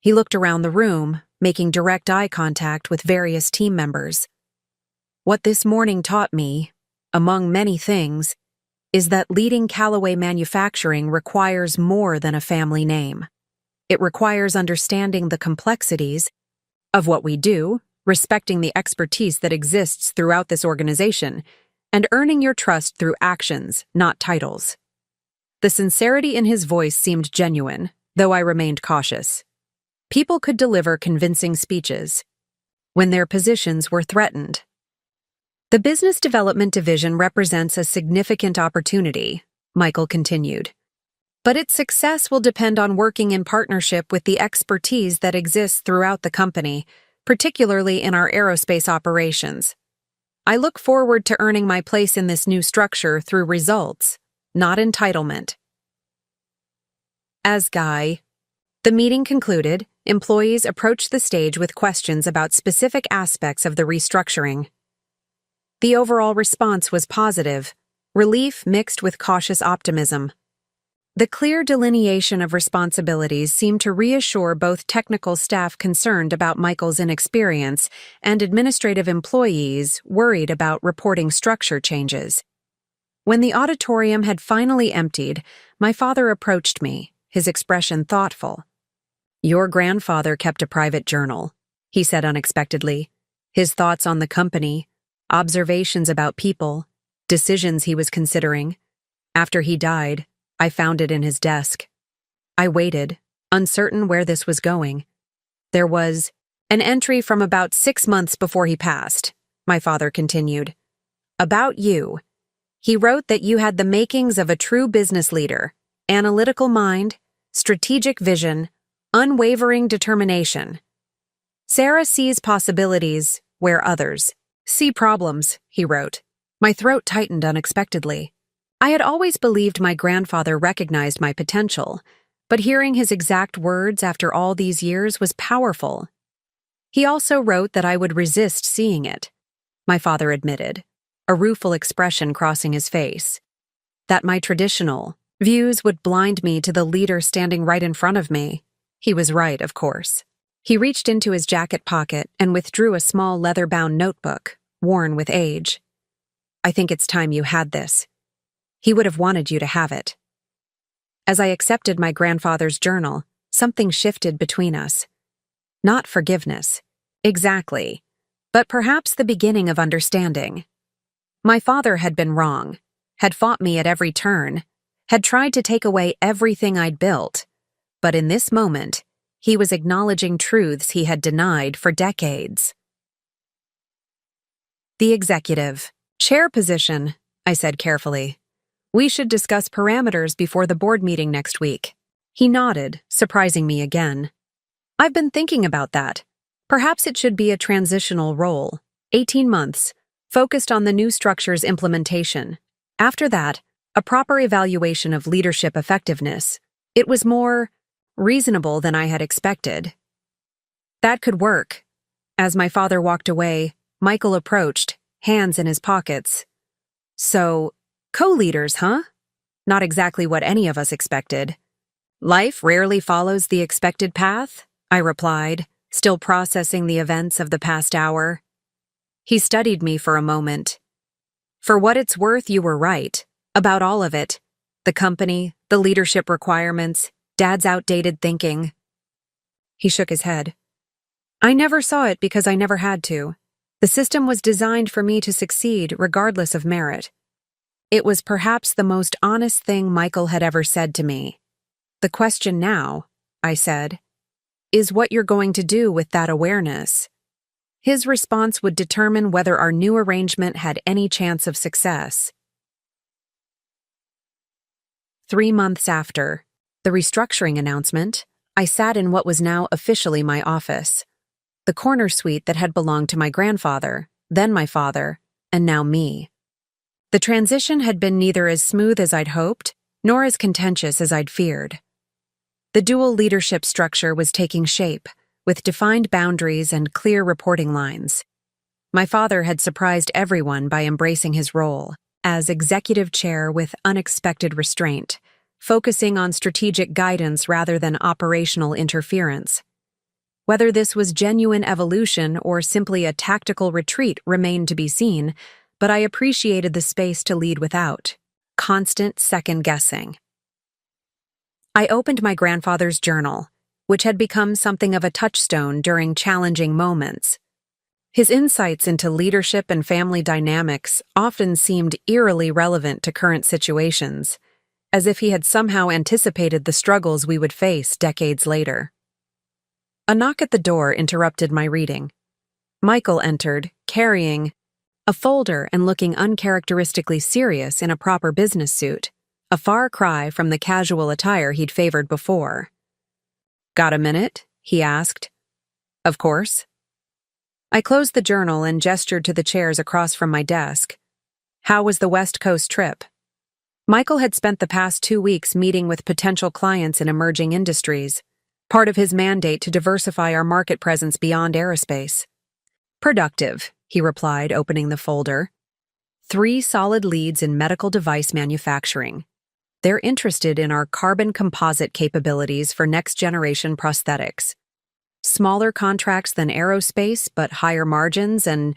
S1: He looked around the room, making direct eye contact with various team members. What this morning taught me, among many things, is that leading Callaway Manufacturing requires more than a family name. It requires understanding the complexities of what we do, respecting the expertise that exists throughout this organization, and earning your trust through actions, not titles. The sincerity in his voice seemed genuine, though I remained cautious. People could deliver convincing speeches when their positions were threatened. The Business Development Division represents a significant opportunity, Michael continued. But its success will depend on working in partnership with the expertise that exists throughout the company, particularly in our aerospace operations. I look forward to earning my place in this new structure through results, not entitlement. As Guy. The meeting concluded, employees approached the stage with questions about specific aspects of the restructuring. The overall response was positive, relief mixed with cautious optimism. The clear delineation of responsibilities seemed to reassure both technical staff concerned about Michael's inexperience and administrative employees worried about reporting structure changes. When the auditorium had finally emptied, my father approached me, his expression thoughtful. "Your grandfather kept a private journal," he said unexpectedly. His thoughts on the company, observations about people, decisions he was considering. After he died, I found it in his desk. I waited, uncertain where this was going. There was an entry from about 6 months before he passed, my father continued. About you. He wrote that you had the makings of a true business leader, analytical mind, strategic vision, unwavering determination. Sarah sees possibilities where others see problems, he wrote. My throat tightened unexpectedly. I had always believed my grandfather recognized my potential, but hearing his exact words after all these years was powerful. He also wrote that I would resist seeing it, my father admitted, a rueful expression crossing his face. That my traditional views would blind me to the leader standing right in front of me. He was right, of course. He reached into his jacket pocket and withdrew a small leather-bound notebook, worn with age. I think it's time you had this. He would have wanted you to have it. As I accepted my grandfather's journal, something shifted between us. Not forgiveness, exactly, but perhaps the beginning of understanding. My father had been wrong, had fought me at every turn, had tried to take away everything I'd built, but in this moment, he was acknowledging truths he had denied for decades. The executive chair position, I said carefully. We should discuss parameters before the board meeting next week. He nodded, surprising me again. I've been thinking about that. Perhaps it should be a transitional role, 18 months, focused on the new structure's implementation. After that, a proper evaluation of leadership effectiveness. It was more reasonable than I had expected. That could work. As my father walked away, Michael approached, hands in his pockets. So, co-leaders, huh? Not exactly what any of us expected. Life rarely follows the expected path, I replied, still processing the events of the past hour. He studied me for a moment. For what it's worth, you were right. About all of it. The company, the leadership requirements, Dad's outdated thinking. He shook his head. I never saw it because I never had to. The system was designed for me to succeed regardless of merit. It was perhaps the most honest thing Michael had ever said to me. The question now, I said, is what you're going to do with that awareness. His response would determine whether our new arrangement had any chance of success. 3 months after the restructuring announcement, I sat in what was now officially my office, the corner suite that had belonged to my grandfather, then my father, and now me. The transition had been neither as smooth as I'd hoped, nor as contentious as I'd feared. The dual leadership structure was taking shape, with defined boundaries and clear reporting lines. My father had surprised everyone by embracing his role as executive chair with unexpected restraint, focusing on strategic guidance rather than operational interference. Whether this was genuine evolution or simply a tactical retreat remained to be seen, but I appreciated the space to lead without constant second-guessing. I opened my grandfather's journal, which had become something of a touchstone during challenging moments. His insights into leadership and family dynamics often seemed eerily relevant to current situations, as if he had somehow anticipated the struggles we would face decades later. A knock at the door interrupted my reading. Michael entered, carrying a folder and looking uncharacteristically serious in a proper business suit, a far cry from the casual attire he'd favored before. "Got a minute?" he asked. "Of course." I closed the journal and gestured to the chairs across from my desk. "How was the West Coast trip?" Michael had spent the past 2 weeks meeting with potential clients in emerging industries, part of his mandate to diversify our market presence beyond aerospace. "Productive," he replied, opening the folder. 3 solid leads in medical device manufacturing. They're interested in our carbon composite capabilities for next-generation prosthetics. Smaller contracts than aerospace, but higher margins and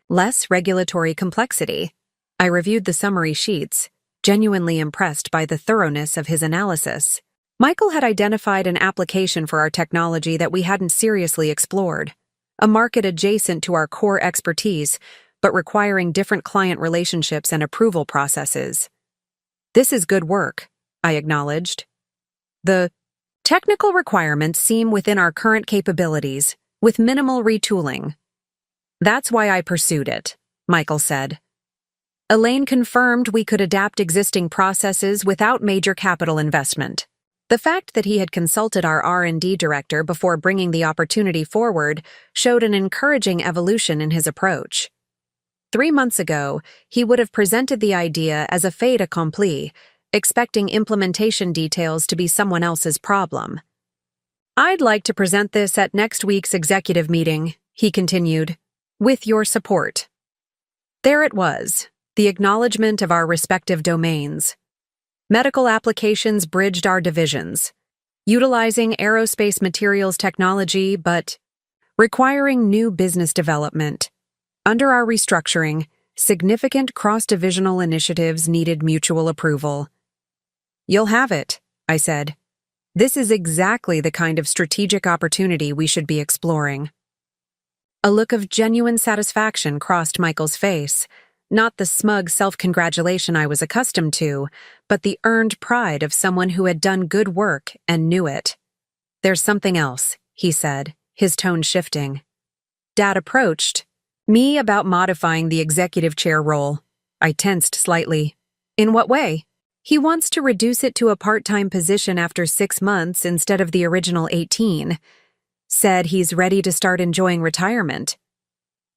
S1: less regulatory complexity. I reviewed the summary sheets, genuinely impressed by the thoroughness of his analysis. Michael had identified an application for our technology that we hadn't seriously explored, a market adjacent to our core expertise, but requiring different client relationships and approval processes. "This is good work," I acknowledged. "The technical requirements seem within our current capabilities, with minimal retooling." "That's why I pursued it," Michael said. Elaine confirmed we could adapt existing processes without major capital investment. The fact that he had consulted our R&D director before bringing the opportunity forward showed an encouraging evolution in his approach. 3 months ago, he would have presented the idea as a fait accompli, expecting implementation details to be someone else's problem. "I'd like to present this at next week's executive meeting," he continued, "with your support." There it was, the acknowledgement of our respective domains. Medical applications bridged our divisions, utilizing aerospace materials technology but requiring new business development. Under our restructuring, significant cross-divisional initiatives needed mutual approval. "You'll have it," I said. "This is exactly the kind of strategic opportunity we should be exploring." A look of genuine satisfaction crossed Michael's face, not the smug self-congratulation I was accustomed to, but the earned pride of someone who had done good work and knew it. "There's something else," he said, his tone shifting. Dad approached me about modifying the executive chair role. I tensed slightly. "In what way?" "He wants to reduce it to a part-time position after 6 months instead of the original 18. Said he's ready to start enjoying retirement."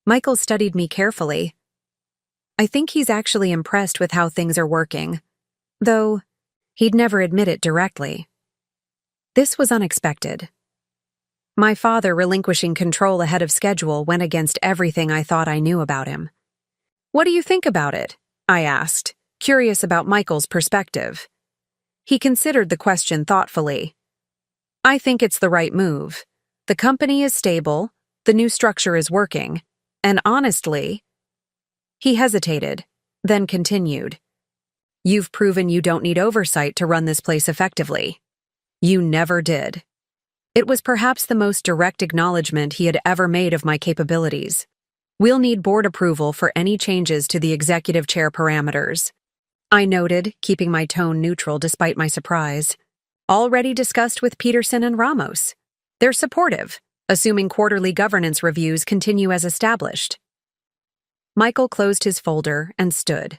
S1: Michael studied me carefully. "I think he's actually impressed with how things are working, though he'd never admit it directly." This was unexpected. My father relinquishing control ahead of schedule went against everything I thought I knew about him. "What do you think about it?" I asked, curious about Michael's perspective. He considered the question thoughtfully. "I think it's the right move. The company is stable, the new structure is working, and honestly—" He hesitated, then continued. "You've proven you don't need oversight to run this place effectively. You never did." It was perhaps the most direct acknowledgement he had ever made of my capabilities. "We'll need board approval for any changes to the executive chair parameters," I noted, keeping my tone neutral despite my surprise. "Already discussed with Peterson and Ramos. They're supportive, assuming quarterly governance reviews continue as established." Michael closed his folder and stood.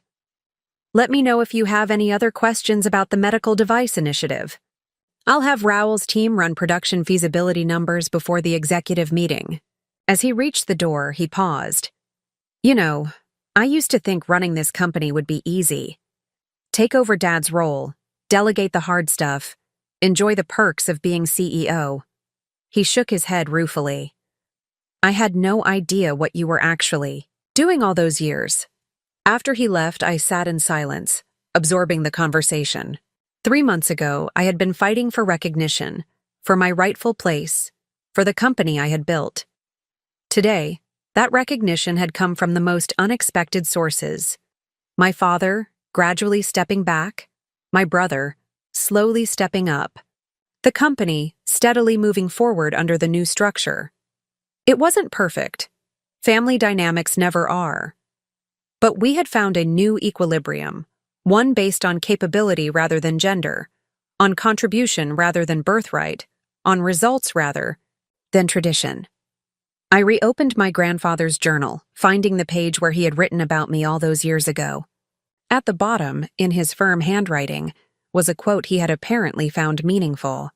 S1: "Let me know if you have any other questions about the medical device initiative. I'll have Raoul's team run production feasibility numbers before the executive meeting." As he reached the door, he paused. "You know, I used to think running this company would be easy. Take over Dad's role, delegate the hard stuff, enjoy the perks of being CEO." He shook his head ruefully. "I had no idea what you were actually doing all those years." After he left, I sat in silence, absorbing the conversation. 3 months ago, I had been fighting for recognition, for my rightful place, for the company I had built. Today, that recognition had come from the most unexpected sources. My father, gradually stepping back, my brother, slowly stepping up. the company steadily moving forward under the new structure. It wasn't perfect. Family dynamics never are. But we had found a new equilibrium, one based on capability rather than gender, on contribution rather than birthright, on results rather than tradition. I reopened my grandfather's journal, finding the page where he had written about me all those years ago. At the bottom, in his firm handwriting, was a quote he had apparently found meaningful.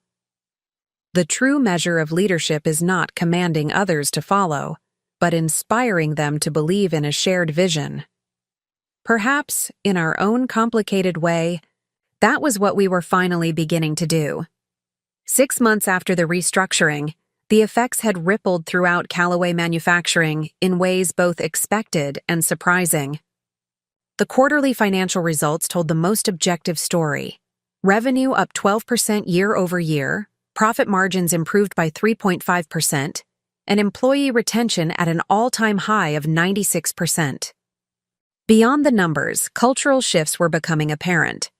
S1: "The true measure of leadership is not commanding others to follow, but inspiring them to believe in a shared vision." Perhaps, in our own complicated way, that was what we were finally beginning to do. 6 months after the restructuring, the effects had rippled throughout Callaway Manufacturing in ways both expected and surprising. The quarterly financial results told the most objective story. Revenue up 12% year over year, profit margins improved by 3.5%, and employee retention at an all-time high of 96%. Beyond the numbers, cultural shifts were becoming apparent.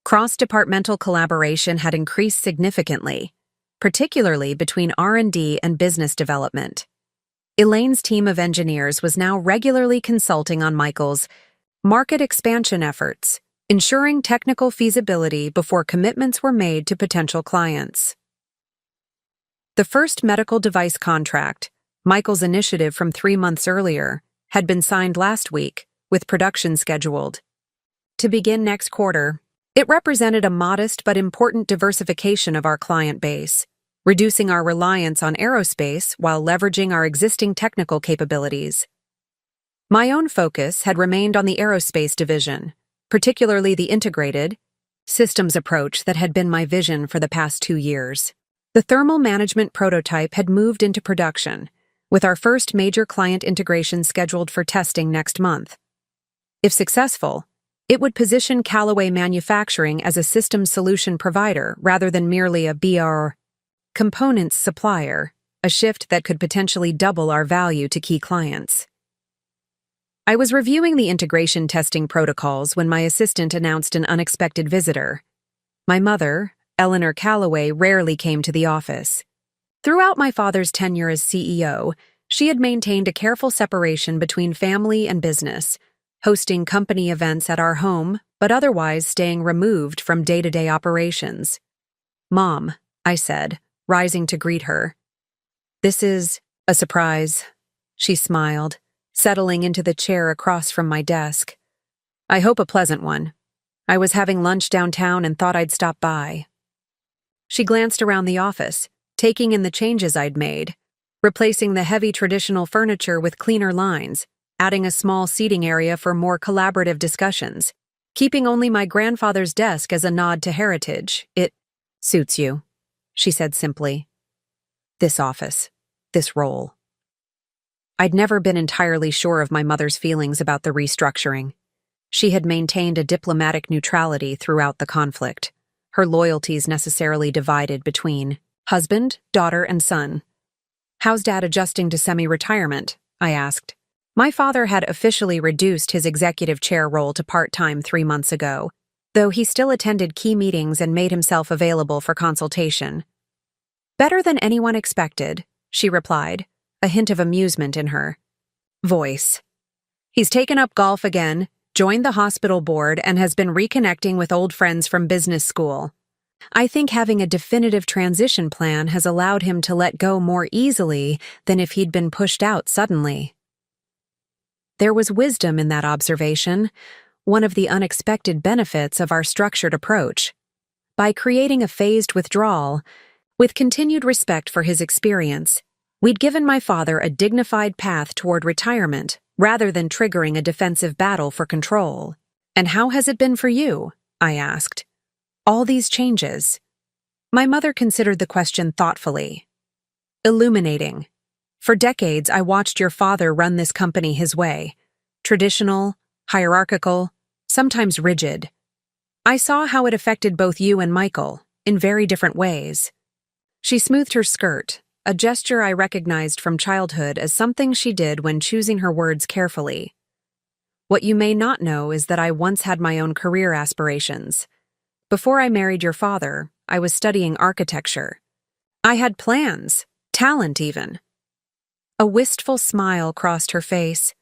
S1: Cross-departmental collaboration had increased significantly, particularly between R&D and business development. Elaine's team of engineers was now regularly consulting on Michael's market expansion efforts, ensuring technical feasibility before commitments were made to potential clients. The first medical device contract, Michael's initiative from 3 months earlier, had been signed last week, with production scheduled to begin next quarter. It represented a modest but important diversification of our client base, reducing our reliance on aerospace while leveraging our existing technical capabilities. My own focus had remained on the aerospace division, particularly the integrated systems approach that had been my vision for the past 2 years. The thermal management prototype had moved into production, with our first major client integration scheduled for testing next month. If successful, it would position Callaway Manufacturing as a systems solution provider rather than merely a BR components supplier, a shift that could potentially double our value to key clients. I was reviewing the integration testing protocols when my assistant announced an unexpected visitor. My mother, Eleanor Callaway, rarely came to the office. Throughout my father's tenure as CEO, she had maintained a careful separation between family and business, hosting company events at our home, but otherwise staying removed from day-to-day operations. "Mom," I said, rising to greet her. "This is a surprise," she smiled, settling into the chair across from my desk. "I hope a pleasant one. I was having lunch downtown and thought I'd stop by." She glanced around the office, taking in the changes I'd made, replacing the heavy traditional furniture with cleaner lines, adding a small seating area for more collaborative discussions, keeping only my grandfather's desk as a nod to heritage. "It suits you," she said simply. "This office, this role." I'd never been entirely sure of my mother's feelings about the restructuring. She had maintained a diplomatic neutrality throughout the conflict, her loyalties necessarily divided between husband, daughter, and son. "How's Dad adjusting to semi-retirement?" I asked. My father had officially reduced his executive chair role to part-time 3 months ago, though he still attended key meetings and made himself available for consultation. "Better than anyone expected," she replied, a hint of amusement in her voice. "He's taken up golf again, joined the hospital board, and has been reconnecting with old friends from business school. I think having a definitive transition plan has allowed him to let go more easily than if he'd been pushed out suddenly." There was wisdom in that observation, one of the unexpected benefits of our structured approach. By creating a phased withdrawal, with continued respect for his experience, we'd given my father a dignified path toward retirement rather than triggering a defensive battle for control. "And how has it been for you?" I asked. "All these changes." My mother considered the question thoughtfully. "Illuminating. For decades, I watched your father run this company his way. Traditional, hierarchical, sometimes rigid. I saw how it affected both you and Michael, in very different ways." She smoothed her skirt, a gesture I recognized from childhood as something she did when choosing her words carefully. "What you may not know is that I once had my own career aspirations. Before I married your father, I was studying architecture. I had plans, talent even. A wistful smile crossed her face.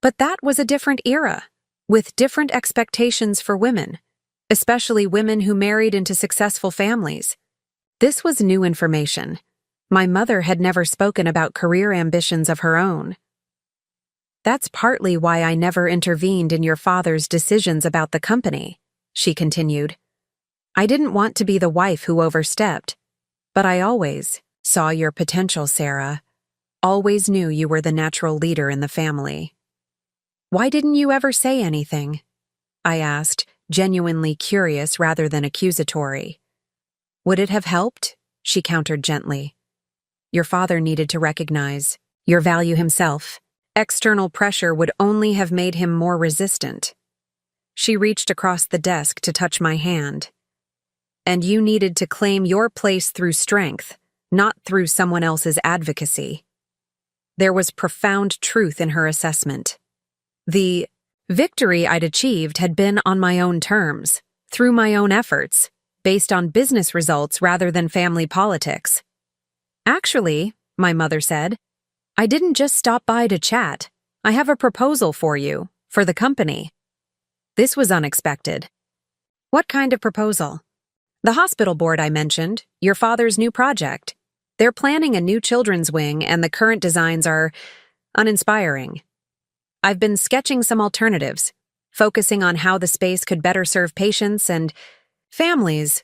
S1: But that was a different era, with different expectations for women, especially women who married into successful families. This was new information. My mother had never spoken about career ambitions of her own. That's partly why I never intervened in your father's decisions about the company, she continued. I didn't want to be the wife who overstepped, but I always saw your potential, Sarah. Always knew you were the natural leader in the family. Why didn't you ever say anything? I asked, genuinely curious rather than accusatory. Would it have helped? She countered gently. Your father needed to recognize your value himself. External pressure would only have made him more resistant. She reached across the desk to touch my hand. And you needed to claim your place through strength, not through someone else's advocacy. There was profound truth in her assessment. The victory I'd achieved had been on my own terms, through my own efforts, based on business results rather than family politics. Actually, my mother said, I didn't just stop by to chat. I have a proposal for you, for the company. This was unexpected. What kind of proposal? The hospital board I mentioned, your father's new project. They're planning a new children's wing and the current designs are uninspiring. I've been sketching some alternatives, focusing on how the space could better serve patients and families.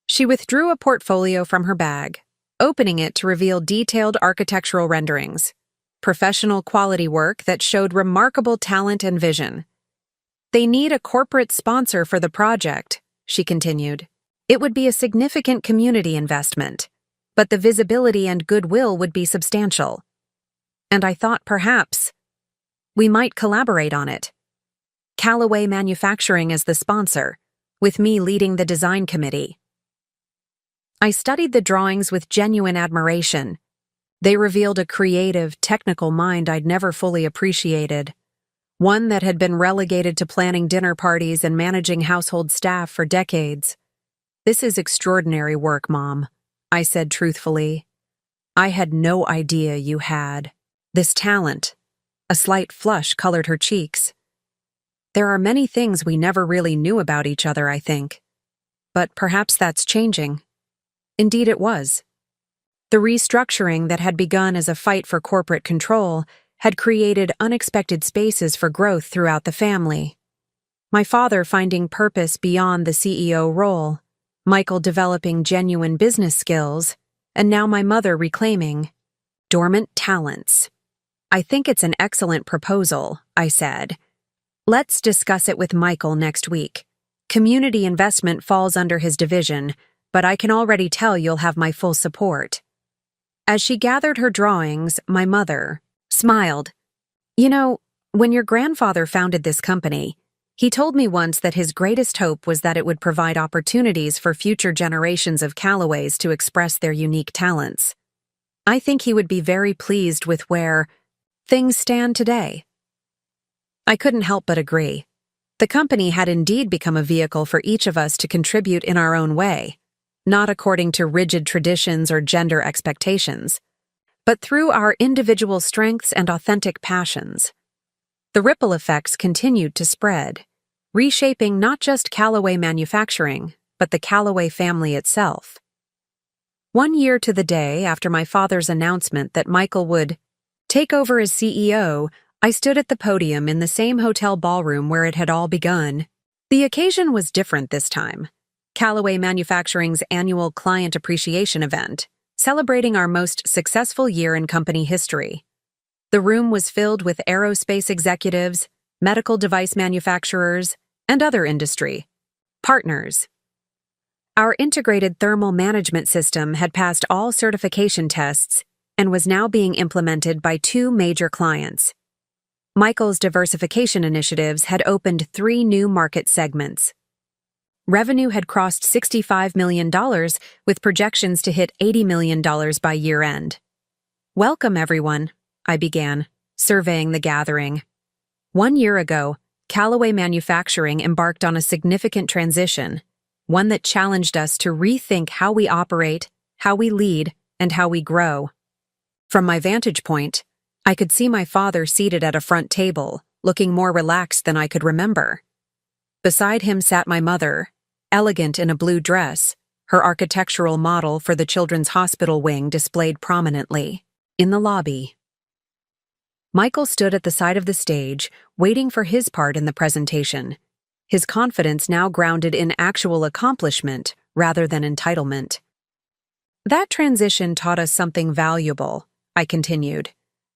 S1: She withdrew a portfolio from her bag, opening it to reveal detailed architectural renderings, professional quality work that showed remarkable talent and vision. They need a corporate sponsor for the project, she continued. It would be a significant community investment, but the visibility and goodwill would be substantial. And I thought perhaps we might collaborate on it. Callaway Manufacturing as the sponsor, with me leading the design committee. I studied the drawings with genuine admiration. They revealed a creative, technical mind I'd never fully appreciated. One that had been relegated to planning dinner parties and managing household staff for decades. This is extraordinary work, Mom, I said truthfully. I had no idea you had this talent. A slight flush colored her cheeks. There are many things we never really knew about each other, I think. But perhaps that's changing. Indeed it was. The restructuring that had begun as a fight for corporate control had created unexpected spaces for growth throughout the family. My father finding purpose beyond the CEO role, Michael developing genuine business skills, and now my mother reclaiming dormant talents. I think it's an excellent proposal, I said. Let's discuss it with Michael next week. Community investment falls under his division, but I can already tell you'll have my full support. As she gathered her drawings, my mother smiled. You know, when your grandfather founded this company, he told me once that his greatest hope was that it would provide opportunities for future generations of Callaways to express their unique talents. I think he would be very pleased with where things stand today. I couldn't help but agree. The company had indeed become a vehicle for each of us to contribute in our own way, not according to rigid traditions or gender expectations, but through our individual strengths and authentic passions. The ripple effects continued to spread, reshaping not just Callaway Manufacturing, but the Callaway family itself. 1 year to the day after my father's announcement that Michael would take over as CEO, I stood at the podium in the same hotel ballroom where it had all begun. The occasion was different this time. Callaway Manufacturing's annual client appreciation event, celebrating our most successful year in company history. The room was filled with aerospace executives, medical device manufacturers, and other industry partners. Our integrated thermal management system had passed all certification tests and was now being implemented by 2 major clients. Michael's diversification initiatives had opened 3 new market segments. Revenue had crossed $65 million, with projections to hit $80 million by year-end. Welcome, everyone, I began, surveying the gathering. 1 year ago, Callaway Manufacturing embarked on a significant transition. one that challenged us to rethink how we operate, how we lead, and how we grow. From my vantage point, I could see my father seated at a front table, looking more relaxed than I could remember. Beside him sat my mother, elegant in a blue dress, her architectural model for the children's hospital wing displayed prominently. In the lobby, Michael stood at the side of the stage, waiting for his part in the presentation, his confidence now grounded in actual accomplishment rather than entitlement. That transition taught us something valuable, I continued,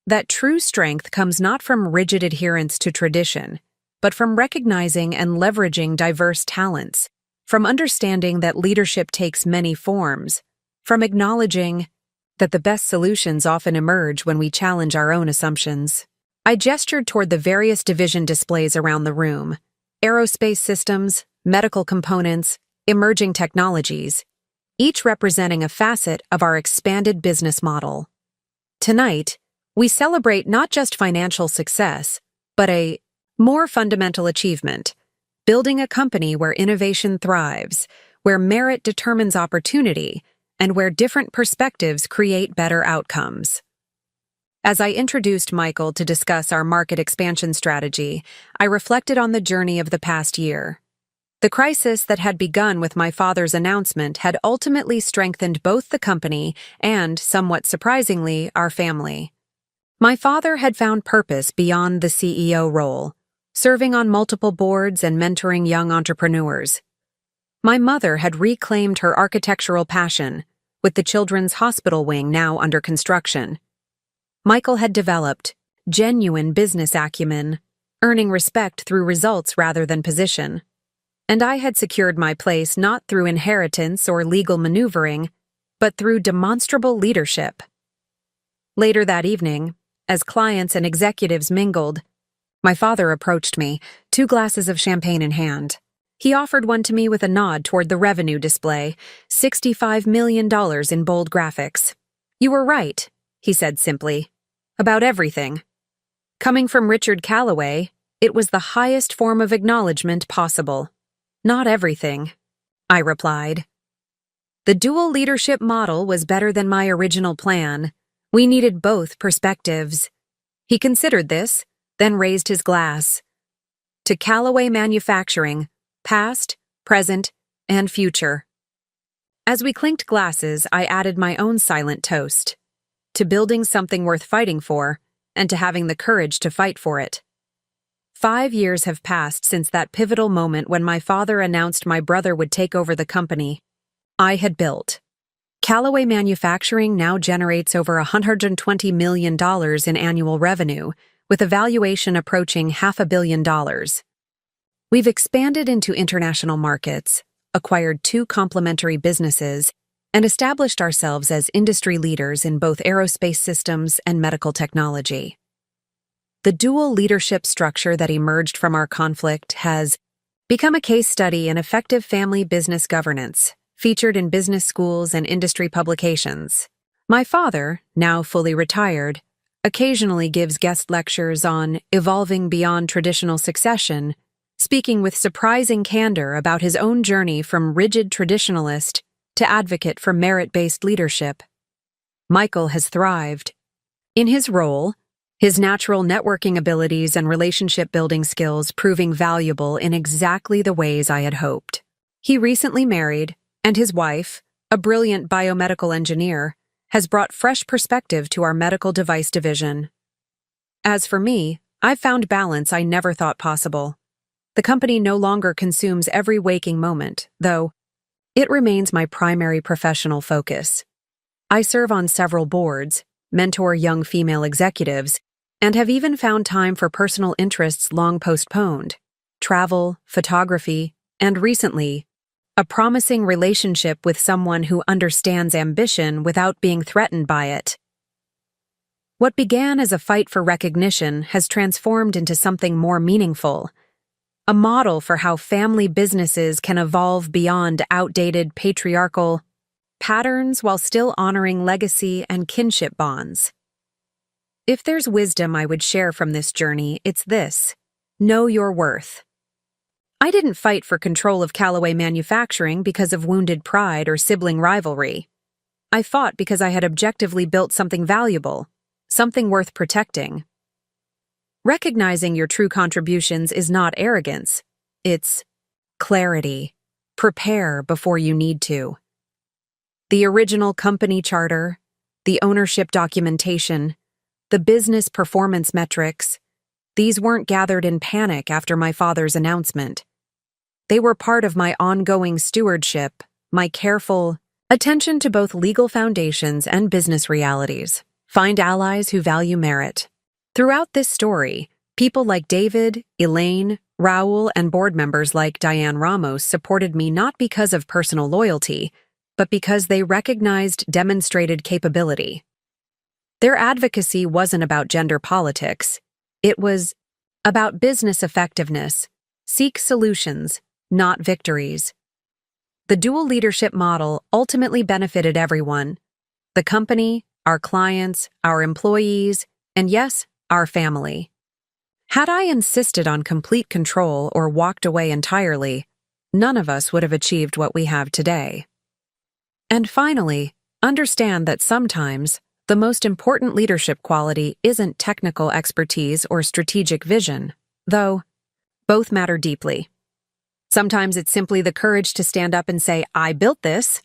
S1: that true strength comes not from rigid adherence to tradition, but from recognizing and leveraging diverse talents, from understanding that leadership takes many forms, from acknowledging that the best solutions often emerge when we challenge our own assumptions. I gestured toward the various division displays around the room: aerospace systems, medical components, emerging technologies, each representing a facet of our expanded business model. Tonight, we celebrate not just financial success, but a more fundamental achievement: building a company where innovation thrives, where merit determines opportunity, and where different perspectives create better outcomes. As I introduced Michael to discuss our market expansion strategy, I reflected on the journey of the past year. The crisis that had begun with my father's announcement had ultimately strengthened both the company and, somewhat surprisingly, our family. My father had found purpose beyond the CEO role, serving on multiple boards and mentoring young entrepreneurs. My mother had reclaimed her architectural passion, with the children's hospital wing now under construction. Michael had developed genuine business acumen, earning respect through results rather than position. And I had secured my place not through inheritance or legal maneuvering, but through demonstrable leadership. Later that evening, as clients and executives mingled, my father approached me, 2 glasses of champagne in hand. He offered one to me with a nod toward the revenue display, $65 million in bold graphics. "You were right," he said simply, "about everything." Coming from Richard Callaway, it was the highest form of acknowledgement possible. "Not everything," I replied. The dual leadership model was better than my original plan. We needed both perspectives. He considered this, then raised his glass. "To Callaway Manufacturing, past, present, and future." As we clinked glasses, I added my own silent toast: to building something worth fighting for, and to having the courage to fight for it. 5 years have passed since that pivotal moment when my father announced my brother would take over the company I had built. Callaway Manufacturing now generates over $120 million in annual revenue, with a valuation approaching $500 million. We've expanded into international markets, acquired 2 complementary businesses, and established ourselves as industry leaders in both aerospace systems and medical technology. The dual leadership structure that emerged from our conflict has become a case study in effective family business governance, featured in business schools and industry publications. My father, now fully retired, occasionally gives guest lectures on evolving beyond traditional succession, speaking with surprising candor about his own journey from rigid traditionalist to advocate for merit-based leadership. Michael has thrived. In his role, his natural networking abilities and relationship-building skills proving valuable in exactly the ways I had hoped. He recently married, and his wife, a brilliant biomedical engineer, has brought fresh perspective to our medical device division. As for me, I've found balance I never thought possible. The company no longer consumes every waking moment, though it remains my primary professional focus. I serve on several boards, mentor young female executives, and have even found time for personal interests long postponed: travel, photography, and recently, a promising relationship with someone who understands ambition without being threatened by it. What began as a fight for recognition has transformed into something more meaningful: a model for how family businesses can evolve beyond outdated patriarchal patterns while still honoring legacy and kinship bonds. If there's wisdom I would share from this journey, it's this: know your worth. I didn't fight for control of Callaway Manufacturing because of wounded pride or sibling rivalry. I fought because I had objectively built something valuable, something worth protecting. Recognizing your true contributions is not arrogance. It's clarity. Prepare before you need to. The original company charter, the ownership documentation, the business performance metrics, these weren't gathered in panic after my father's announcement. They were part of my ongoing stewardship, my careful attention to both legal foundations and business realities. Find allies who value merit. Throughout this story, people like David, Elaine, Raul, and board members like Diane Ramos supported me not because of personal loyalty, but because they recognized demonstrated capability. Their advocacy wasn't about gender politics. It was about business effectiveness. Seek solutions, not victories. The dual leadership model ultimately benefited everyone: the company, our clients, our employees, and yes, our family. Had I insisted on complete control or walked away entirely, none of us would have achieved what we have today. And finally, understand that sometimes the most important leadership quality isn't technical expertise or strategic vision, though both matter deeply. Sometimes it's simply the courage to stand up and say, "I built this,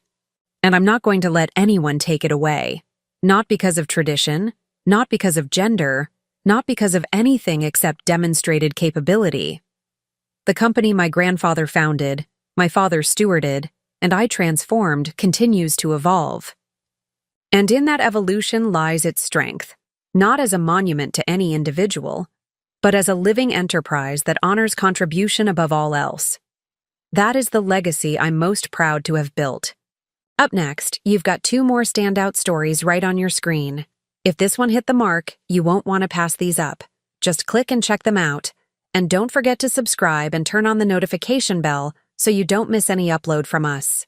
S1: and I'm not going to let anyone take it away." Not because of tradition, not because of gender, not because of anything except demonstrated capability. The company my grandfather founded, my father stewarded, and I transformed continues to evolve. And in that evolution lies its strength, not as a monument to any individual, but as a living enterprise that honors contribution above all else. That is the legacy I'm most proud to have built. Up next, you've got 2 more standout stories right on your screen. If this one hit the mark, you won't want to pass these up. Just click and check them out. And don't forget to subscribe and turn on the notification bell so you don't miss any upload from us.